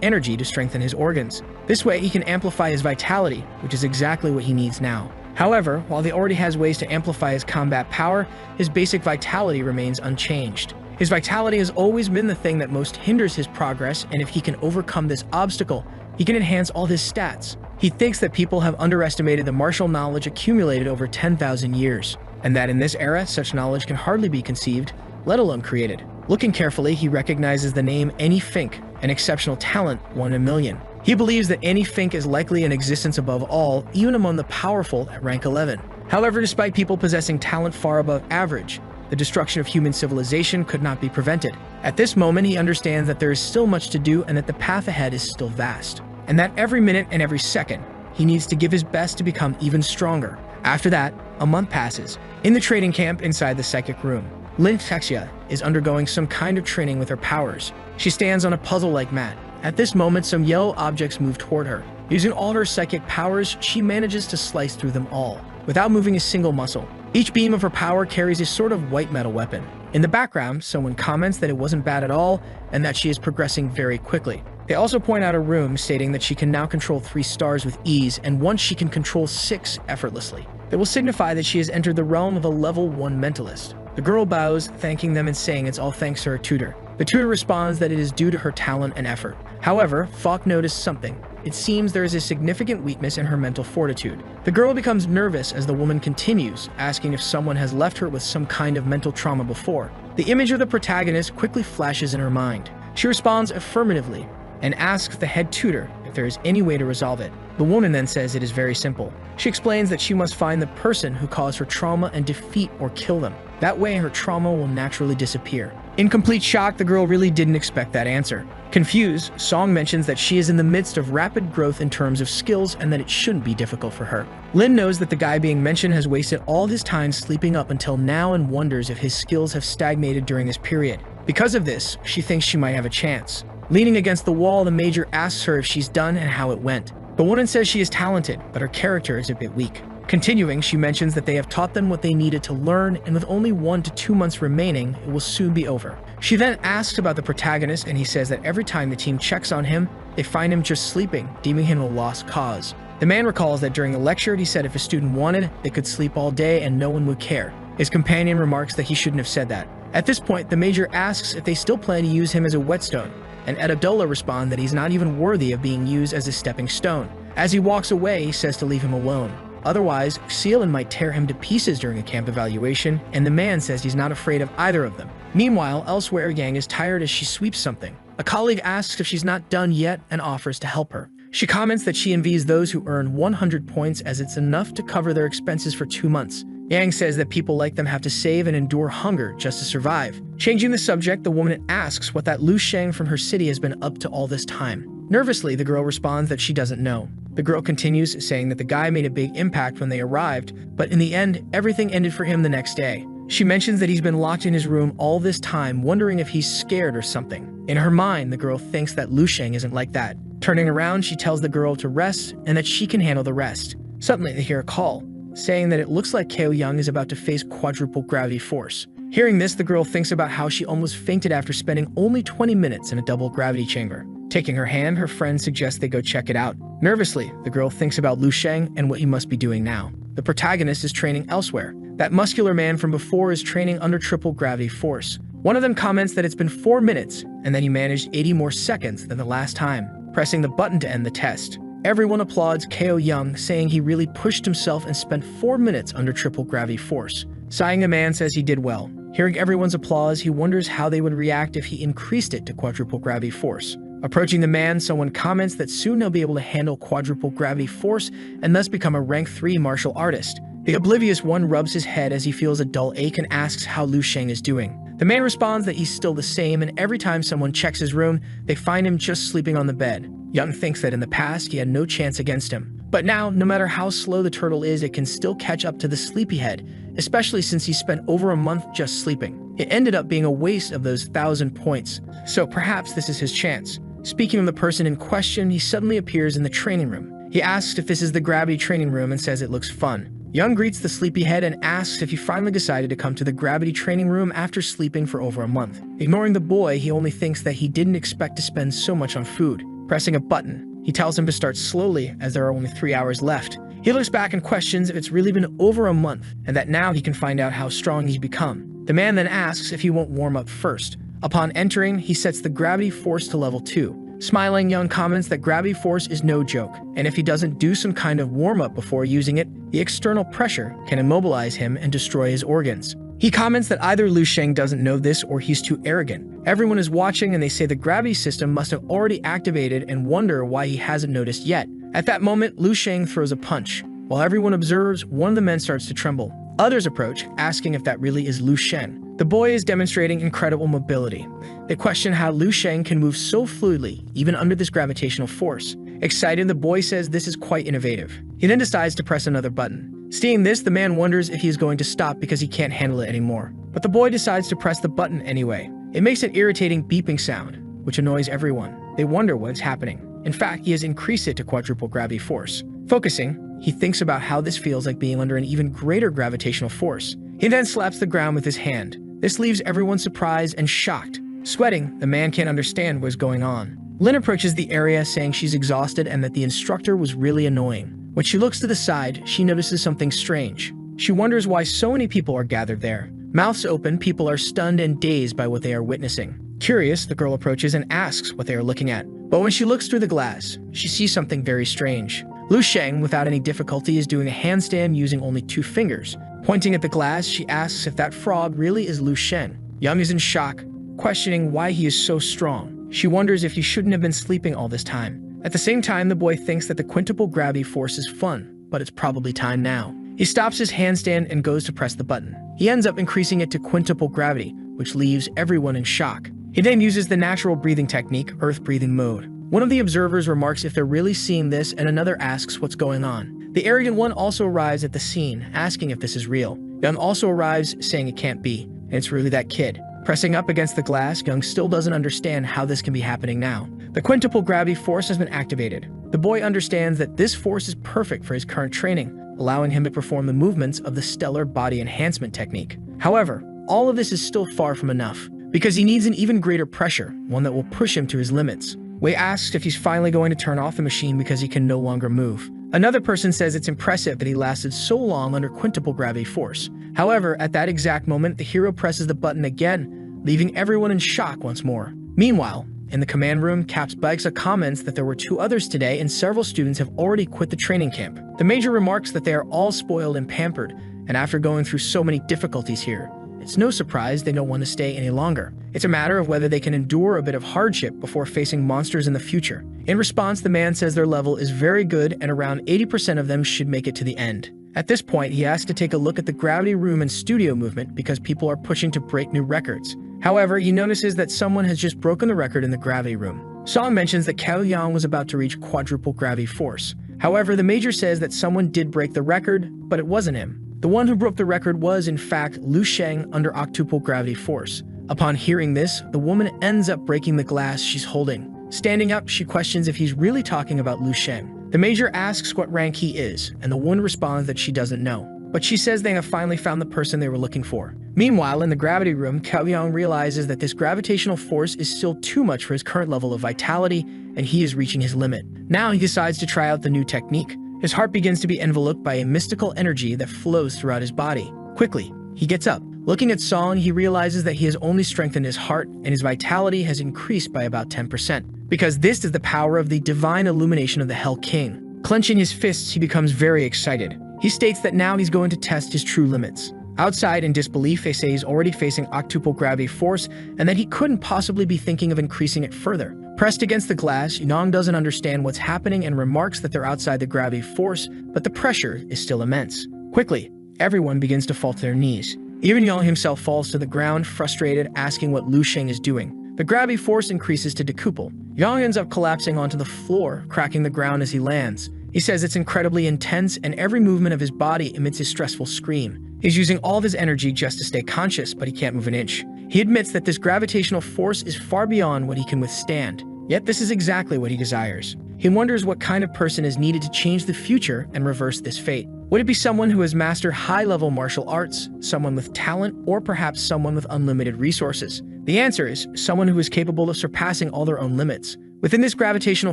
[SPEAKER 1] energy to strengthen his organs. This way he can amplify his vitality, which is exactly what he needs now. However, while he already has ways to amplify his combat power, his basic vitality remains unchanged. His vitality has always been the thing that most hinders his progress, and if he can overcome this obstacle, he can enhance all his stats. He thinks that people have underestimated the martial knowledge accumulated over 10,000 years. and that in this era, such knowledge can hardly be conceived, let alone created. Looking carefully, he recognizes the name Annie Fink, an exceptional talent, 1 in a million. He believes that Annie Fink is likely in existence above all, even among the powerful at rank 11. However, despite people possessing talent far above average, the destruction of human civilization could not be prevented. At this moment, he understands that there is still much to do and that the path ahead is still vast, and that every minute and every second, he needs to give his best to become even stronger. After that, a month passes. In the trading camp inside the psychic room, Lin Texia is undergoing some kind of training with her powers. She stands on a puzzle-like mat. At this moment, some yellow objects move toward her. Using all her psychic powers, she manages to slice through them all, without moving a single muscle. Each beam of her power carries a sort of white metal weapon. In the background, someone comments that it wasn't bad at all, and that she is progressing very quickly. They also point out a room, stating that she can now control 3 stars with ease, and once she can control 6 effortlessly. They will signify that she has entered the realm of a level 1 mentalist. The girl bows, thanking them and saying it's all thanks to her tutor. The tutor responds that it is due to her talent and effort. However, Falk noticed something. It seems there is a significant weakness in her mental fortitude. The girl becomes nervous as the woman continues, asking if someone has left her with some kind of mental trauma before. The image of the protagonist quickly flashes in her mind. She responds affirmatively and asks the head tutor if there is any way to resolve it. The woman then says it is very simple. She explains that she must find the person who caused her trauma and defeat or kill them. That way her trauma will naturally disappear. In complete shock, the girl really didn't expect that answer. Confused, Song mentions that she is in the midst of rapid growth in terms of skills and that it shouldn't be difficult for her. Lin knows that the guy being mentioned has wasted all his time sleeping up until now and wonders if his skills have stagnated during this period. Because of this, she thinks she might have a chance. Leaning against the wall, the major asks her if she's done and how it went. The woman says she is talented, but her character is a bit weak. Continuing, she mentions that they have taught them what they needed to learn, and with only 1 to 2 months remaining, it will soon be over. She then asks about the protagonist, and he says that every time the team checks on him, they find him just sleeping, deeming him a lost cause. The man recalls that during the lecture, he said if a student wanted, they could sleep all day and no one would care. His companion remarks that he shouldn't have said that. At this point, the major asks if they still plan to use him as a whetstone, and Ed Abdullah responds that he's not even worthy of being used as a stepping stone. As he walks away, he says to leave him alone. Otherwise, Seelin might tear him to pieces during a camp evaluation, and the man says he's not afraid of either of them. Meanwhile, elsewhere, Yang is tired as she sweeps something. A colleague asks if she's not done yet and offers to help her. She comments that she envies those who earn 100 points as it's enough to cover their expenses for 2 months. Yang says that people like them have to save and endure hunger just to survive. Changing the subject, the woman asks what that Lu Sheng from her city has been up to all this time. Nervously, the girl responds that she doesn't know. The girl continues, saying that the guy made a big impact when they arrived, but in the end, everything ended for him the next day. She mentions that he's been locked in his room all this time, wondering if he's scared or something. In her mind, the girl thinks that Lu Sheng isn't like that. Turning around, she tells the girl to rest and that she can handle the rest. Suddenly, they hear a call, saying that it looks like Ko Young is about to face quadruple gravity force. Hearing this, the girl thinks about how she almost fainted after spending only 20 minutes in a double gravity chamber. Taking her hand, her friend suggests they go check it out. Nervously, the girl thinks about Lu Sheng and what he must be doing now. The protagonist is training elsewhere. That muscular man from before is training under triple gravity force. One of them comments that it's been 4 minutes and that he managed 80 more seconds than the last time, pressing the button to end the test. Everyone applauds Ko Young, saying he really pushed himself and spent 4 minutes under triple gravity force. Sighing, the man says he did well. Hearing everyone's applause, he wonders how they would react if he increased it to quadruple gravity force. Approaching the man, someone comments that soon he'll be able to handle quadruple gravity force and thus become a rank 3 martial artist. The oblivious one rubs his head as he feels a dull ache and asks how Lu Sheng is doing. The man responds that he's still the same, and every time someone checks his room, they find him just sleeping on the bed. Young thinks that in the past, he had no chance against him. But now, no matter how slow the turtle is, it can still catch up to the sleepyhead, especially since he spent over a month just sleeping. It ended up being a waste of those 1,000 points, so perhaps this is his chance. Speaking of the person in question, he suddenly appears in the training room. He asks if this is the gravity training room and says it looks fun. Young greets the sleepyhead and asks if he finally decided to come to the gravity training room after sleeping for over a month. Ignoring the boy, he only thinks that he didn't expect to spend so much on food. Pressing a button, he tells him to start slowly as there are only 3 hours left. He looks back and questions if it's really been over a month and that now he can find out how strong he's become. The man then asks if he won't warm up first. Upon entering, he sets the gravity force to level 2. Smiling, Young comments that gravity force is no joke, and if he doesn't do some kind of warm-up before using it, the external pressure can immobilize him and destroy his organs. He comments that either Lu Sheng doesn't know this or he's too arrogant. Everyone is watching and they say the gravity system must have already activated and wonder why he hasn't noticed yet. At that moment, Lu Sheng throws a punch. While everyone observes, one of the men starts to tremble. Others approach, asking if that really is Lu Sheng. The boy is demonstrating incredible mobility. They question how Lu Sheng can move so fluidly, even under this gravitational force. Excited, the boy says this is quite innovative. He then decides to press another button. Seeing this, the man wonders if he is going to stop because he can't handle it anymore. But the boy decides to press the button anyway. It makes an irritating beeping sound, which annoys everyone. They wonder what's happening. In fact, he has increased it to quadruple gravity force. Focusing, he thinks about how this feels like being under an even greater gravitational force. He then slaps the ground with his hand. This leaves everyone surprised and shocked. Sweating, the man can't understand what's going on. Lynn approaches the area saying she's exhausted and that the instructor was really annoying. When she looks to the side, she notices something strange. She wonders why so many people are gathered there. Mouths open, people are stunned and dazed by what they are witnessing. Curious, the girl approaches and asks what they are looking at. But when she looks through the glass, she sees something very strange. Lu Sheng, without any difficulty, is doing a handstand using only 2 fingers. Pointing at the glass, she asks if that frog really is Lu Sheng. Young is in shock, questioning why he is so strong. She wonders if he shouldn't have been sleeping all this time. At the same time, the boy thinks that the quintuple gravity force is fun, but it's probably time now. He stops his handstand and goes to press the button. He ends up increasing it to quintuple gravity, which leaves everyone in shock. He then uses the natural breathing technique, earth breathing mode. One of the observers remarks if they're really seeing this, and another asks what's going on. The arrogant one also arrives at the scene, asking if this is real. Young also arrives, saying it can't be, and it's really that kid. Pressing up against the glass, Young still doesn't understand how this can be happening now. The quintuple gravity force has been activated. The boy understands that this force is perfect for his current training, allowing him to perform the movements of the stellar body enhancement technique. However, all of this is still far from enough, because he needs an even greater pressure, one that will push him to his limits. Wei asks if he's finally going to turn off the machine because he can no longer move. Another person says it's impressive that he lasted so long under quintuple gravity force. However, at that exact moment, the hero presses the button again, leaving everyone in shock once more. Meanwhile, in the command room, Cap's Baigsa comments that there were 2 others today and several students have already quit the training camp. The Major remarks that they are all spoiled and pampered, and after going through so many difficulties here, it's no surprise they don't want to stay any longer. It's a matter of whether they can endure a bit of hardship before facing monsters in the future. In response, the man says their level is very good and around 80% of them should make it to the end. At this point, he asks to take a look at the gravity room and studio movement because people are pushing to break new records. However, he notices that someone has just broken the record in the gravity room. Song mentions that Cao Yang was about to reach quadruple gravity force. However, the Major says that someone did break the record, but it wasn't him. The one who broke the record was, in fact, Lu Sheng under octuple gravity force. Upon hearing this, the woman ends up breaking the glass she's holding. Standing up, she questions if he's really talking about Lu Sheng. The Major asks what rank he is, and the woman responds that she doesn't know. But she says they have finally found the person they were looking for. Meanwhile, in the gravity room, Cao Yang realizes that this gravitational force is still too much for his current level of vitality, and he is reaching his limit. Now he decides to try out the new technique. His heart begins to be enveloped by a mystical energy that flows throughout his body. Quickly, he gets up. Looking at Song, he realizes that he has only strengthened his heart, and his vitality has increased by about 10%. Because this is the power of the divine illumination of the Hell King. Clenching his fists, he becomes very excited. He states that now he's going to test his true limits. Outside, in disbelief, they say he's already facing octuple gravity force and that he couldn't possibly be thinking of increasing it further. Pressed against the glass, Yang doesn't understand what's happening and remarks that they're outside the gravity force, but the pressure is still immense. Quickly, everyone begins to fall to their knees. Even Yang himself falls to the ground, frustrated, asking what Lu Sheng is doing. The gravity force increases to decuple. Yang ends up collapsing onto the floor, cracking the ground as he lands. He says it's incredibly intense and every movement of his body emits a stressful scream. He's using all of his energy just to stay conscious, but he can't move an inch. He admits that this gravitational force is far beyond what he can withstand. Yet this is exactly what he desires. He wonders what kind of person is needed to change the future and reverse this fate. Would it be someone who has mastered high-level martial arts, someone with talent, or perhaps someone with unlimited resources? The answer is someone who is capable of surpassing all their own limits. Within this gravitational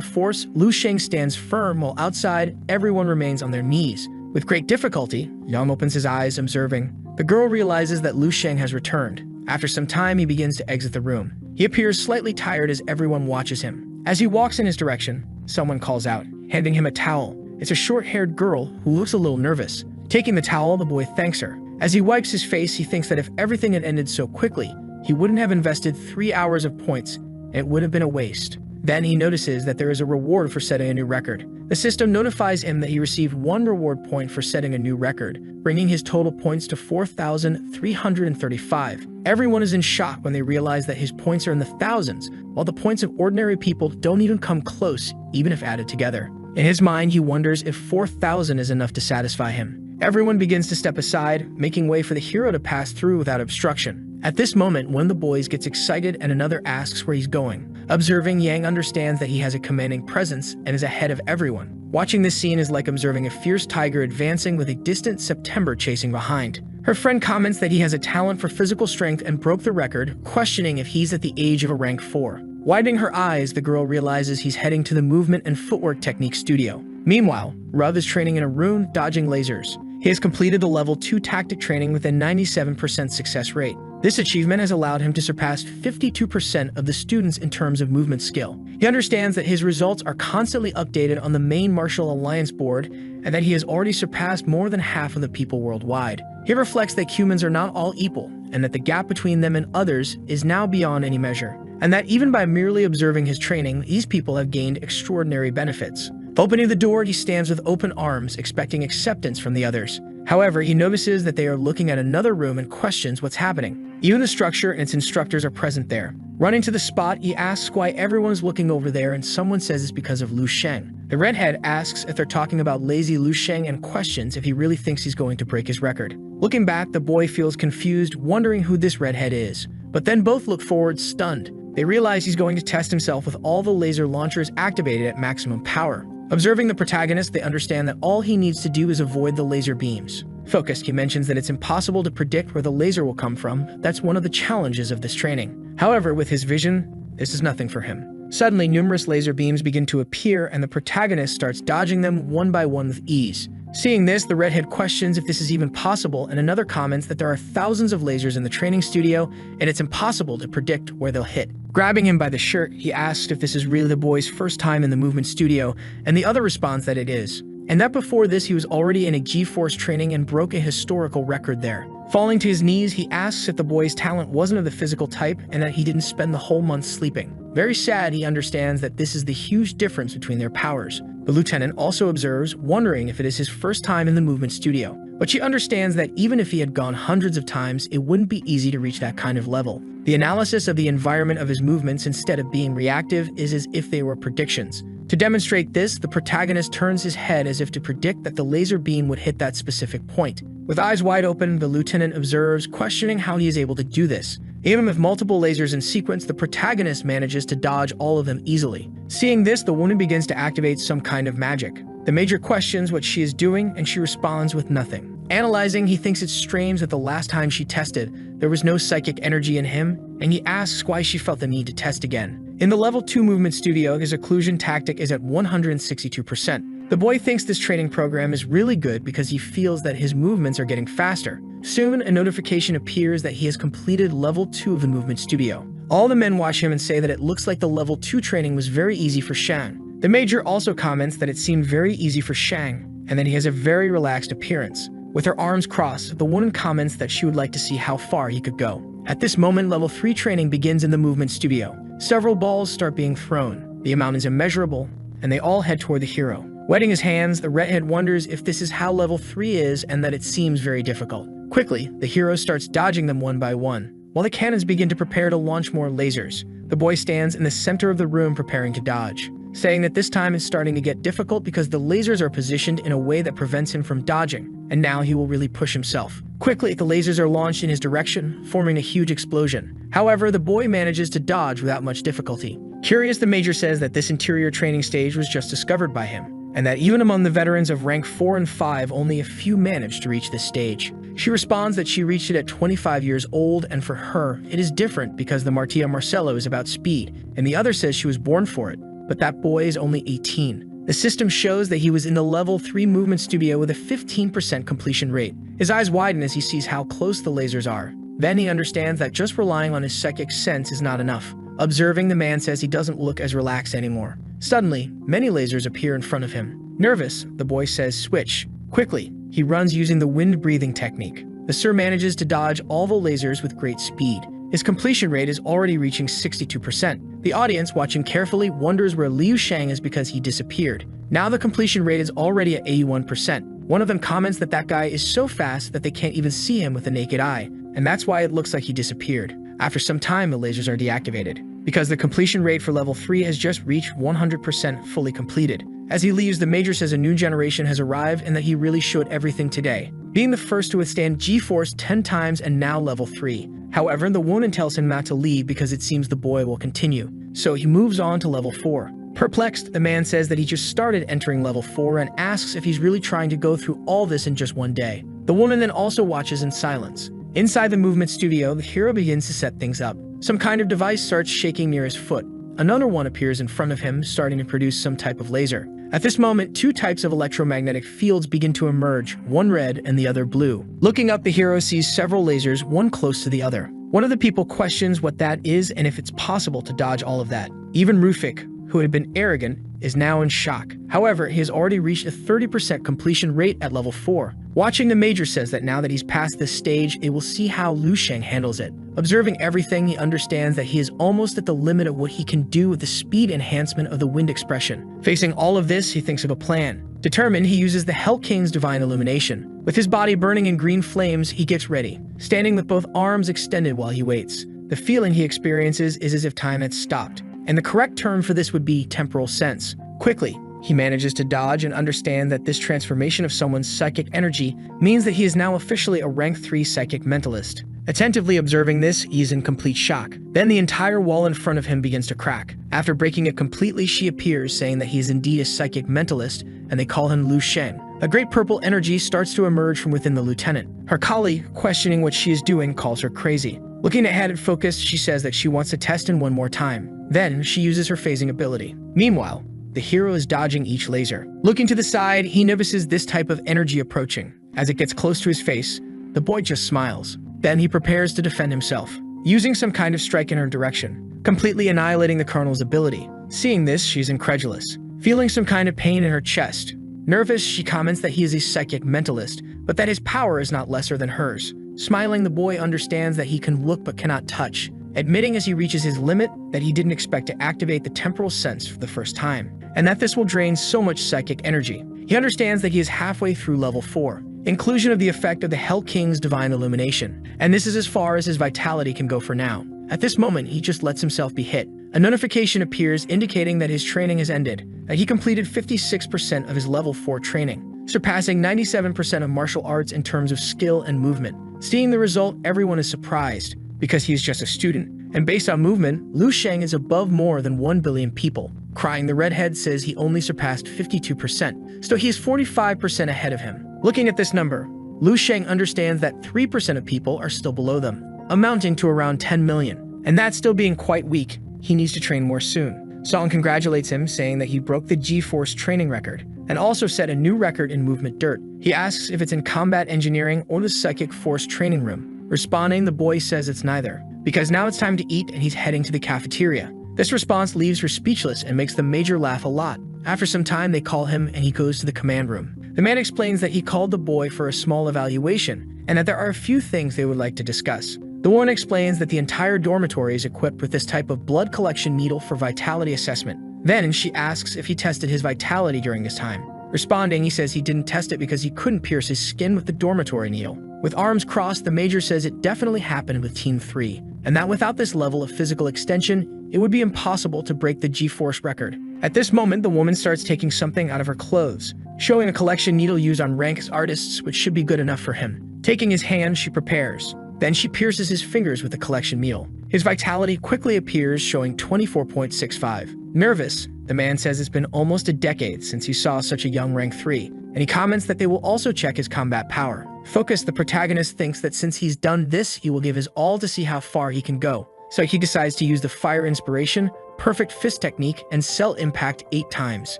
[SPEAKER 1] force, Lu Sheng stands firm while outside, everyone remains on their knees. With great difficulty, Yang opens his eyes, observing. The girl realizes that Lu Sheng has returned. After some time, he begins to exit the room. He appears slightly tired as everyone watches him. As he walks in his direction, someone calls out, handing him a towel. It's a short-haired girl who looks a little nervous. Taking the towel, the boy thanks her. As he wipes his face, he thinks that if everything had ended so quickly, he wouldn't have invested 3 hours of points, and it would have been a waste. Then he notices that there is a reward for setting a new record. The system notifies him that he received 1 reward point for setting a new record, bringing his total points to 4,335. Everyone is in shock when they realize that his points are in the thousands, while the points of ordinary people don't even come close, even if added together. In his mind, he wonders if 4,000 is enough to satisfy him. Everyone begins to step aside, making way for the hero to pass through without obstruction. At this moment, one of the boys gets excited and another asks where he's going. Observing, Yang understands that he has a commanding presence and is ahead of everyone. Watching this scene is like observing a fierce tiger advancing with a distant September chasing behind. Her friend comments that he has a talent for physical strength and broke the record, questioning if he's at the age of a rank 4. Widening her eyes, the girl realizes he's heading to the movement and footwork technique studio. Meanwhile, Rav is training in a room, dodging lasers. He has completed the level 2 tactic training with a 97% success rate. This achievement has allowed him to surpass 52% of the students in terms of movement skill. He understands that his results are constantly updated on the main martial alliance board and that he has already surpassed more than half of the people worldwide. He reflects that humans are not all equal and that the gap between them and others is now beyond any measure, and that even by merely observing his training, these people have gained extraordinary benefits. Opening the door, he stands with open arms, expecting acceptance from the others. However, he notices that they are looking at another room and questions what's happening. Even the structure and its instructors are present there. Running to the spot, he asks why everyone is looking over there, and someone says it's because of Lu Sheng. The redhead asks if they're talking about lazy Lu Sheng and questions if he really thinks he's going to break his record. Looking back, the boy feels confused, wondering who this redhead is. But then both look forward, stunned. They realize he's going to test himself with all the laser launchers activated at maximum power. Observing the protagonist, they understand that all he needs to do is avoid the laser beams. Focused, he mentions that it's impossible to predict where the laser will come from. That's one of the challenges of this training. However, with his vision, this is nothing for him. Suddenly, numerous laser beams begin to appear, and the protagonist starts dodging them one by one with ease. Seeing this, the redhead questions if this is even possible, and another comments that there are thousands of lasers in the training studio, and it's impossible to predict where they'll hit. Grabbing him by the shirt, he asks if this is really the boy's first time in the movement studio, and the other responds that it is, and that before this he was already in a G-Force training and broke a historical record there. Falling to his knees, he asks if the boy's talent wasn't of the physical type and that he didn't spend the whole month sleeping. Very sad, he understands that this is the huge difference between their powers. The lieutenant also observes, wondering if it is his first time in the movement studio. But she understands that even if he had gone hundreds of times, it wouldn't be easy to reach that kind of level. The analysis of the environment of his movements instead of being reactive is as if they were predictions. To demonstrate this, the protagonist turns his head as if to predict that the laser beam would hit that specific point. With eyes wide open, the lieutenant observes, questioning how he is able to do this. Even with multiple lasers in sequence, the protagonist manages to dodge all of them easily. Seeing this, the woman begins to activate some kind of magic. The major questions what she is doing, and she responds with nothing. Analyzing, he thinks it's strange that the last time she tested, there was no psychic energy in him, and he asks why she felt the need to test again. In the level 2 movement studio, his occlusion tactic is at 162%. The boy thinks this training program is really good because he feels that his movements are getting faster. Soon, a notification appears that he has completed level 2 of the movement studio. All the men watch him and say that it looks like the level 2 training was very easy for Shang. The major also comments that it seemed very easy for Shang, and that he has a very relaxed appearance. With her arms crossed, the woman comments that she would like to see how far he could go. At this moment, level 3 training begins in the movement studio. Several balls start being thrown. The amount is immeasurable, and they all head toward the hero. Wetting his hands, the redhead wonders if this is how level 3 is and that it seems very difficult. Quickly, the hero starts dodging them one by one, while the cannons begin to prepare to launch more lasers. The boy stands in the center of the room preparing to dodge, saying that this time is starting to get difficult because the lasers are positioned in a way that prevents him from dodging, and now he will really push himself. Quickly, the lasers are launched in his direction, forming a huge explosion. However, the boy manages to dodge without much difficulty. Curious, the major says that this interior training stage was just discovered by him, and that even among the veterans of rank 4 and 5, only a few managed to reach this stage. She responds that she reached it at 25 years old, and for her, it is different because the Martia Marcello is about speed, and the other says she was born for it, but that boy is only 18. The system shows that he was in the level 3 movement studio with a 15% completion rate. His eyes widen as he sees how close the lasers are. Then he understands that just relying on his psychic sense is not enough. Observing, the man says he doesn't look as relaxed anymore. Suddenly, many lasers appear in front of him. Nervous, the boy says, "Switch." Quickly, he runs using the wind-breathing technique. The sir manages to dodge all the lasers with great speed. His completion rate is already reaching 62%. The audience, watching carefully, wonders where Liu Shang is because he disappeared. Now the completion rate is already at 81%. One of them comments that that guy is so fast that they can't even see him with the naked eye, and that's why it looks like he disappeared. After some time, the lasers are deactivated, because the completion rate for level 3 has just reached 100% fully completed. As he leaves, the Major says a new generation has arrived and that he really showed everything today, being the first to withstand G-Force 10 times and now level 3. However, the woman tells him not to leave because it seems the boy will continue, so he moves on to level 4. Perplexed, the man says that he just started entering level 4 and asks if he's really trying to go through all this in just one day. The woman then also watches in silence. Inside the movement studio, the hero begins to set things up. Some kind of device starts shaking near his foot. Another one appears in front of him, starting to produce some type of laser. At this moment, two types of electromagnetic fields begin to emerge, one red and the other blue. Looking up, the hero sees several lasers, one close to the other. One of the people questions what that is and if it's possible to dodge all of that. Even Rufik, who had been arrogant, is now in shock. However, he has already reached a 30% completion rate at level 4. Watching, the Major says that now that he's past this stage, it will see how Liu Shang handles it. Observing everything, he understands that he is almost at the limit of what he can do with the speed enhancement of the wind expression. Facing all of this, he thinks of a plan. Determined, he uses the Hell King's divine illumination. With his body burning in green flames, he gets ready, standing with both arms extended while he waits. The feeling he experiences is as if time had stopped, and the correct term for this would be temporal sense. Quickly, he manages to dodge and understand that this transformation of someone's psychic energy means that he is now officially a rank 3 psychic mentalist. Attentively observing this, he is in complete shock. Then the entire wall in front of him begins to crack. After breaking it completely, she appears, saying that he is indeed a psychic mentalist, and they call him Liu Shang. A great purple energy starts to emerge from within the lieutenant. Her colleague, questioning what she is doing, calls her crazy. Looking ahead at focus, she says that she wants to test in one more time. Then, she uses her phasing ability. Meanwhile, the hero is dodging each laser. Looking to the side, he notices this type of energy approaching. As it gets close to his face, the boy just smiles. Then he prepares to defend himself, using some kind of strike in her direction, completely annihilating the Colonel's ability. Seeing this, she's incredulous, feeling some kind of pain in her chest. Nervous, she comments that he is a psychic mentalist, but that his power is not lesser than hers. Smiling, the boy understands that he can look but cannot touch, admitting as he reaches his limit that he didn't expect to activate the temporal sense for the first time, and that this will drain so much psychic energy. He understands that he is halfway through level 4, inclusion of the effect of the Hell King's divine illumination, and this is as far as his vitality can go for now. At this moment, he just lets himself be hit. A notification appears indicating that his training has ended, that he completed 56% of his level 4 training, surpassing 97% of martial arts in terms of skill and movement. Seeing the result, everyone is surprised, because he is just a student, and based on movement, Liu Shang is above more than 1 billion people. Crying, the redhead says he only surpassed 52%, so he is 45% ahead of him. Looking at this number, Liu Shang understands that 3% of people are still below them, amounting to around 10 million, and that's still being quite weak. He needs to train more soon. Song congratulates him, saying that he broke the G-Force training record, and also set a new record in movement dirt. He asks if it's in combat engineering or the psychic force training room. Responding, the boy says it's neither, because now it's time to eat and he's heading to the cafeteria. This response leaves her speechless and makes the Major laugh a lot. After some time, they call him and he goes to the command room. The man explains that he called the boy for a small evaluation and that there are a few things they would like to discuss. The woman explains that the entire dormitory is equipped with this type of blood collection needle for vitality assessment. Then she asks if he tested his vitality during this time. Responding, he says he didn't test it because he couldn't pierce his skin with the dormitory needle. With arms crossed, the Major says it definitely happened with Team 3, and that without this level of physical extension, it would be impossible to break the G-Force record. At this moment, the woman starts taking something out of her clothes, showing a collection needle used on ranks artists, which should be good enough for him. Taking his hand, she prepares. Then she pierces his fingers with the collection needle. His vitality quickly appears, showing 24.65. Nervous, the man says it's been almost a decade since he saw such a young rank 3, and he comments that they will also check his combat power. Focused, the protagonist thinks that since he's done this, he will give his all to see how far he can go. So he decides to use the fire inspiration, perfect fist technique, and cell impact 8 times,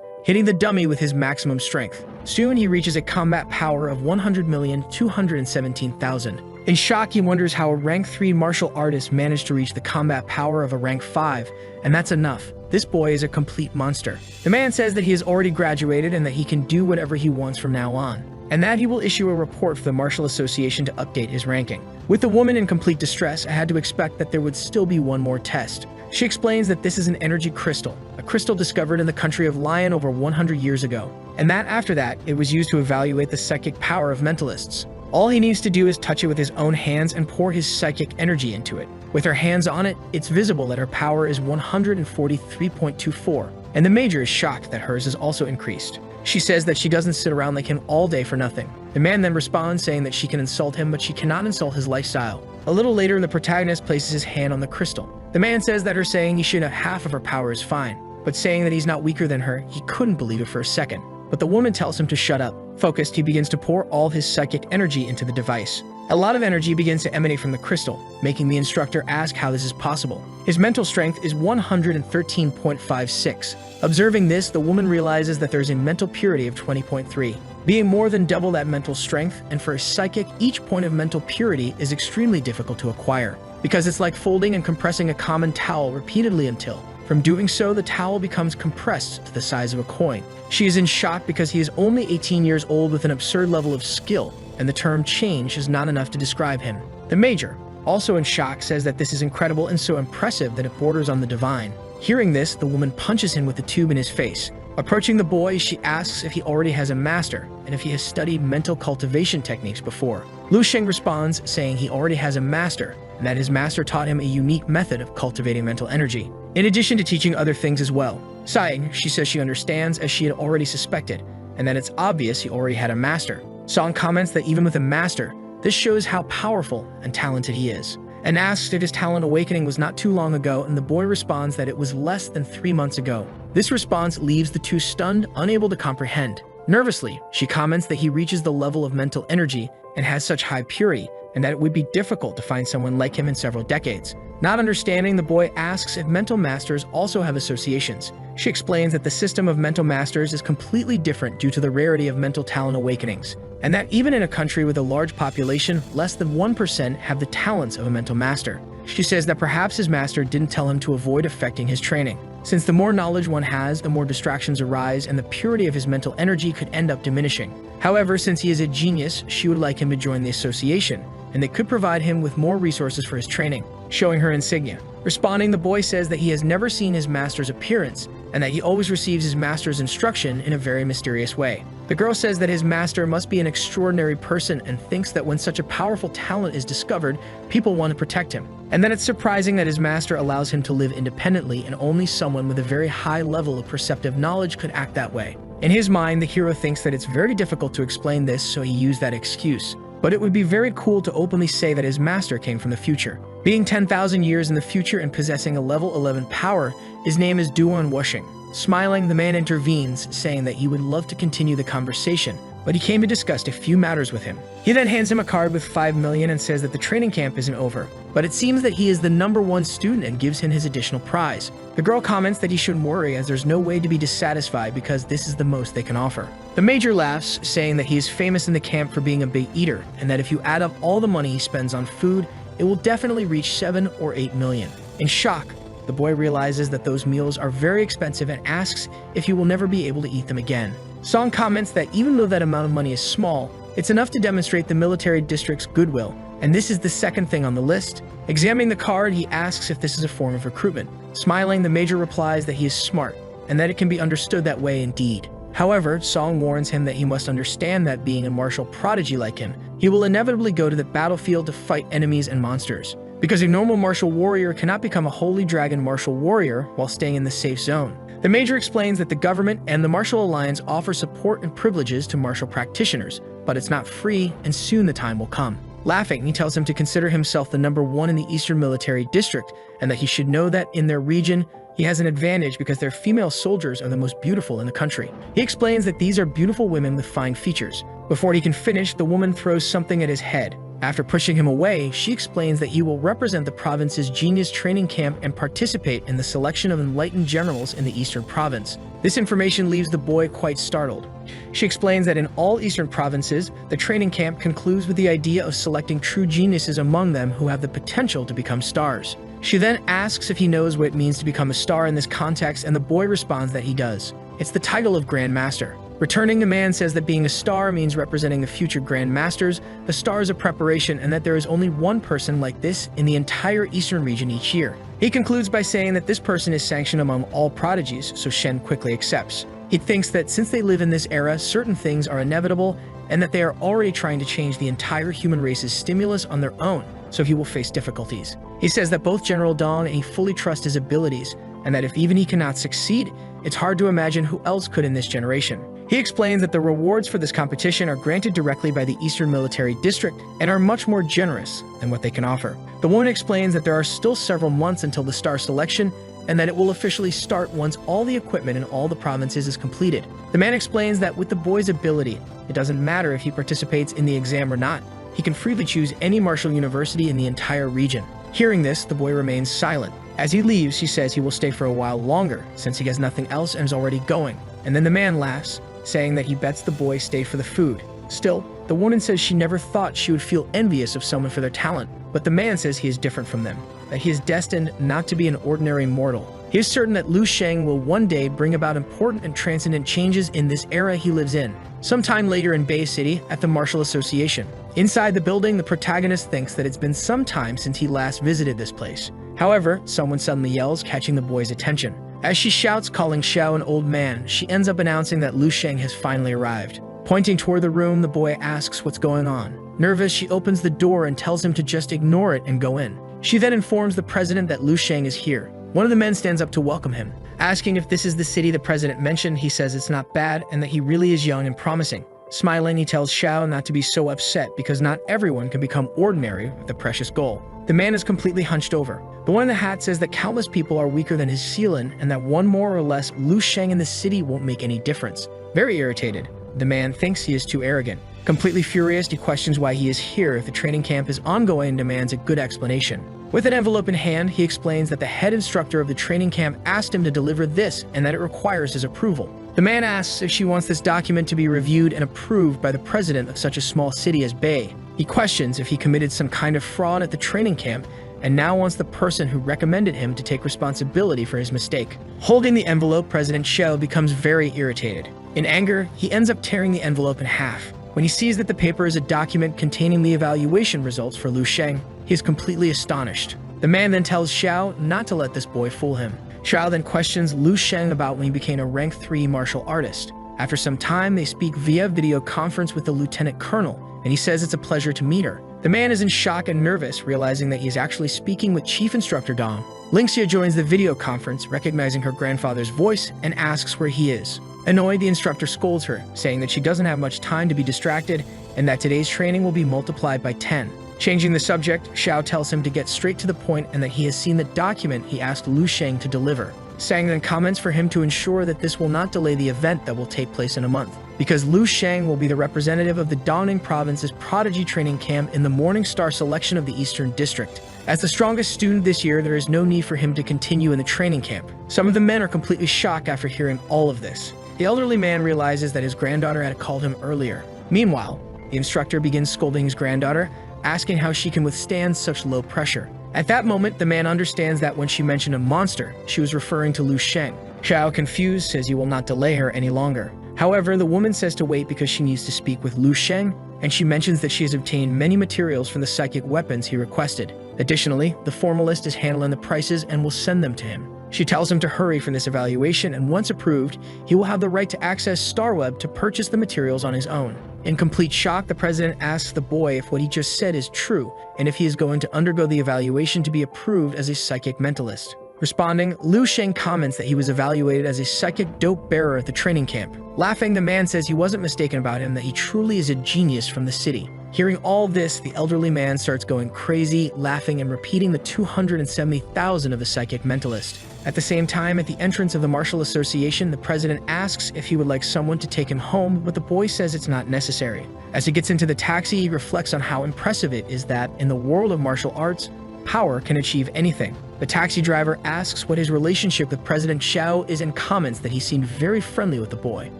[SPEAKER 1] hitting the dummy with his maximum strength. Soon he reaches a combat power of 100,217,000. In shock, he wonders how a rank 3 martial artist managed to reach the combat power of a rank 5, and that's enough. This boy is a complete monster. The man says that he has already graduated and that he can do whatever he wants from now on, and that he will issue a report for the Martial Association to update his ranking. With the woman in complete distress, I had to expect that there would still be one more test. She explains that this is an energy crystal, a crystal discovered in the country of Lion over 100 years ago, and that after that, it was used to evaluate the psychic power of mentalists. All he needs to do is touch it with his own hands and pour his psychic energy into it. With her hands on it, it's visible that her power is 143.24, and the Major is shocked that hers is also increased. She says that she doesn't sit around like him all day for nothing. The man then responds saying that she can insult him, but she cannot insult his lifestyle. A little later, the protagonist places his hand on the crystal. The man says that her saying he should have half of her power is fine, but saying that he's not weaker than her, he couldn't believe it for a second. But the woman tells him to shut up. Focused, he begins to pour all his psychic energy into the device. A lot of energy begins to emanate from the crystal, making the instructor ask how this is possible. His mental strength is 113.56. Observing this, the woman realizes that there is a mental purity of 20.3, being more than double that mental strength, and for a psychic, each point of mental purity is extremely difficult to acquire, because it's like folding and compressing a common towel repeatedly until, from doing so, the towel becomes compressed to the size of a coin. She is in shock because he is only 18 years old with an absurd level of skill, and the term change is not enough to describe him. The Major, also in shock, says that this is incredible and so impressive that it borders on the divine. Hearing this, the woman punches him with the tube in his face. Approaching the boy, she asks if he already has a master, and if he has studied mental cultivation techniques before. Lu Sheng responds, saying he already has a master, and that his master taught him a unique method of cultivating mental energy, in addition to teaching other things as well. Sighing, she says she understands, as she had already suspected, and that it's obvious he already had a master. Song comments that even with a master, this shows how powerful and talented he is, and asks if his talent awakening was not too long ago, and the boy responds that it was less than 3 months ago. This response leaves the two stunned, unable to comprehend. Nervously, she comments that he reaches the level of mental energy and has such high purity, and that it would be difficult to find someone like him in several decades. Not understanding, the boy asks if mental masters also have associations. She explains that the system of mental masters is completely different due to the rarity of mental talent awakenings, and that even in a country with a large population, less than 1% have the talents of a mental master. She says that perhaps his master didn't tell him to avoid affecting his training, since the more knowledge one has, the more distractions arise and the purity of his mental energy could end up diminishing. However, since he is a genius, she would like him to join the association, and they could provide him with more resources for his training, showing her insignia. Responding, the boy says that he has never seen his master's appearance, and that he always receives his master's instruction in a very mysterious way. The girl says that his master must be an extraordinary person and thinks that when such a powerful talent is discovered, people want to protect him, and that it's surprising that his master allows him to live independently and only someone with a very high level of perceptive knowledge could act that way. In his mind, the hero thinks that it's very difficult to explain this, so he used that excuse. But it would be very cool to openly say that his master came from the future. Being 10,000 years in the future and possessing a level 11 power, his name is Duan Wushing. Smiling, the man intervenes, saying that he would love to continue the conversation, but he came to discuss a few matters with him. He then hands him a card with 5 million and says that the training camp isn't over, but it seems that he is the #1 student and gives him his additional prize. The girl comments that he shouldn't worry, as there's no way to be dissatisfied because this is the most they can offer. The Major laughs, saying that he is famous in the camp for being a big eater, and that if you add up all the money he spends on food, it will definitely reach 7 or 8 million. In shock, the boy realizes that those meals are very expensive and asks if he will never be able to eat them again. Song comments that even though that amount of money is small, it's enough to demonstrate the military district's goodwill, and this is the second thing on the list. Examining the card, he asks if this is a form of recruitment. Smiling, the Major replies that he is smart, and that it can be understood that way indeed. However, Song warns him that he must understand that being a martial prodigy like him, he will inevitably go to the battlefield to fight enemies and monsters, because a normal martial warrior cannot become a holy dragon martial warrior while staying in the safe zone. The Major explains that the government and the Martial Alliance offer support and privileges to martial practitioners, but it's not free, and soon the time will come. Laughing, he tells him to consider himself the #1 in the Eastern Military District, and that he should know that in their region, he has an advantage because their female soldiers are the most beautiful in the country. He explains that these are beautiful women with fine features. Before he can finish, the woman throws something at his head, After pushing him away, she explains that he will represent the province's genius training camp and participate in the selection of enlightened generals in the eastern province. This information leaves the boy quite startled. She explains that in all eastern provinces, the training camp concludes with the idea of selecting true geniuses among them who have the potential to become stars. She then asks if he knows what it means to become a star in this context, and the boy responds that he does. It's the title of Grand Master. Returning, the man says that being a star means representing the future Grand Masters, the stars of preparation, and that there is only one person like this in the entire eastern region each year. He concludes by saying that this person is sanctioned among all prodigies, so Shen quickly accepts. He thinks that since they live in this era, certain things are inevitable, and that they are already trying to change the entire human race's stimulus on their own, so he will face difficulties. He says that both General Dong and he fully trust his abilities, and that if even he cannot succeed, it's hard to imagine who else could in this generation. He explains that the rewards for this competition are granted directly by the Eastern Military District and are much more generous than what they can offer. The woman explains that there are still several months until the star selection, and that it will officially start once all the equipment in all the provinces is completed. The man explains that with the boy's ability, it doesn't matter if he participates in the exam or not. He can freely choose any martial university in the entire region. Hearing this, the boy remains silent. As he leaves, he says he will stay for a while longer, since he has nothing else and is already going. And then the man laughs, saying that he bets the boy stay for the food. Still, the woman says she never thought she would feel envious of someone for their talent, but the man says he is different from them, that he is destined not to be an ordinary mortal. He is certain that Lu Sheng will one day bring about important and transcendent changes in this era he lives in. Sometime later in Bay City, at the Martial Association. Inside the building, the protagonist thinks that it's been some time since he last visited this place. However, someone suddenly yells, catching the boy's attention. As she shouts, calling Xiao an old man, she ends up announcing that Lu Sheng has finally arrived. Pointing toward the room, the boy asks what's going on. Nervous, she opens the door and tells him to just ignore it and go in. She then informs the president that Lu Sheng is here. One of the men stands up to welcome him. Asking if this is the city the president mentioned, he says it's not bad and that he really is young and promising. Smiling, he tells Xiao not to be so upset because not everyone can become ordinary with a precious goal. The man is completely hunched over. The one in the hat says that countless people are weaker than his ceiling and that one more or less Lu Sheng in the city won't make any difference. Very irritated, the man thinks he is too arrogant. Completely furious, he questions why he is here if the training camp is ongoing and demands a good explanation. With an envelope in hand, he explains that the head instructor of the training camp asked him to deliver this and that it requires his approval. The man asks if she wants this document to be reviewed and approved by the president of such a small city as Bay. He questions if he committed some kind of fraud at the training camp and now wants the person who recommended him to take responsibility for his mistake. Holding the envelope, President Xiao becomes very irritated. In anger, he ends up tearing the envelope in half. When he sees that the paper is a document containing the evaluation results for Lu Sheng, he is completely astonished. The man then tells Xiao not to let this boy fool him. Xiao then questions Lu Sheng about when he became a rank 3 martial artist. After some time, they speak via video conference with the lieutenant colonel, and he says it's a pleasure to meet her. The man is in shock and nervous, realizing that he is actually speaking with Chief Instructor Dong. Lingxia joins the video conference, recognizing her grandfather's voice, and asks where he is. Annoyed, the instructor scolds her, saying that she doesn't have much time to be distracted, and that today's training will be multiplied by 10. Changing the subject, Xiao tells him to get straight to the point and that he has seen the document he asked Lu Sheng to deliver. Sang then comments for him to ensure that this will not delay the event that will take place in a month, because Lu Sheng will be the representative of the Dongning Province's Prodigy Training Camp in the Morning Star selection of the Eastern District. As the strongest student this year, there is no need for him to continue in the training camp. Some of the men are completely shocked after hearing all of this. The elderly man realizes that his granddaughter had called him earlier. Meanwhile, the instructor begins scolding his granddaughter, asking how she can withstand such low pressure. At that moment, the man understands that when she mentioned a monster, she was referring to Lu Sheng. Xiao, confused, says he will not delay her any longer. However, the woman says to wait because she needs to speak with Lu Sheng, and she mentions that she has obtained many materials from the psychic weapons he requested. Additionally, the formalist is handling the prices and will send them to him. She tells him to hurry from this evaluation, and once approved, he will have the right to access StarWeb to purchase the materials on his own. In complete shock, the president asks the boy if what he just said is true, and if he is going to undergo the evaluation to be approved as a psychic mentalist. Responding, Lu Sheng comments that he was evaluated as a psychic dope bearer at the training camp. Laughing, the man says he wasn't mistaken about him, that he truly is a genius from the city. Hearing all this, the elderly man starts going crazy, laughing and repeating the 270,000 of the psychic mentalist. At the same time, at the entrance of the martial association, the president asks if he would like someone to take him home, but the boy says it's not necessary. As he gets into the taxi, he reflects on how impressive it is that, in the world of martial arts, power can achieve anything. The taxi driver asks what his relationship with President Xiao is and comments that he seemed very friendly with the boy.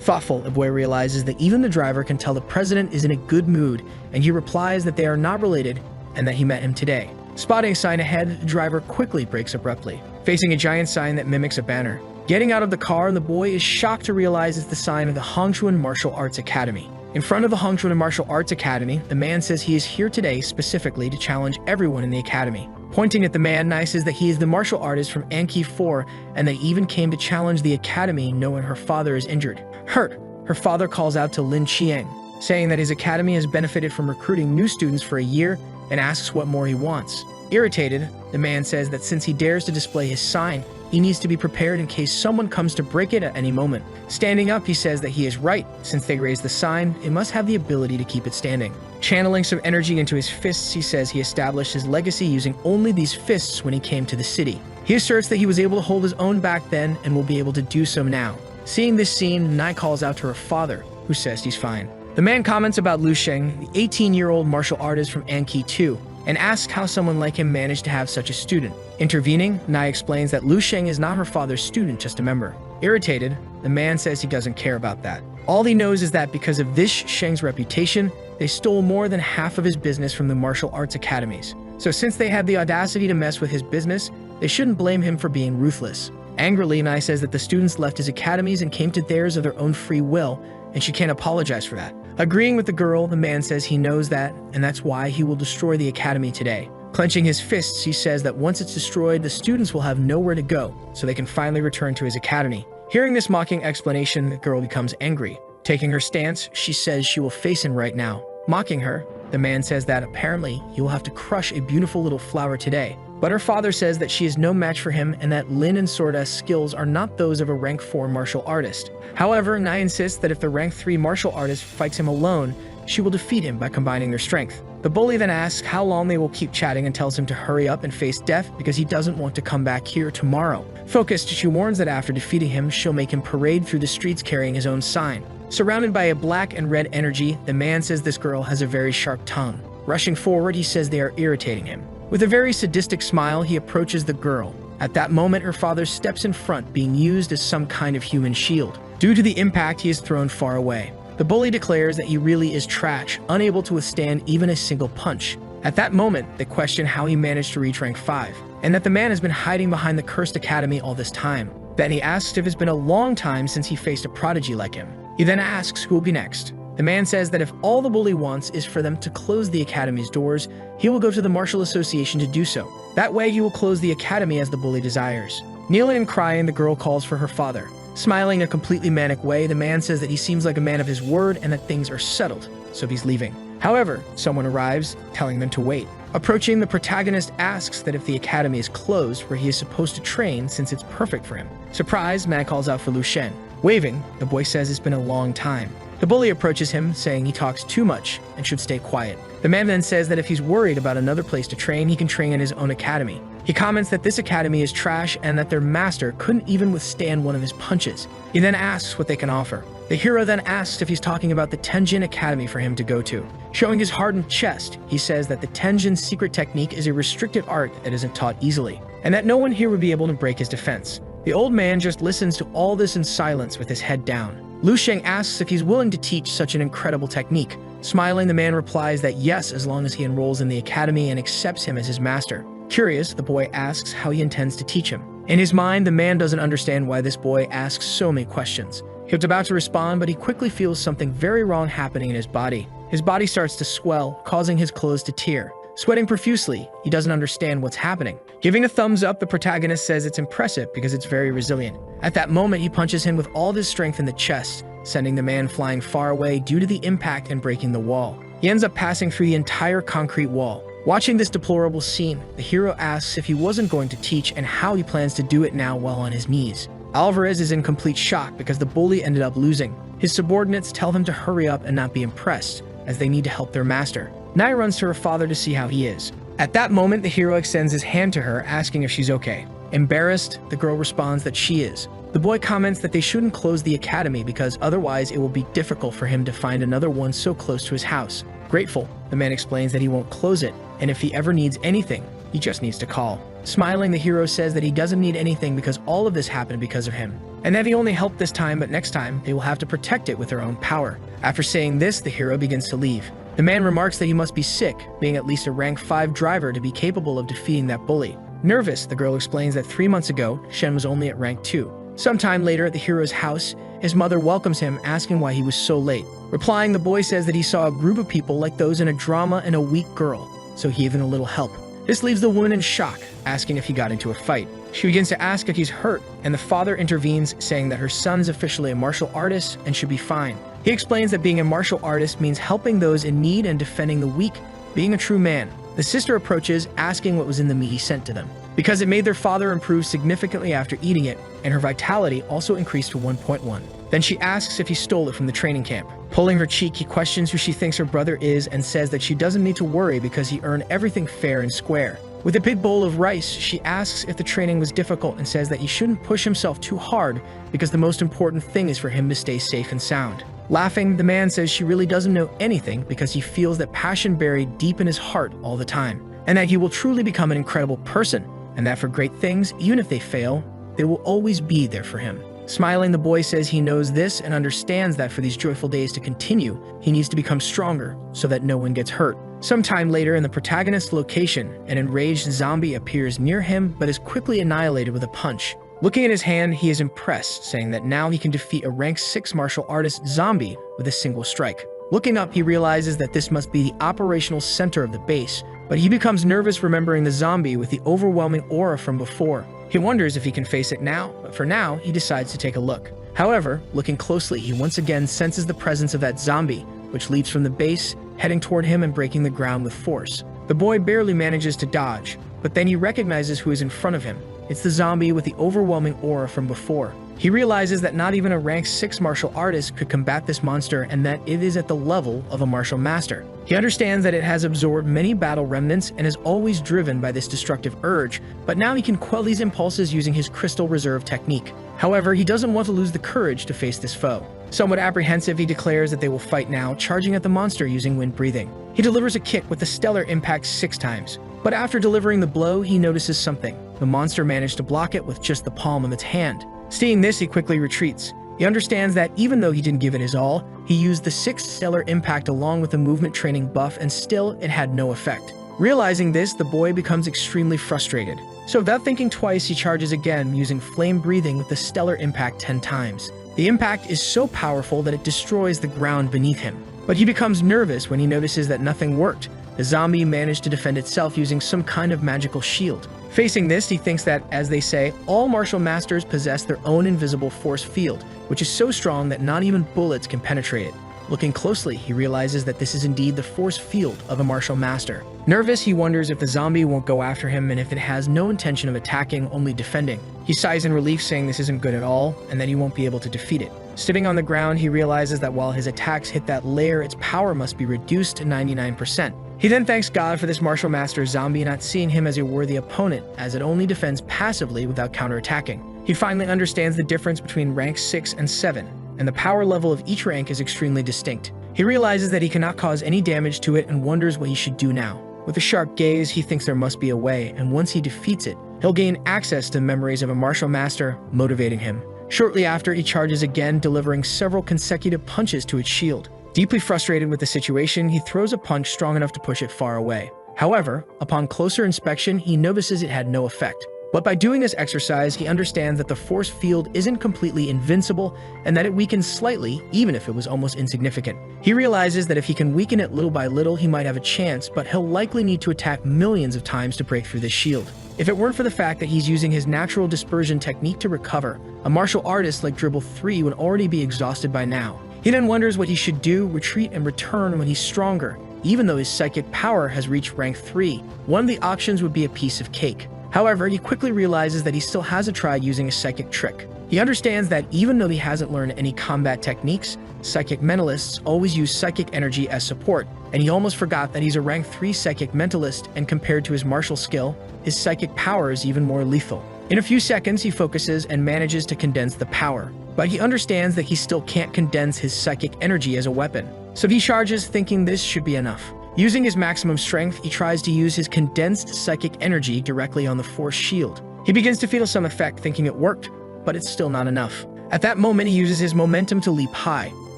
[SPEAKER 1] Thoughtful, the boy realizes that even the driver can tell the president is in a good mood, and he replies that they are not related and that he met him today. Spotting a sign ahead, the driver quickly brakes abruptly, facing a giant sign that mimics a banner. Getting out of the car, the boy is shocked to realize it's the sign of the Hongchuan Martial Arts Academy. In front of the Hongchuan Martial Arts Academy, the man says he is here today specifically to challenge everyone in the academy. Pointing at the man, Nai says that he is the martial artist from Anki 4 and they even came to challenge the academy knowing her father is injured. Hurt, her father calls out to Lin Qiang, saying that his academy has benefited from recruiting new students for a year and asks what more he wants. Irritated, the man says that since he dares to display his sign, he needs to be prepared in case someone comes to break it at any moment. Standing up, he says that he is right. Since they raised the sign, it must have the ability to keep it standing. Channeling some energy into his fists, he says he established his legacy using only these fists when he came to the city. He asserts that he was able to hold his own back then and will be able to do so now. Seeing this scene, Nai calls out to her father, who says he's fine. The man comments about Lu Sheng, the 18-year-old martial artist from Anki 2, and asks how someone like him managed to have such a student. Intervening, Nai explains that Lu Sheng is not her father's student, just a member. Irritated, the man says he doesn't care about that. All he knows is that because of this Sheng's reputation, they stole more than half of his business from the martial arts academies. So since they had the audacity to mess with his business, they shouldn't blame him for being ruthless. Angrily, Nai says that the students left his academies and came to theirs of their own free will, and she can't apologize for that. Agreeing with the girl, the man says he knows that, and that's why he will destroy the academy today. Clenching his fists, he says that once it's destroyed, the students will have nowhere to go, so they can finally return to his academy. Hearing this mocking explanation, the girl becomes angry. Taking her stance, she says she will face him right now. Mocking her, the man says that apparently he will have to crush a beautiful little flower today. But her father says that she is no match for him and that Lin and Sorda's skills are not those of a rank 4 martial artist. However, Nai insists that if the rank 3 martial artist fights him alone, she will defeat him by combining their strength. The bully then asks how long they will keep chatting and tells him to hurry up and face death because he doesn't want to come back here tomorrow. Focused, she warns that after defeating him, she'll make him parade through the streets carrying his own sign. Surrounded by a black and red energy, the man says this girl has a very sharp tongue. Rushing forward, he says they are irritating him. With a very sadistic smile, he approaches the girl. At that moment, her father steps in front, being used as some kind of human shield. Due to the impact, he is thrown far away. The bully declares that he really is trash, unable to withstand even a single punch. At that moment, they question how he managed to reach rank 5, and that the man has been hiding behind the cursed academy all this time. Then he asks if it's been a long time since he faced a prodigy like him. He then asks who will be next. The man says that if all the bully wants is for them to close the academy's doors, he will go to the martial association to do so. That way he will close the academy as the bully desires. Kneeling and crying, the girl calls for her father. Smiling in a completely manic way, the man says that he seems like a man of his word and that things are settled, so he's leaving. However, someone arrives, telling them to wait. Approaching, the protagonist asks that if the academy is closed where he is supposed to train since it's perfect for him. Surprised, Man calls out for Lu Shen. Waving, the boy says it's been a long time. The bully approaches him, saying he talks too much and should stay quiet. The man then says that if he's worried about another place to train, he can train in his own academy. He comments that this academy is trash and that their master couldn't even withstand one of his punches. He then asks what they can offer. The hero then asks if he's talking about the Tenjin Academy for him to go to. Showing his hardened chest, he says that the Tenjin secret technique is a restricted art that isn't taught easily, and that no one here would be able to break his defense. The old man just listens to all this in silence with his head down. Lu Sheng asks if he's willing to teach such an incredible technique. Smiling, the man replies that yes, as long as he enrolls in the academy and accepts him as his master. Curious, the boy asks how he intends to teach him. In his mind, the man doesn't understand why this boy asks so many questions. He was about to respond, but he quickly feels something very wrong happening in his body. His body starts to swell, causing his clothes to tear. Sweating profusely, he doesn't understand what's happening. Giving a thumbs up, the protagonist says it's impressive because it's very resilient. At that moment, he punches him with all of his strength in the chest, sending the man flying far away due to the impact and breaking the wall. He ends up passing through the entire concrete wall. Watching this deplorable scene, the hero asks if he wasn't going to teach and how he plans to do it now while on his knees. Alvarez is in complete shock because the bully ended up losing. His subordinates tell him to hurry up and not be impressed, as they need to help their master. Nai runs to her father to see how he is. At that moment, the hero extends his hand to her, asking if she's okay. Embarrassed, the girl responds that she is. The boy comments that they shouldn't close the academy because otherwise it will be difficult for him to find another one so close to his house. Grateful, the man explains that he won't close it, and if he ever needs anything, he just needs to call. Smiling, the hero says that he doesn't need anything because all of this happened because of him, and that he only helped this time, but next time they will have to protect it with their own power. After saying this, the hero begins to leave. The man remarks that he must be sick, being at least a rank 5 driver to be capable of defeating that bully. Nervous, the girl explains that 3 months ago, Shen was only at rank 2. Sometime later at the hero's house, his mother welcomes him, asking why he was so late. Replying, the boy says that he saw a group of people like those in a drama and a weak girl, so he gave him a little help. This leaves the woman in shock, asking if he got into a fight. She begins to ask if he's hurt, and the father intervenes, saying that her son's officially a martial artist and should be fine. He explains that being a martial artist means helping those in need and defending the weak, being a true man. The sister approaches, asking what was in the meat he sent to them, because it made their father improve significantly after eating it, and her vitality also increased to 1.1. Then she asks if he stole it from the training camp. Pulling her cheek, he questions who she thinks her brother is and says that she doesn't need to worry because he earned everything fair and square. With a big bowl of rice, she asks if the training was difficult and says that he shouldn't push himself too hard because the most important thing is for him to stay safe and sound. Laughing, the man says she really doesn't know anything because he feels that passion buried deep in his heart all the time, and that he will truly become an incredible person, and that for great things, even if they fail, they will always be there for him. Smiling, the boy says he knows this and understands that for these joyful days to continue, he needs to become stronger so that no one gets hurt. Sometime later in the protagonist's location, an enraged zombie appears near him but is quickly annihilated with a punch. Looking at his hand, he is impressed, saying that now he can defeat a rank 6 martial artist zombie with a single strike. Looking up, he realizes that this must be the operational center of the base, but he becomes nervous remembering the zombie with the overwhelming aura from before. He wonders if he can face it now, but for now, he decides to take a look. However, looking closely, he once again senses the presence of that zombie, which leaps from the base, heading toward him and breaking the ground with force. The boy barely manages to dodge, but then he recognizes who is in front of him. It's the zombie with the overwhelming aura from before. He realizes that not even a rank 6 martial artist could combat this monster and that it is at the level of a martial master. He understands that it has absorbed many battle remnants and is always driven by this destructive urge, but now he can quell these impulses using his crystal reserve technique. However, he doesn't want to lose the courage to face this foe. Somewhat apprehensive, he declares that they will fight now, charging at the monster using wind breathing. He delivers a kick with the stellar impact 6 times. But after delivering the blow, he notices something. The monster managed to block it with just the palm of its hand. Seeing this, he quickly retreats. He understands that even though he didn't give it his all, he used the 6th stellar impact along with the movement training buff and still it had no effect. Realizing this, the boy becomes extremely frustrated. So without thinking twice, he charges again using flame breathing with the stellar impact 10 times. The impact is so powerful that it destroys the ground beneath him. But he becomes nervous when he notices that nothing worked. The zombie managed to defend itself using some kind of magical shield. Facing this, he thinks that, as they say, all martial masters possess their own invisible force field, which is so strong that not even bullets can penetrate it. Looking closely, he realizes that this is indeed the force field of a martial master. Nervous, he wonders if the zombie won't go after him and if it has no intention of attacking, only defending. He sighs in relief, saying this isn't good at all and that he won't be able to defeat it. Sitting on the ground, he realizes that while his attacks hit that layer, its power must be reduced to 99%. He then thanks God for this martial master zombie not seeing him as a worthy opponent, as it only defends passively without counterattacking. He finally understands the difference between rank 6 and 7, and the power level of each rank is extremely distinct. He realizes that he cannot cause any damage to it and wonders what he should do now. With a sharp gaze, he thinks there must be a way, and once he defeats it, he'll gain access to memories of a martial master, motivating him. Shortly after, he charges again, delivering several consecutive punches to its shield. Deeply frustrated with the situation, he throws a punch strong enough to push it far away. However, upon closer inspection, he notices it had no effect. But by doing this exercise, he understands that the force field isn't completely invincible and that it weakens slightly, even if it was almost insignificant. He realizes that if he can weaken it little by little, he might have a chance, but he'll likely need to attack millions of times to break through this shield. If it weren't for the fact that he's using his natural dispersion technique to recover, a martial artist like Dribble 3 would already be exhausted by now. He then wonders what he should do, retreat and return when he's stronger. Even though his psychic power has reached rank 3, one of the options would be a piece of cake. However, he quickly realizes that he still hasn't tried using a psychic trick. He understands that even though he hasn't learned any combat techniques, psychic mentalists always use psychic energy as support, and he almost forgot that he's a rank 3 psychic mentalist, and compared to his martial skill, his psychic power is even more lethal. In a few seconds, he focuses and manages to condense the power. But he understands that he still can't condense his psychic energy as a weapon. So he charges, thinking this should be enough. Using his maximum strength, he tries to use his condensed psychic energy directly on the force shield. He begins to feel some effect, thinking it worked, but it's still not enough. At that moment, he uses his momentum to leap high.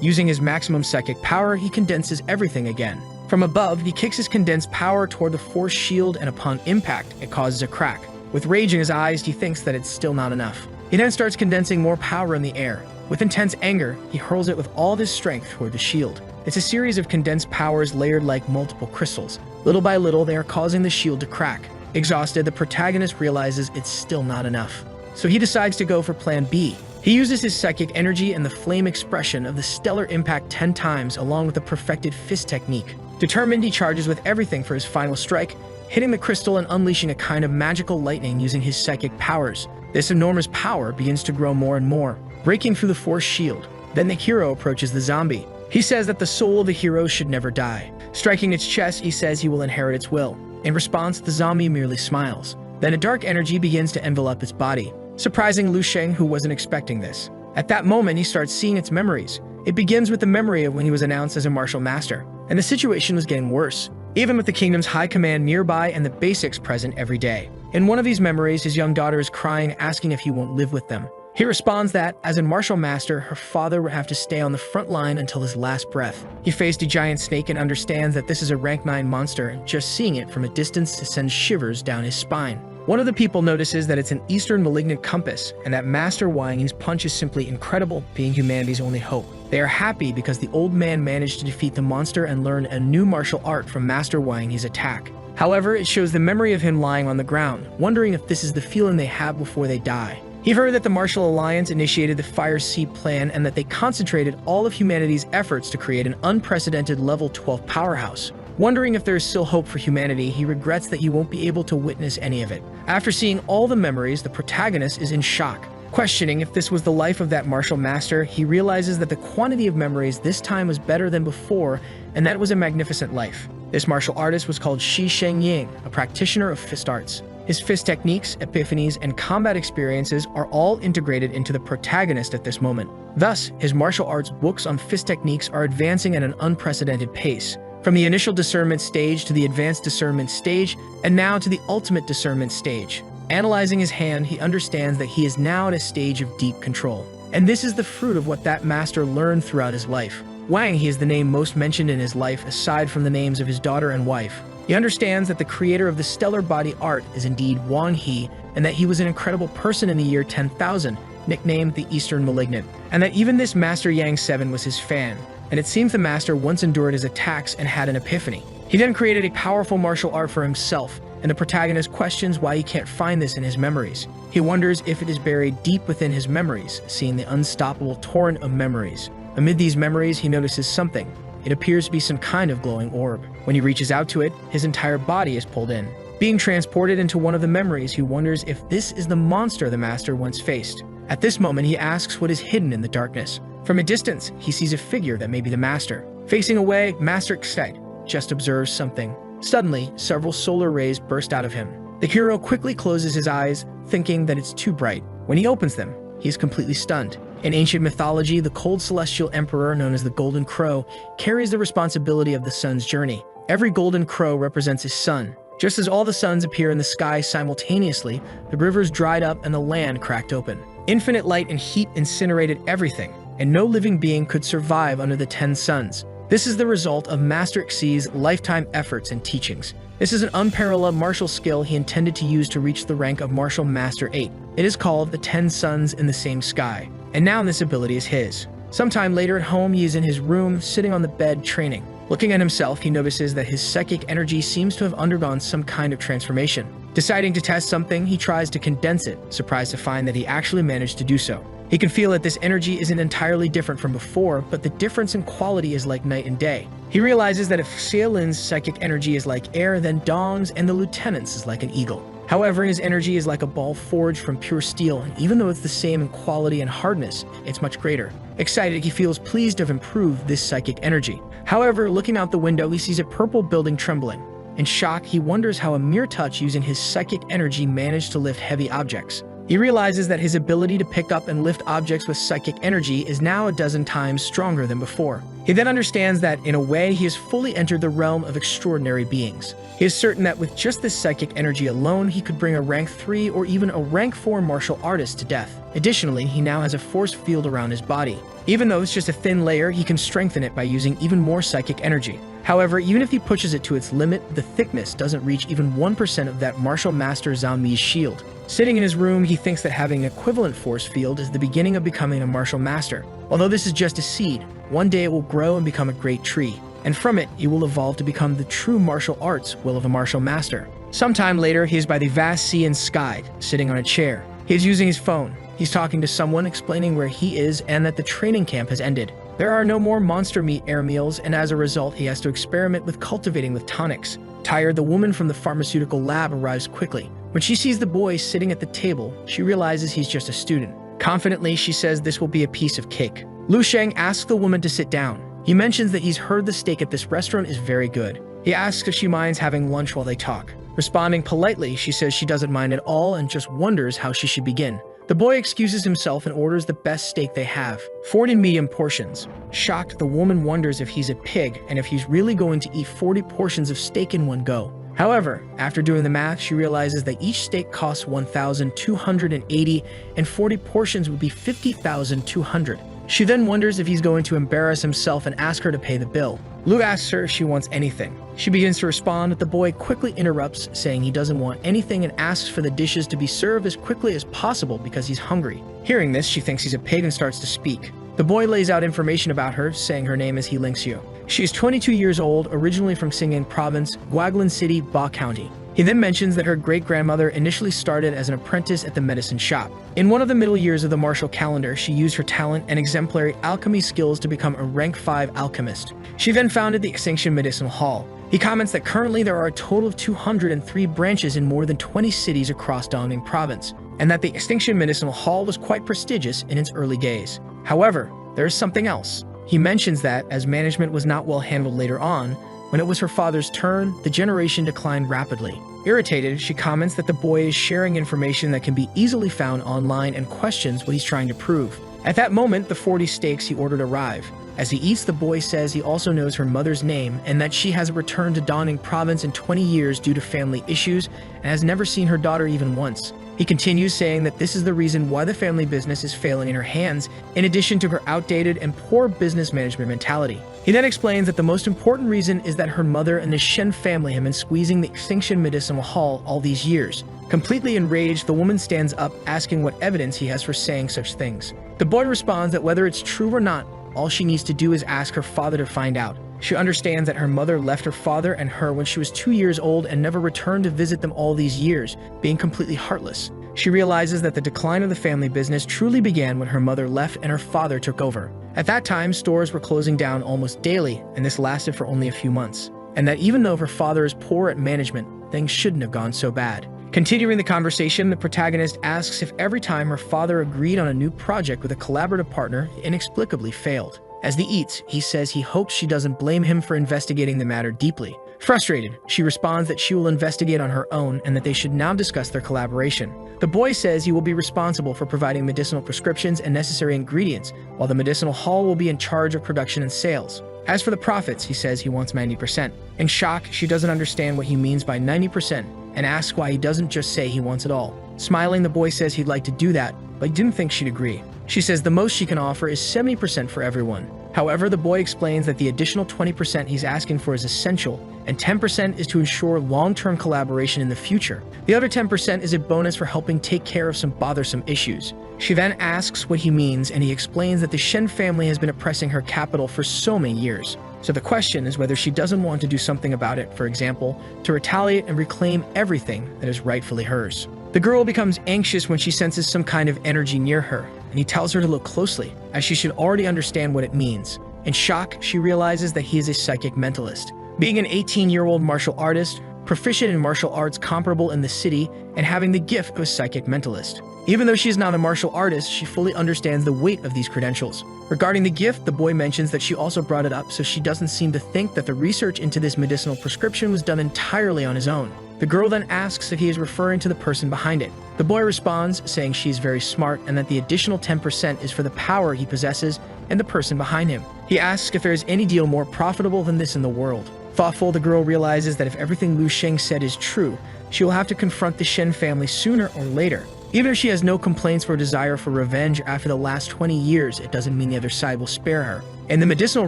[SPEAKER 1] Using his maximum psychic power, he condenses everything again. From above, he kicks his condensed power toward the force shield, and upon impact, it causes a crack. With rage in his eyes, he thinks that it's still not enough. He then starts condensing more power in the air. With intense anger, he hurls it with all his strength toward the shield. It's a series of condensed powers layered like multiple crystals. Little by little, they are causing the shield to crack. Exhausted, the protagonist realizes it's still not enough. So he decides to go for plan B. He uses his psychic energy and the flame expression of the stellar impact 10 times along with a perfected fist technique. Determined, he charges with everything for his final strike, hitting the crystal and unleashing a kind of magical lightning using his psychic powers. This enormous power begins to grow more and more, breaking through the force shield. Then the hero approaches the zombie. He says that the soul of the hero should never die. Striking its chest, he says he will inherit its will. In response, the zombie merely smiles. Then a dark energy begins to envelop its body, surprising Lu Sheng, who wasn't expecting this. At that moment, he starts seeing its memories. It begins with the memory of when he was announced as a martial master, and the situation was getting worse, even with the kingdom's high command nearby and the basics present every day. In one of these memories, his young daughter is crying, asking if he won't live with them. He responds that, as a martial master, her father would have to stay on the front line until his last breath. He faced a giant snake and understands that this is a rank 9 monster, and just seeing it from a distance sends shivers down his spine. One of the people notices that it's an Eastern malignant compass, and that Master Wang Ying's punch is simply incredible, being humanity's only hope. They are happy because the old man managed to defeat the monster and learn a new martial art from Master Wang Ying's attack. However, it shows the memory of him lying on the ground, wondering if this is the feeling they have before they die. He heard that the Martial Alliance initiated the Fire Sea Plan and that they concentrated all of humanity's efforts to create an unprecedented level 12 powerhouse. Wondering if there is still hope for humanity, he regrets that he won't be able to witness any of it. After seeing all the memories, the protagonist is in shock. Questioning if this was the life of that martial master, he realizes that the quantity of memories this time was better than before, and that it was a magnificent life. This martial artist was called Shi Sheng Ying, a practitioner of fist arts. His fist techniques, epiphanies, and combat experiences are all integrated into the protagonist at this moment. Thus, his martial arts books on fist techniques are advancing at an unprecedented pace. From the initial discernment stage to the advanced discernment stage, and now to the ultimate discernment stage. Analyzing his hand, he understands that he is now at a stage of deep control. And this is the fruit of what that master learned throughout his life. Wang He is the name most mentioned in his life aside from the names of his daughter and wife. He understands that the creator of the stellar body art is indeed Wang He, and that he was an incredible person in the year 10,000, nicknamed the Eastern Malignant, and that even this Master Yang 7 was his fan. And it seems the master once endured his attacks and had an epiphany. He then created a powerful martial art for himself, and the protagonist questions why he can't find this in his memories. He wonders if it is buried deep within his memories, seeing the unstoppable torrent of memories. Amid these memories, he notices something. It appears to be some kind of glowing orb. When he reaches out to it, his entire body is pulled in. Being transported into one of the memories, he wonders if this is the monster the master once faced. At this moment, he asks what is hidden in the darkness. From a distance, he sees a figure that may be the master. Facing away, Master Xed just observes something. Suddenly, several solar rays burst out of him. The hero quickly closes his eyes, thinking that it's too bright. When he opens them, he is completely stunned. In ancient mythology, the cold celestial emperor, known as the Golden Crow, carries the responsibility of the sun's journey. Every golden crow represents his sun. Just as all the suns appear in the sky simultaneously, the rivers dried up and the land cracked open. Infinite light and heat incinerated everything, and no living being could survive under the 10 suns. This is the result of Master Xe's lifetime efforts and teachings. This is an unparalleled martial skill he intended to use to reach the rank of Martial Master 8. It is called the 10 Suns in the Same Sky, and now this ability is his. Sometime later at home, he is in his room, sitting on the bed, training. Looking at himself, he notices that his psychic energy seems to have undergone some kind of transformation. Deciding to test something, he tries to condense it, surprised to find that he actually managed to do so. He can feel that this energy isn't entirely different from before, but the difference in quality is like night and day. He realizes that if Xiaolin's psychic energy is like air, then Dong's and the lieutenant's is like an eagle. However, his energy is like a ball forged from pure steel, and even though it's the same in quality and hardness, it's much greater. Excited, he feels pleased to have improved this psychic energy. However, looking out the window, he sees a purple building trembling. In shock, he wonders how a mere touch using his psychic energy managed to lift heavy objects. He realizes that his ability to pick up and lift objects with psychic energy is now a dozen times stronger than before. He then understands that, in a way, he has fully entered the realm of extraordinary beings. He is certain that with just this psychic energy alone, he could bring a rank 3 or even a rank 4 martial artist to death. Additionally, he now has a force field around his body. Even though it's just a thin layer, he can strengthen it by using even more psychic energy. However, even if he pushes it to its limit, the thickness doesn't reach even 1% of that martial master Zhao Mi's shield. Sitting in his room, he thinks that having an equivalent force field is the beginning of becoming a martial master. Although this is just a seed, one day it will grow and become a great tree, and from it, he will evolve to become the true martial arts will of a martial master. Sometime later, he is by the vast sea and sky, sitting on a chair. He is using his phone. He's talking to someone, explaining where he is and that the training camp has ended. There are no more monster meat air meals, and as a result, he has to experiment with cultivating with tonics. Tired, the woman from the pharmaceutical lab arrives quickly. When she sees the boy sitting at the table, she realizes he's just a student. Confidently, she says this will be a piece of cake. Lu Sheng asks the woman to sit down. He mentions that he's heard the steak at this restaurant is very good. He asks if she minds having lunch while they talk. Responding politely, she says she doesn't mind at all and just wonders how she should begin. The boy excuses himself and orders the best steak they have, 40 medium portions. Shocked, the woman wonders if he's a pig and if he's really going to eat 40 portions of steak in one go. However, after doing the math, she realizes that each steak costs 1,280 and 40 portions would be 50,200. She then wonders if he's going to embarrass himself and ask her to pay the bill. Lu asks her if she wants anything. She begins to respond, but the boy quickly interrupts, saying he doesn't want anything and asks for the dishes to be served as quickly as possible because he's hungry. Hearing this, she thinks he's a pig and starts to speak. The boy lays out information about her, saying her name is Heelingxiu. She is 22 years old, originally from Xing'an Province, Guaglin City, Ba County. He then mentions that her great-grandmother initially started as an apprentice at the medicine shop. In one of the middle years of the martial calendar, she used her talent and exemplary alchemy skills to become a rank 5 alchemist. She then founded the Extinction Medicinal Hall. He comments that currently there are a total of 203 branches in more than 20 cities across Dongning Province, and that the Extinction Medicinal Hall was quite prestigious in its early days. However, there is something else. He mentions that, as management was not well handled later on, when it was her father's turn, the generation declined rapidly. Irritated, she comments that the boy is sharing information that can be easily found online and questions what he's trying to prove. At that moment, the 40 steaks he ordered arrive. As he eats, the boy says he also knows her mother's name and that she hasn't returned to Dongning Province in 20 years due to family issues and has never seen her daughter even once. He continues saying that this is the reason why the family business is failing in her hands, in addition to her outdated and poor business management mentality. He then explains that the most important reason is that her mother and the Shen family have been squeezing the Extinction Medicinal Hall all these years. Completely enraged, the woman stands up, asking what evidence he has for saying such things. The boy responds that whether it's true or not, all she needs to do is ask her father to find out. She understands that her mother left her father and her when she was 2 years old and never returned to visit them all these years, being completely heartless. She realizes that the decline of the family business truly began when her mother left and her father took over. At that time, stores were closing down almost daily, and this lasted for only a few months. And that even though her father is poor at management, things shouldn't have gone so bad. Continuing the conversation, the protagonist asks if every time her father agreed on a new project with a collaborative partner, it inexplicably failed. As he eats, he says he hopes she doesn't blame him for investigating the matter deeply. Frustrated, she responds that she will investigate on her own and that they should now discuss their collaboration. The boy says he will be responsible for providing medicinal prescriptions and necessary ingredients, while the medicinal hall will be in charge of production and sales. As for the profits, he says he wants 90%. In shock, she doesn't understand what he means by 90% and asks why he doesn't just say he wants it all. Smiling, the boy says he'd like to do that, but didn't think she'd agree. She says the most she can offer is 70% for everyone. However, the boy explains that the additional 20% he's asking for is essential, and 10% is to ensure long-term collaboration in the future. The other 10% is a bonus for helping take care of some bothersome issues. She then asks what he means, and he explains that the Shen family has been oppressing her capital for so many years. So the question is whether she doesn't want to do something about it, for example, to retaliate and reclaim everything that is rightfully hers. The girl becomes anxious when she senses some kind of energy near her, and he tells her to look closely, as she should already understand what it means. In shock, she realizes that he is a psychic mentalist. Being an 18-year-old martial artist, proficient in martial arts comparable in the city, and having the gift of a psychic mentalist. Even though she is not a martial artist, she fully understands the weight of these credentials. Regarding the gift, the boy mentions that she also brought it up, so she doesn't seem to think that the research into this medicinal prescription was done entirely on his own. The girl then asks if he is referring to the person behind it. The boy responds, saying she's very smart and that the additional 10% is for the power he possesses and the person behind him. He asks if there is any deal more profitable than this in the world. Thoughtful, the girl realizes that if everything Lu Sheng said is true, she will have to confront the Shen family sooner or later. Even if she has no complaints or desire for revenge after the last 20 years, it doesn't mean the other side will spare her. And the medicinal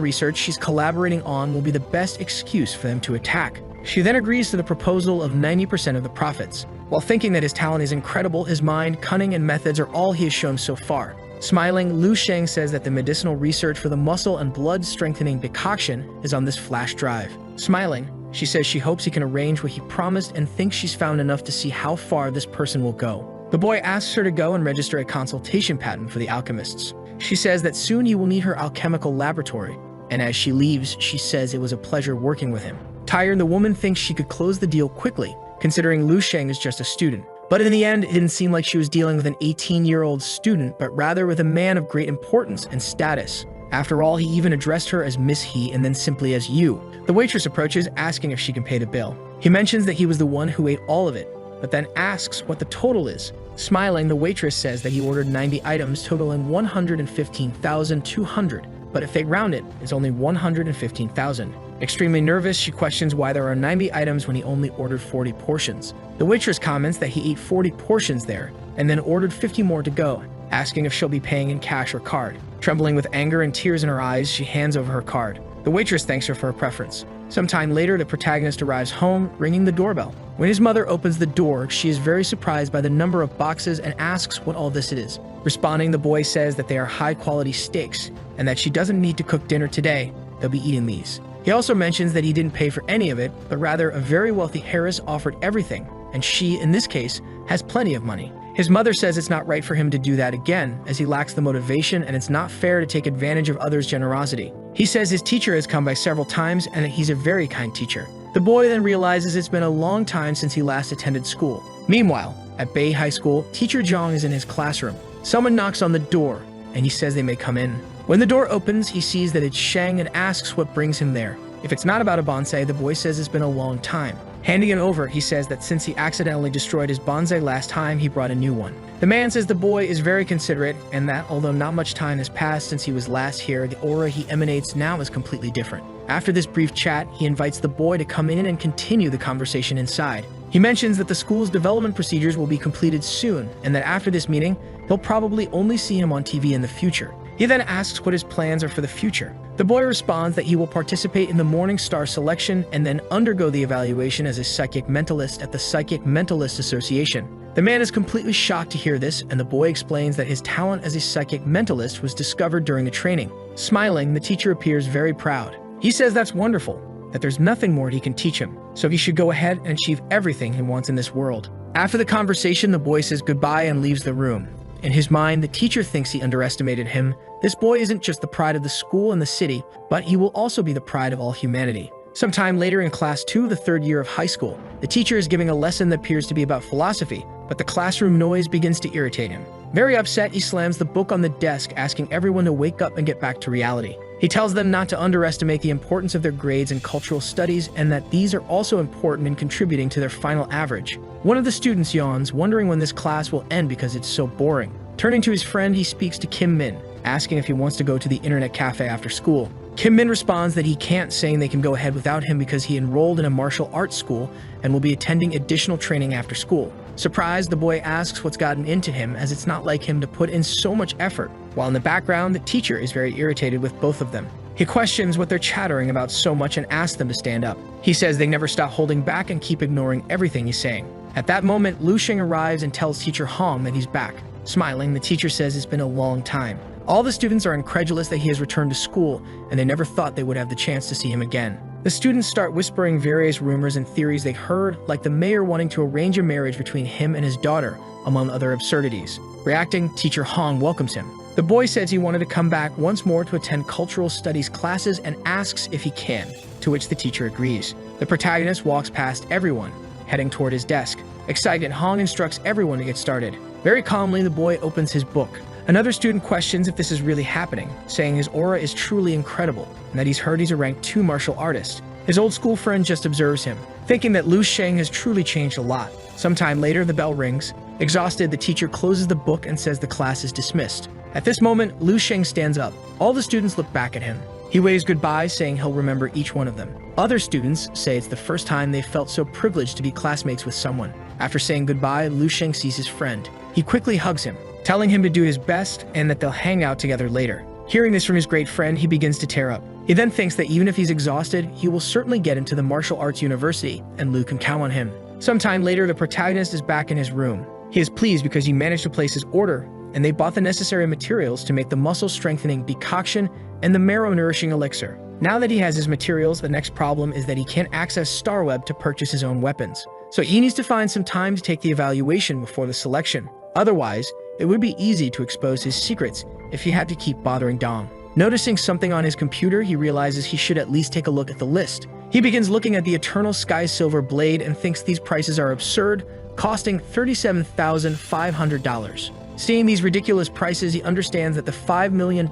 [SPEAKER 1] research she's collaborating on will be the best excuse for them to attack. She then agrees to the proposal of 90% of the profits. While thinking that his talent is incredible, his mind, cunning, and methods are all he has shown so far. Smiling, Lu Sheng says that the medicinal research for the muscle and blood-strengthening decoction is on this flash drive. Smiling, she says she hopes he can arrange what he promised and thinks she's found enough to see how far this person will go. The boy asks her to go and register a consultation patent for the alchemists. She says that soon he will need her alchemical laboratory, and as she leaves, she says it was a pleasure working with him. Tired, the woman thinks she could close the deal quickly, considering Lu Sheng is just a student. But in the end, it didn't seem like she was dealing with an 18-year-old student, but rather with a man of great importance and status. After all, he even addressed her as Miss He and then simply as you. The waitress approaches, asking if she can pay the bill. He mentions that he was the one who ate all of it, but then asks what the total is. Smiling, the waitress says that he ordered 90 items totaling 115,200, but if they round it, it's only 115,000. Extremely nervous, she questions why there are 90 items when he only ordered 40 portions. The waitress comments that he ate 40 portions there, and then ordered 50 more to go, asking if she'll be paying in cash or card. Trembling with anger and tears in her eyes, she hands over her card. The waitress thanks her for her preference. Sometime later, the protagonist arrives home, ringing the doorbell. When his mother opens the door, she is very surprised by the number of boxes and asks what all this is. Responding, the boy says that they are high-quality steaks, and that she doesn't need to cook dinner today, they'll be eating these. He also mentions that he didn't pay for any of it, but rather a very wealthy Harris offered everything, and she, in this case, has plenty of money. His mother says it's not right for him to do that again, as he lacks the motivation and it's not fair to take advantage of others' generosity. He says his teacher has come by several times and that he's a very kind teacher. The boy then realizes it's been a long time since he last attended school. Meanwhile, at Bay High School, teacher Zhang is in his classroom. Someone knocks on the door, and he says they may come in. When the door opens, he sees that it's Shang and asks what brings him there. If it's not about a bonsai, the boy says it's been a long time. Handing it over, he says that since he accidentally destroyed his bonsai last time, he brought a new one. The man says the boy is very considerate and that although not much time has passed since he was last here, the aura he emanates now is completely different. After this brief chat, he invites the boy to come in and continue the conversation inside. He mentions that the school's development procedures will be completed soon and that after this meeting, he'll probably only see him on TV in the future. He then asks what his plans are for the future. The boy responds that he will participate in the Morning Star selection and then undergo the evaluation as a psychic mentalist at the Psychic Mentalist Association. The man is completely shocked to hear this, and the boy explains that his talent as a psychic mentalist was discovered during the training. Smiling, the teacher appears very proud. He says that's wonderful, that there's nothing more he can teach him, so he should go ahead and achieve everything he wants in this world. After the conversation, the boy says goodbye and leaves the room. In his mind, the teacher thinks he underestimated him. This boy isn't just the pride of the school and the city, but he will also be the pride of all humanity. Sometime later in class 2, the third year of high school, the teacher is giving a lesson that appears to be about philosophy, but the classroom noise begins to irritate him. Very upset, he slams the book on the desk, asking everyone to wake up and get back to reality. He tells them not to underestimate the importance of their grades in cultural studies and that these are also important in contributing to their final average. One of the students yawns, wondering when this class will end because it's so boring. Turning to his friend, he speaks to Kim Min, asking if he wants to go to the internet cafe after school. Kim Min responds that he can't, saying they can go ahead without him because he enrolled in a martial arts school and will be attending additional training after school. Surprised, the boy asks what's gotten into him, as it's not like him to put in so much effort, while in the background, the teacher is very irritated with both of them. He questions what they're chattering about so much and asks them to stand up. He says they never stop holding back and keep ignoring everything he's saying. At that moment, Lu Sheng arrives and tells teacher Hong that he's back. Smiling, the teacher says it's been a long time. All the students are incredulous that he has returned to school, and they never thought they would have the chance to see him again. The students start whispering various rumors and theories they heard, like the mayor wanting to arrange a marriage between him and his daughter, among other absurdities. Reacting, teacher Hong welcomes him. The boy says he wanted to come back once more to attend cultural studies classes and asks if he can, to which the teacher agrees. The protagonist walks past everyone, heading toward his desk. Excited, Hong instructs everyone to get started. Very calmly, the boy opens his book. Another student questions if this is really happening, saying his aura is truly incredible and that he's heard he's a rank 2 martial artist. His old school friend just observes him, thinking that Lu Sheng has truly changed a lot. Sometime later, the bell rings. Exhausted, the teacher closes the book and says the class is dismissed. At this moment, Lu Sheng stands up. All the students look back at him. He waves goodbye, saying he'll remember each one of them. Other students say it's the first time they've felt so privileged to be classmates with someone. After saying goodbye, Lu Sheng sees his friend. He quickly hugs him, telling him to do his best and that they'll hang out together later. Hearing this from his great friend, he begins to tear up. He then thinks that even if he's exhausted, he will certainly get into the martial arts university, and Lu can count on him. Sometime later, the protagonist is back in his room. He is pleased because he managed to place his order, and they bought the necessary materials to make the muscle-strengthening decoction and the marrow-nourishing elixir. Now that he has his materials, the next problem is that he can't access Starweb to purchase his own weapons. So he needs to find some time to take the evaluation before the selection. Otherwise, it would be easy to expose his secrets if he had to keep bothering Dong. Noticing something on his computer, he realizes he should at least take a look at the list. He begins looking at the Eternal Sky Silver Blade and thinks these prices are absurd, costing $37,500. Seeing these ridiculous prices, he understands that the $5 million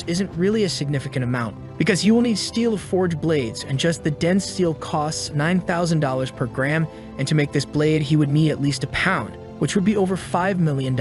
[SPEAKER 1] isn't really a significant amount, because he will need steel forged blades, and just the dense steel costs $9,000 per gram, and to make this blade, he would need at least a pound, which would be over $5 million.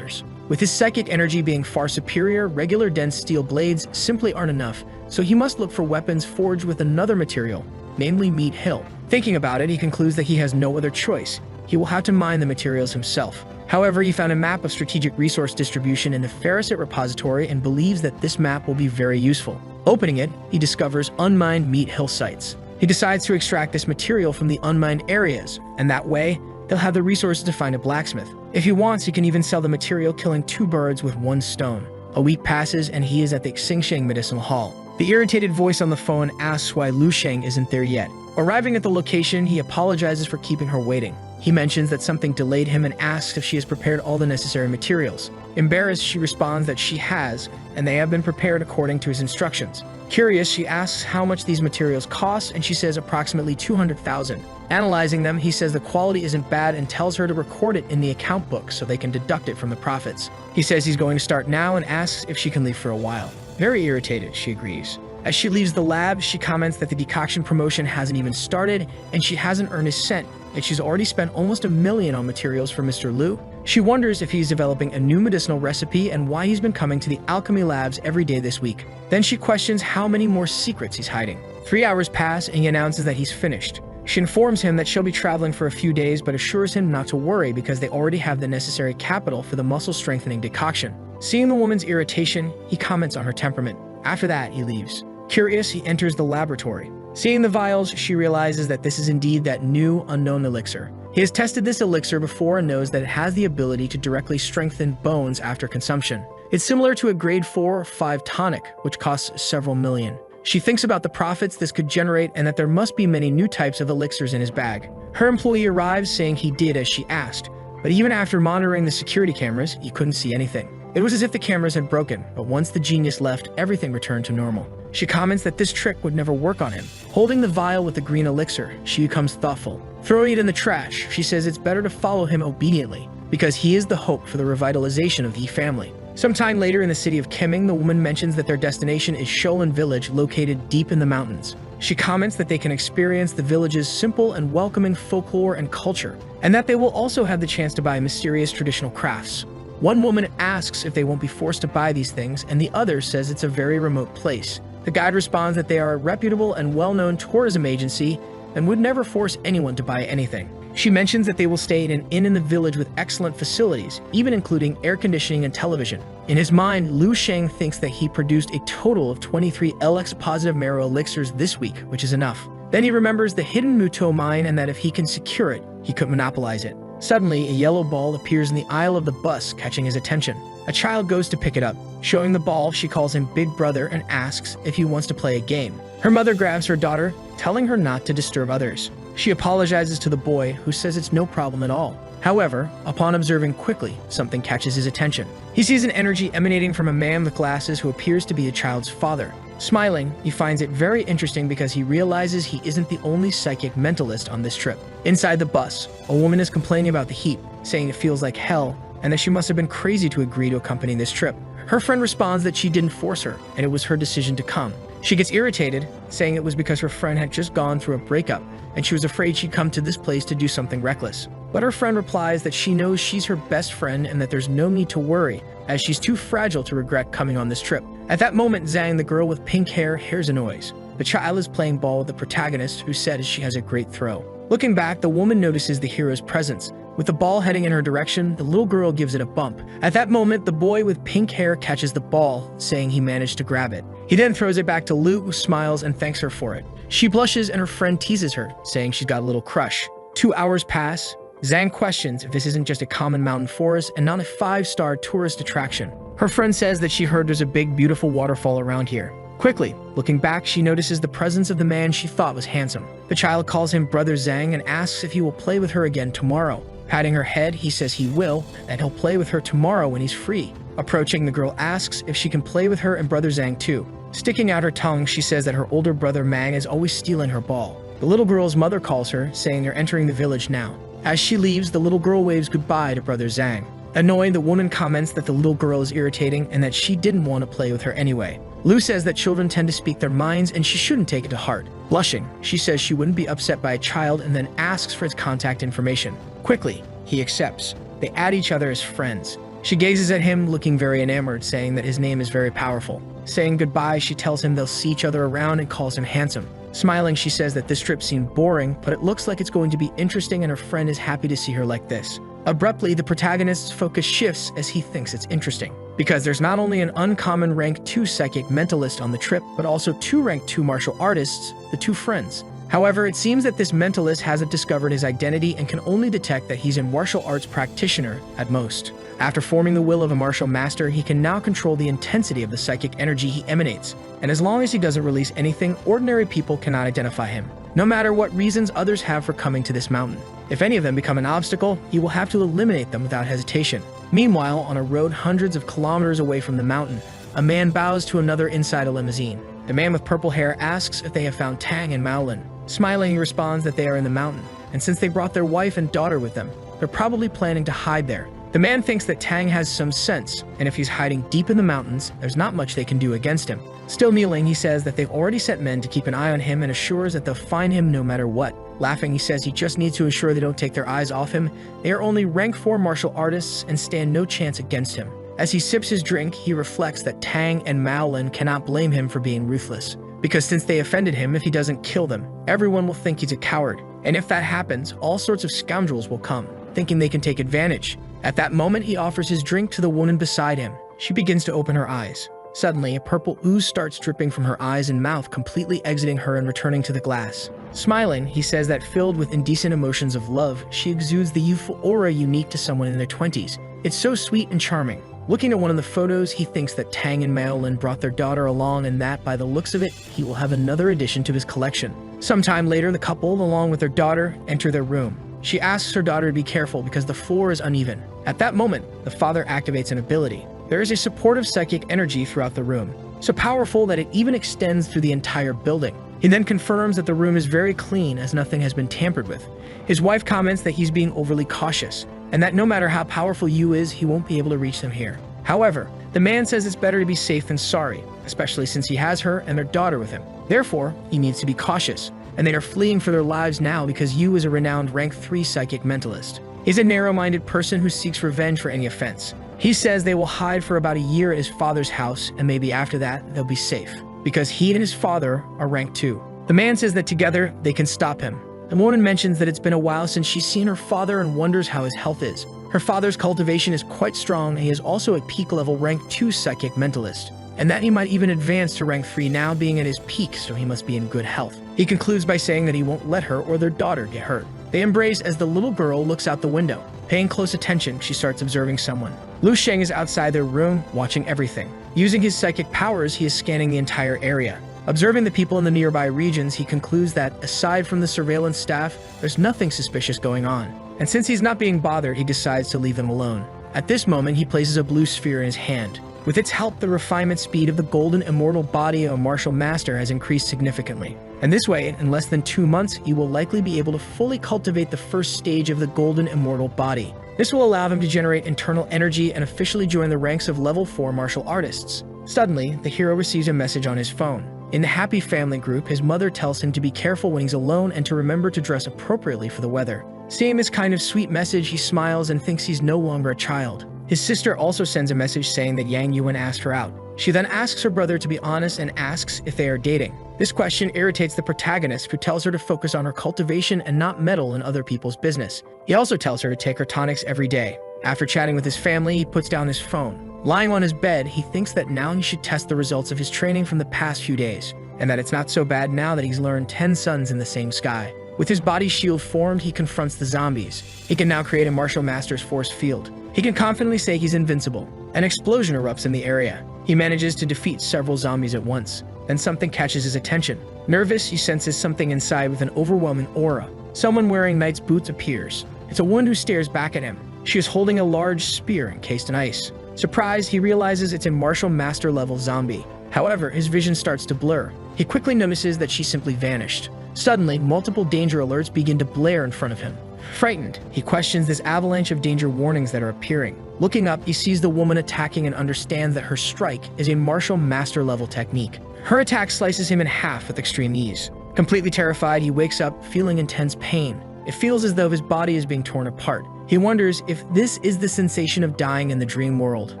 [SPEAKER 1] With his psychic energy being far superior, regular dense steel blades simply aren't enough, so he must look for weapons forged with another material, namely Meat Hill. Thinking about it, he concludes that he has no other choice. He will have to mine the materials himself. However, he found a map of strategic resource distribution in the Ferricet repository and believes that this map will be very useful. Opening it, he discovers unmined Meat Hill sites. He decides to extract this material from the unmined areas, and that way, he'll have the resources to find a blacksmith. If he wants, he can even sell the material, killing 2 birds with 1 stone. A week passes and he is at the Xingsheng Medicinal Hall. The irritated voice on the phone asks why Lu Sheng isn't there yet. Arriving at the location, he apologizes for keeping her waiting. He mentions that something delayed him and asks if she has prepared all the necessary materials. Embarrassed, she responds that she has, and they have been prepared according to his instructions. Curious, she asks how much these materials cost, and she says approximately 200,000. Analyzing them, he says the quality isn't bad and tells her to record it in the account book so they can deduct it from the profits. He says he's going to start now and asks if she can leave for a while. Very irritated, she agrees. As she leaves the lab, she comments that the decoction promotion hasn't even started and she hasn't earned a cent, and she's already spent almost $1 million on materials for Mr. Lu. She wonders if he's developing a new medicinal recipe and why he's been coming to the alchemy labs every day this week. Then she questions how many more secrets he's hiding. 3 hours pass and he announces that he's finished. She informs him that she'll be traveling for a few days but assures him not to worry because they already have the necessary capital for the muscle-strengthening decoction. Seeing the woman's irritation, he comments on her temperament. After that, he leaves. Curious, he enters the laboratory. Seeing the vials, she realizes that this is indeed that new, unknown elixir. He has tested this elixir before and knows that it has the ability to directly strengthen bones after consumption. It's similar to a grade 4 or 5 tonic, which costs several million. She thinks about the profits this could generate and that there must be many new types of elixirs in his bag. Her employee arrives saying he did as she asked, but even after monitoring the security cameras, he couldn't see anything. It was as if the cameras had broken, but once the genius left, everything returned to normal. She comments that this trick would never work on him. Holding the vial with the green elixir, she becomes thoughtful. Throwing it in the trash, she says it's better to follow him obediently, because he is the hope for the revitalization of the family. Sometime later in the city of Kemming, the woman mentions that their destination is Sholin Village, located deep in the mountains. She comments that they can experience the village's simple and welcoming folklore and culture, and that they will also have the chance to buy mysterious traditional crafts. One woman asks if they won't be forced to buy these things, and the other says it's a very remote place. The guide responds that they are a reputable and well-known tourism agency and would never force anyone to buy anything. She mentions that they will stay in an inn in the village with excellent facilities, even including air conditioning and television. In his mind, Lu Sheng thinks that he produced a total of 23 LX-positive marrow elixirs this week, which is enough. Then he remembers the hidden Muto mine and that if he can secure it, he could monopolize it. Suddenly, a yellow ball appears in the aisle of the bus, catching his attention. A child goes to pick it up. Showing the ball, she calls him Big Brother and asks if he wants to play a game. Her mother grabs her daughter, telling her not to disturb others. She apologizes to the boy, who says it's no problem at all. However, upon observing quickly, something catches his attention. He sees an energy emanating from a man with glasses who appears to be a child's father. Smiling, he finds it very interesting because he realizes he isn't the only psychic mentalist on this trip. Inside the bus, a woman is complaining about the heat, saying it feels like hell, and that she must have been crazy to agree to accompany this trip. Her friend responds that she didn't force her, and it was her decision to come. She gets irritated, saying it was because her friend had just gone through a breakup and she was afraid she'd come to this place to do something reckless. But her friend replies that she knows she's her best friend and that there's no need to worry, as she's too fragile to regret coming on this trip. At that moment, Zhang, the girl with pink hair, hears a noise. The child is playing ball with the protagonist, who says she has a great throw. Looking back, the woman notices the hero's presence. With the ball heading in her direction, the little girl gives it a bump. At that moment, the boy with pink hair catches the ball, saying he managed to grab it. He then throws it back to Lu, who smiles and thanks her for it. She blushes and her friend teases her, saying she's got a little crush. 2 hours pass. Zhang questions if this isn't just a common mountain forest and not a 5-star tourist attraction. Her friend says that she heard there's a big, beautiful waterfall around here. Quickly, looking back, she notices the presence of the man she thought was handsome. The child calls him Brother Zhang and asks if he will play with her again tomorrow. Patting her head, he says he will, and he'll play with her tomorrow when he's free. Approaching, the girl asks if she can play with her and Brother Zhang too. Sticking out her tongue, she says that her older brother Mang is always stealing her ball. The little girl's mother calls her, saying they're entering the village now. As she leaves, the little girl waves goodbye to Brother Zhang. Annoyed, the woman comments that the little girl is irritating and that she didn't want to play with her anyway. Lu says that children tend to speak their minds and she shouldn't take it to heart. Blushing, she says she wouldn't be upset by a child and then asks for his contact information. Quickly, he accepts. They add each other as friends. She gazes at him, looking very enamored, saying that his name is very powerful. Saying goodbye, she tells him they'll see each other around and calls him handsome. Smiling, she says that this trip seemed boring, but it looks like it's going to be interesting and her friend is happy to see her like this. Abruptly, the protagonist's focus shifts as he thinks it's interesting, because there's not only an uncommon rank 2 psychic mentalist on the trip, but also 2 rank 2 martial artists, the 2 friends. However, it seems that this mentalist hasn't discovered his identity and can only detect that he's a martial arts practitioner at most. After forming the will of a martial master, he can now control the intensity of the psychic energy he emanates, and as long as he doesn't release anything, ordinary people cannot identify him, no matter what reasons others have for coming to this mountain. If any of them become an obstacle, he will have to eliminate them without hesitation. Meanwhile, on a road hundreds of kilometers away from the mountain, a man bows to another inside a limousine. The man with purple hair asks if they have found Tang and Maolin. Smiling, he responds that they are in the mountain, and since they brought their wife and daughter with them, they're probably planning to hide there. The man thinks that Tang has some sense, and if he's hiding deep in the mountains, there's not much they can do against him. Still kneeling, he says that they've already sent men to keep an eye on him and assures that they'll find him no matter what. Laughing, he says he just needs to ensure they don't take their eyes off him. They are only rank 4 martial artists and stand no chance against him. As he sips his drink, he reflects that Tang and Maolin cannot blame him for being ruthless, because since they offended him, if he doesn't kill them, everyone will think he's a coward. And if that happens, all sorts of scoundrels will come, thinking they can take advantage. At that moment, he offers his drink to the woman beside him. She begins to open her eyes. Suddenly, a purple ooze starts dripping from her eyes and mouth, completely exiting her and returning to the glass. Smiling, he says that filled with indecent emotions of love, she exudes the youthful aura unique to someone in their 20s. It's so sweet and charming. Looking at one of the photos, he thinks that Tang and Maolin brought their daughter along and that, by the looks of it, he will have another addition to his collection. Sometime later, the couple, along with their daughter, enter their room. She asks her daughter to be careful because the floor is uneven. At that moment, the father activates an ability. There is a supportive psychic energy throughout the room, so powerful that it even extends through the entire building. He then confirms that the room is very clean as nothing has been tampered with. His wife comments that he's being overly cautious, and that no matter how powerful Yu is, he won't be able to reach them here. However, the man says it's better to be safe than sorry, especially since he has her and their daughter with him. Therefore, he needs to be cautious, and they are fleeing for their lives now because Yu is a renowned rank 3 psychic mentalist. He's a narrow-minded person who seeks revenge for any offense. He says they will hide for about a year at his father's house, and maybe after that, they'll be safe, because he and his father are rank 2. The man says that together, they can stop him. The woman mentions that it's been a while since she's seen her father and wonders how his health is. Her father's cultivation is quite strong, and he is also a peak-level rank 2 psychic mentalist, and that he might even advance to rank 3 now, being at his peak, so he must be in good health. He concludes by saying that he won't let her or their daughter get hurt. They embrace as the little girl looks out the window. Paying close attention, she starts observing someone. Lu Sheng is outside their room, watching everything. Using his psychic powers, he is scanning the entire area. Observing the people in the nearby regions, he concludes that, aside from the surveillance staff, there's nothing suspicious going on. And since he's not being bothered, he decides to leave them alone. At this moment, he places a blue sphere in his hand. With its help, the refinement speed of the golden immortal body of a martial master has increased significantly. And this way, in less than 2 months, he will likely be able to fully cultivate the first stage of the golden immortal body. This will allow him to generate internal energy and officially join the ranks of level 4 martial artists. Suddenly, the hero receives a message on his phone. In the happy family group, his mother tells him to be careful when he's alone and to remember to dress appropriately for the weather. Seeing this kind of sweet message, he smiles and thinks he's no longer a child. His sister also sends a message saying that Yang Yuan asked her out. She then asks her brother to be honest and asks if they are dating. This question irritates the protagonist, who tells her to focus on her cultivation and not meddle in other people's business. He also tells her to take her tonics every day. After chatting with his family, he puts down his phone. Lying on his bed, he thinks that now he should test the results of his training from the past few days, and that it's not so bad now that he's learned 10 suns in the same sky. With his body shield formed, he confronts the zombies. He can now create a martial master's force field. He can confidently say he's invincible. An explosion erupts in the area. He manages to defeat several zombies at once. Then something catches his attention. Nervous, he senses something inside with an overwhelming aura. Someone wearing knight's boots appears. It's a woman who stares back at him. She is holding a large spear encased in ice. Surprised, he realizes it's a martial master level zombie. However, his vision starts to blur. He quickly notices that she simply vanished. Suddenly, multiple danger alerts begin to blare in front of him. Frightened, he questions this avalanche of danger warnings that are appearing. Looking up, he sees the woman attacking and understands that her strike is a martial master level technique. Her attack slices him in half with extreme ease. Completely terrified, he wakes up feeling intense pain. It feels as though his body is being torn apart. He wonders if this is the sensation of dying in the dream world.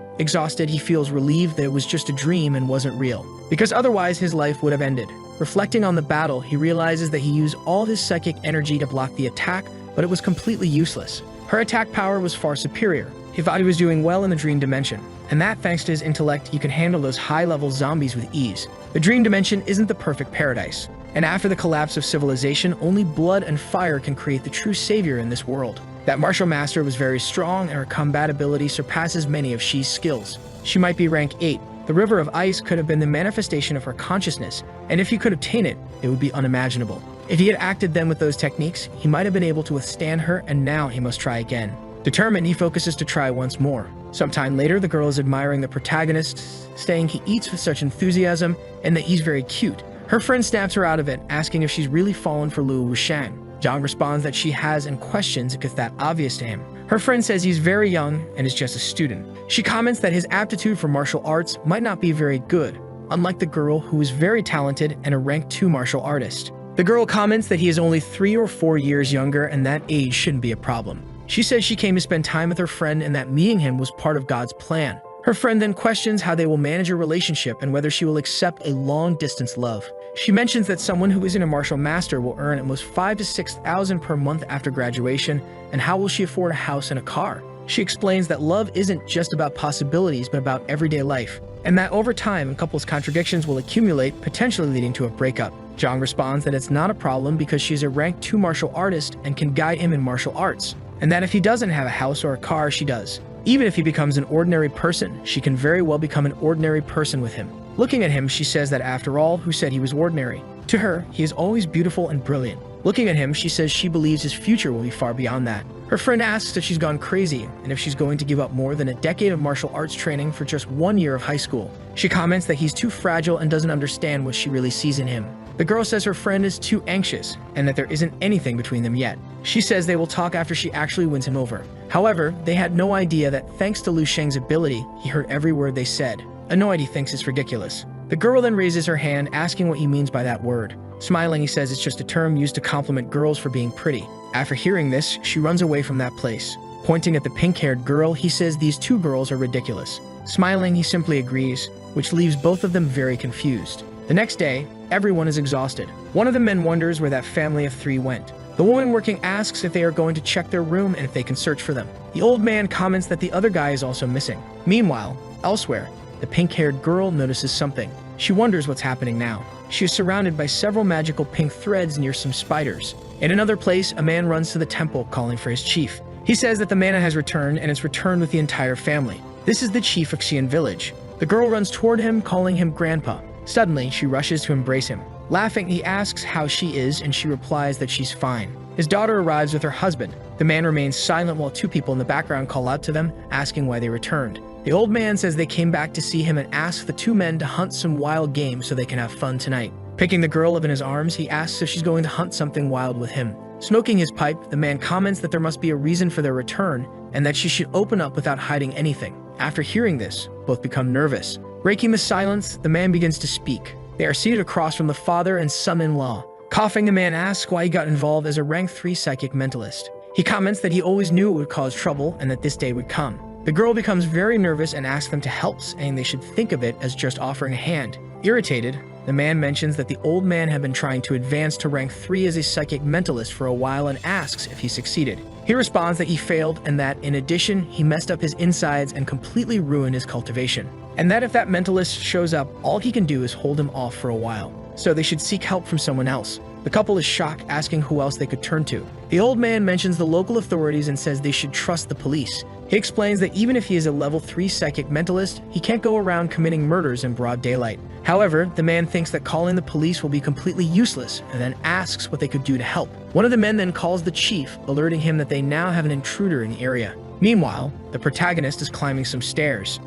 [SPEAKER 1] Exhausted, he feels relieved that it was just a dream and wasn't real, because otherwise his life would have ended. Reflecting on the battle, he realizes that he used all his psychic energy to block the attack, but it was completely useless. Her attack power was far superior. He thought he was doing well in the dream dimension, and that thanks to his intellect, he could handle those high-level zombies with ease. The dream dimension isn't the perfect paradise, and after the collapse of civilization, only blood and fire can create the true savior in this world. That martial master was very strong, and her combat ability surpasses many of Shi's skills. She might be rank 8. The river of ice could have been the manifestation of her consciousness, and if he could obtain it, it would be unimaginable. If he had acted then with those techniques, he might have been able to withstand her, and now he must try again. Determined, he focuses to try once more. Sometime later, the girl is admiring the protagonist, saying he eats with such enthusiasm and that he's very cute. Her friend snaps her out of it, asking if she's really fallen for Luo Wushang. Zhang responds that she has and questions if it's that obvious to him. Her friend says he's very young and is just a student. She comments that his aptitude for martial arts might not be very good, unlike the girl who is very talented and a rank 2 martial artist. The girl comments that he is only 3 or 4 years younger and that age shouldn't be a problem. She says she came to spend time with her friend and that meeting him was part of God's plan. Her friend then questions how they will manage a relationship and whether she will accept a long-distance love. She mentions that someone who isn't a martial master will earn at most 5,000 to 6,000 per month after graduation, and how will she afford a house and a car? She explains that love isn't just about possibilities but about everyday life, and that over time a couple's contradictions will accumulate, potentially leading to a breakup. Zhang responds that it's not a problem because she's a rank 2 martial artist and can guide him in martial arts, and that if he doesn't have a house or a car, she does. Even if he becomes an ordinary person, she can very well become an ordinary person with him. Looking at him, she says that after all, who said he was ordinary? To her, he is always beautiful and brilliant. Looking at him, she says she believes his future will be far beyond that. Her friend asks if she's gone crazy and if she's going to give up more than a decade of martial arts training for just 1 year of high school. She comments that he's too fragile and doesn't understand what she really sees in him. The girl says her friend is too anxious and that there isn't anything between them yet. She says they will talk after she actually wins him over. However, they had no idea that thanks to Lu Sheng's ability, he heard every word they said. Annoyed, he thinks it's ridiculous. The girl then raises her hand, asking what he means by that word. Smiling, he says it's just a term used to compliment girls for being pretty. After hearing this, she runs away from that place. Pointing at the pink-haired girl, he says these 2 girls are ridiculous. Smiling, he simply agrees, which leaves both of them very confused. The next day, everyone is exhausted. One of the men wonders where that family of 3 went. The woman working asks if they are going to check their room and if they can search for them. The old man comments that the other guy is also missing. Meanwhile, elsewhere, the pink-haired girl notices something. She wonders what's happening now. She is surrounded by several magical pink threads near some spiders. In another place, a man runs to the temple calling for his chief. He says that the mana has returned and it's returned with the entire family. This is the chief of Xian village. The girl runs toward him, calling him grandpa. Suddenly, she rushes to embrace him. Laughing, he asks how she is and she replies that she's fine. His daughter arrives with her husband. The man remains silent while 2 people in the background call out to them, asking why they returned. The old man says they came back to see him and asks the 2 men to hunt some wild game so they can have fun tonight. Picking the girl up in his arms, he asks if she's going to hunt something wild with him. Smoking his pipe, the man comments that there must be a reason for their return and that she should open up without hiding anything. After hearing this, both become nervous. Breaking the silence, the man begins to speak. They are seated across from the father and son-in-law. Coughing, the man asks why he got involved as a rank 3 psychic mentalist. He comments that he always knew it would cause trouble and that this day would come. The girl becomes very nervous and asks them to help, saying they should think of it as just offering a hand. Irritated, the man mentions that the old man had been trying to advance to rank 3 as a psychic mentalist for a while and asks if he succeeded. He responds that he failed and that, in addition, he messed up his insides and completely ruined his cultivation. And that if that mentalist shows up, all he can do is hold him off for a while. So they should seek help from someone else. The couple is shocked, asking who else they could turn to. The old man mentions the local authorities and says they should trust the police. He explains that even if he is a level 3 psychic mentalist, he can't go around committing murders in broad daylight. However, the man thinks that calling the police will be completely useless and then asks what they could do to help. One of the men then calls the chief, alerting him that they now have an intruder in the area. Meanwhile, the protagonist is climbing some stairs.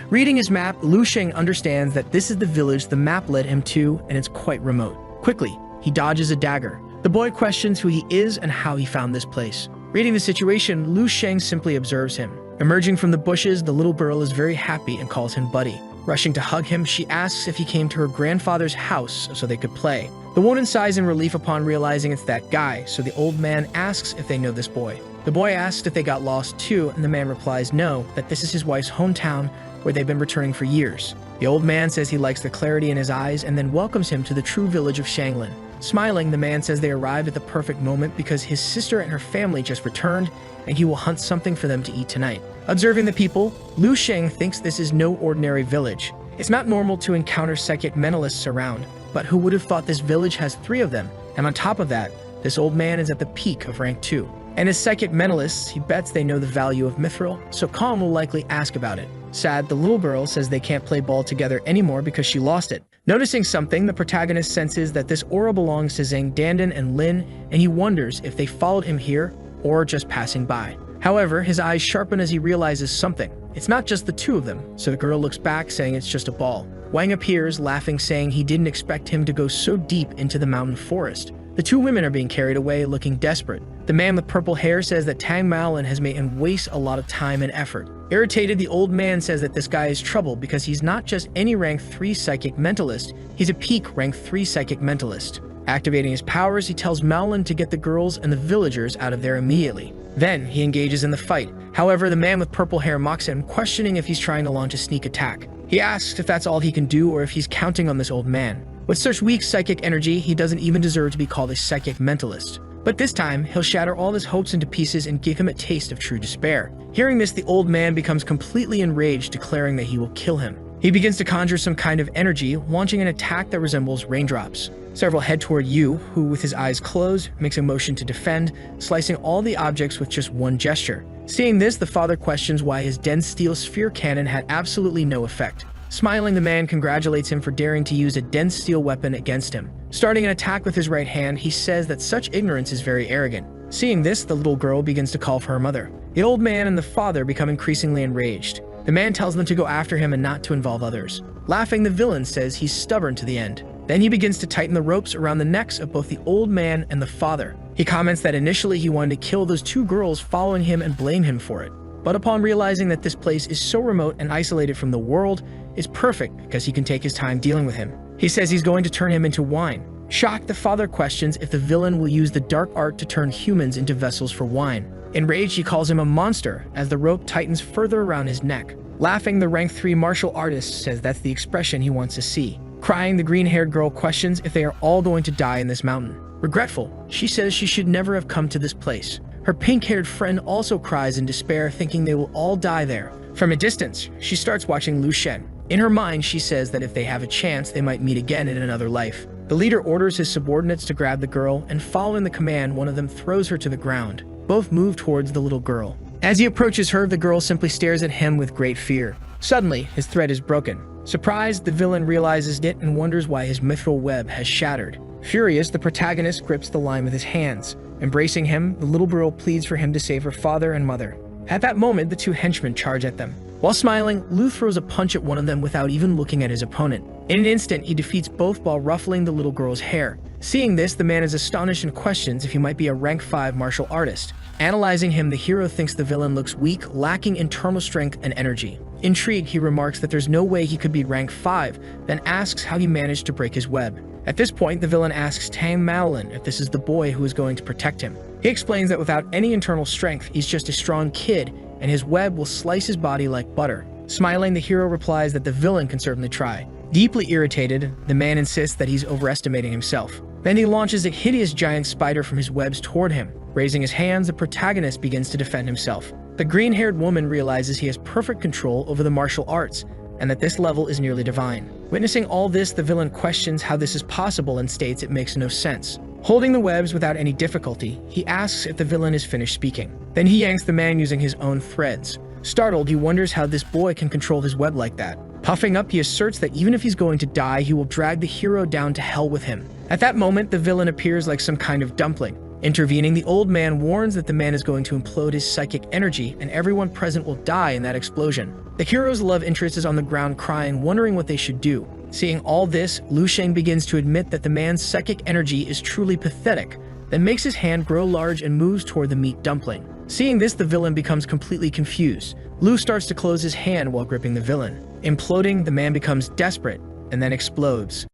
[SPEAKER 1] Reading his map, Lu Sheng understands that this is the village the map led him to, and it's quite remote. Quickly, he dodges a dagger. The boy questions who he is and how he found this place. Reading the situation, Lu Sheng simply observes him. Emerging from the bushes, the little girl is very happy and calls him buddy. Rushing to hug him, she asks if he came to her grandfather's house so they could play. The woman sighs in relief upon realizing it's that guy, so the old man asks if they know this boy. The boy asks if they got lost too, and the man replies no, that this is his wife's hometown where they've been returning for years. The old man says he likes the clarity in his eyes and then welcomes him to the true village of Shanglin. Smiling, the man says they arrived at the perfect moment because his sister and her family just returned and he will hunt something for them to eat tonight. Observing the people, Lu Sheng thinks this is no ordinary village. It's not normal to encounter psychic mentalists around, but who would have thought this village has 3 of them? And on top of that, this old man is at the peak of rank 2. And as psychic mentalists, he bets they know the value of mithril, so Kong will likely ask about it. Sad, the little girl says they can't play ball together anymore because she lost it. Noticing something, the protagonist senses that this aura belongs to Zhang Dandan and Lin, and he wonders if they followed him here or just passing by. However, his eyes sharpen as he realizes something. It's not just the 2 of them, so the girl looks back saying it's just a ball. Wang appears, laughing, saying he didn't expect him to go so deep into the mountain forest. The 2 women are being carried away, looking desperate. The man with purple hair says that Tang Maolin has made him waste a lot of time and effort. Irritated, the old man says that this guy is trouble because he's not just any rank 3 psychic mentalist, he's a peak rank 3 psychic mentalist. Activating his powers, he tells Maolin to get the girls and the villagers out of there immediately. Then, he engages in the fight. However, the man with purple hair mocks him, questioning if he's trying to launch a sneak attack. He asks if that's all he can do or if he's counting on this old man. With such weak psychic energy, he doesn't even deserve to be called a psychic mentalist. But this time, he'll shatter all his hopes into pieces and give him a taste of true despair. Hearing this, the old man becomes completely enraged, declaring that he will kill him. He begins to conjure some kind of energy, launching an attack that resembles raindrops. Several head toward Yu, who, with his eyes closed, makes a motion to defend, slicing all the objects with just one gesture. Seeing this, the father questions why his dense steel sphere cannon had absolutely no effect. Smiling, the man congratulates him for daring to use a dense steel weapon against him. Starting an attack with his right hand, he says that such ignorance is very arrogant. Seeing this, the little girl begins to call for her mother. The old man and the father become increasingly enraged. The man tells them to go after him and not to involve others. Laughing, the villain says he's stubborn to the end. Then he begins to tighten the ropes around the necks of both the old man and the father. He comments that initially he wanted to kill those 2 girls following him and blame him for it. But upon realizing that this place is so remote and isolated from the world, is perfect because he can take his time dealing with him. He says he's going to turn him into wine. Shocked, the father questions if the villain will use the dark art to turn humans into vessels for wine. Enraged, he calls him a monster as the rope tightens further around his neck. Laughing, the rank 3 martial artist says that's the expression he wants to see. Crying, the green-haired girl questions if they are all going to die in this mountain. Regretful, she says she should never have come to this place. Her pink-haired friend also cries in despair, thinking they will all die there. From a distance, she starts watching Lu Shen. In her mind, she says that if they have a chance, they might meet again in another life. The leader orders his subordinates to grab the girl, and following the command, one of them throws her to the ground. Both move towards the little girl. As he approaches her, the girl simply stares at him with great fear. Suddenly, his thread is broken. Surprised, the villain realizes it and wonders why his mithril web has shattered. Furious, the protagonist grips the line with his hands. Embracing him, the little girl pleads for him to save her father and mother. At that moment, the 2 henchmen charge at them. While smiling, Lu throws a punch at one of them without even looking at his opponent. In an instant, he defeats both while ruffling the little girl's hair. Seeing this, the man is astonished and questions if he might be a rank 5 martial artist. Analyzing him, the hero thinks the villain looks weak, lacking internal strength and energy. Intrigued, he remarks that there's no way he could be rank 5, then asks how he managed to break his web. At this point, the villain asks Tang Maolin if this is the boy who is going to protect him. He explains that without any internal strength, he's just a strong kid, and his web will slice his body like butter. Smiling, the hero replies that the villain can certainly try. Deeply irritated, the man insists that he's overestimating himself. Then he launches a hideous giant spider from his webs toward him. Raising his hands, the protagonist begins to defend himself. The green-haired woman realizes he has perfect control over the martial arts, and that this level is nearly divine. Witnessing all this, the villain questions how this is possible and states it makes no sense. Holding the webs without any difficulty, he asks if the villain is finished speaking. Then he yanks the man using his own threads. Startled, he wonders how this boy can control his web like that. Puffing up, he asserts that even if he's going to die, he will drag the hero down to hell with him. At that moment, the villain appears like some kind of dumpling. Intervening, the old man warns that the man is going to implode his psychic energy and everyone present will die in that explosion. The hero's love interest is on the ground crying, wondering what they should do. Seeing all this, Lu Sheng begins to admit that the man's psychic energy is truly pathetic, then makes his hand grow large and moves toward the meat dumpling. Seeing this, the villain becomes completely confused. Lu starts to close his hand while gripping the villain. Imploding, the man becomes desperate and then explodes.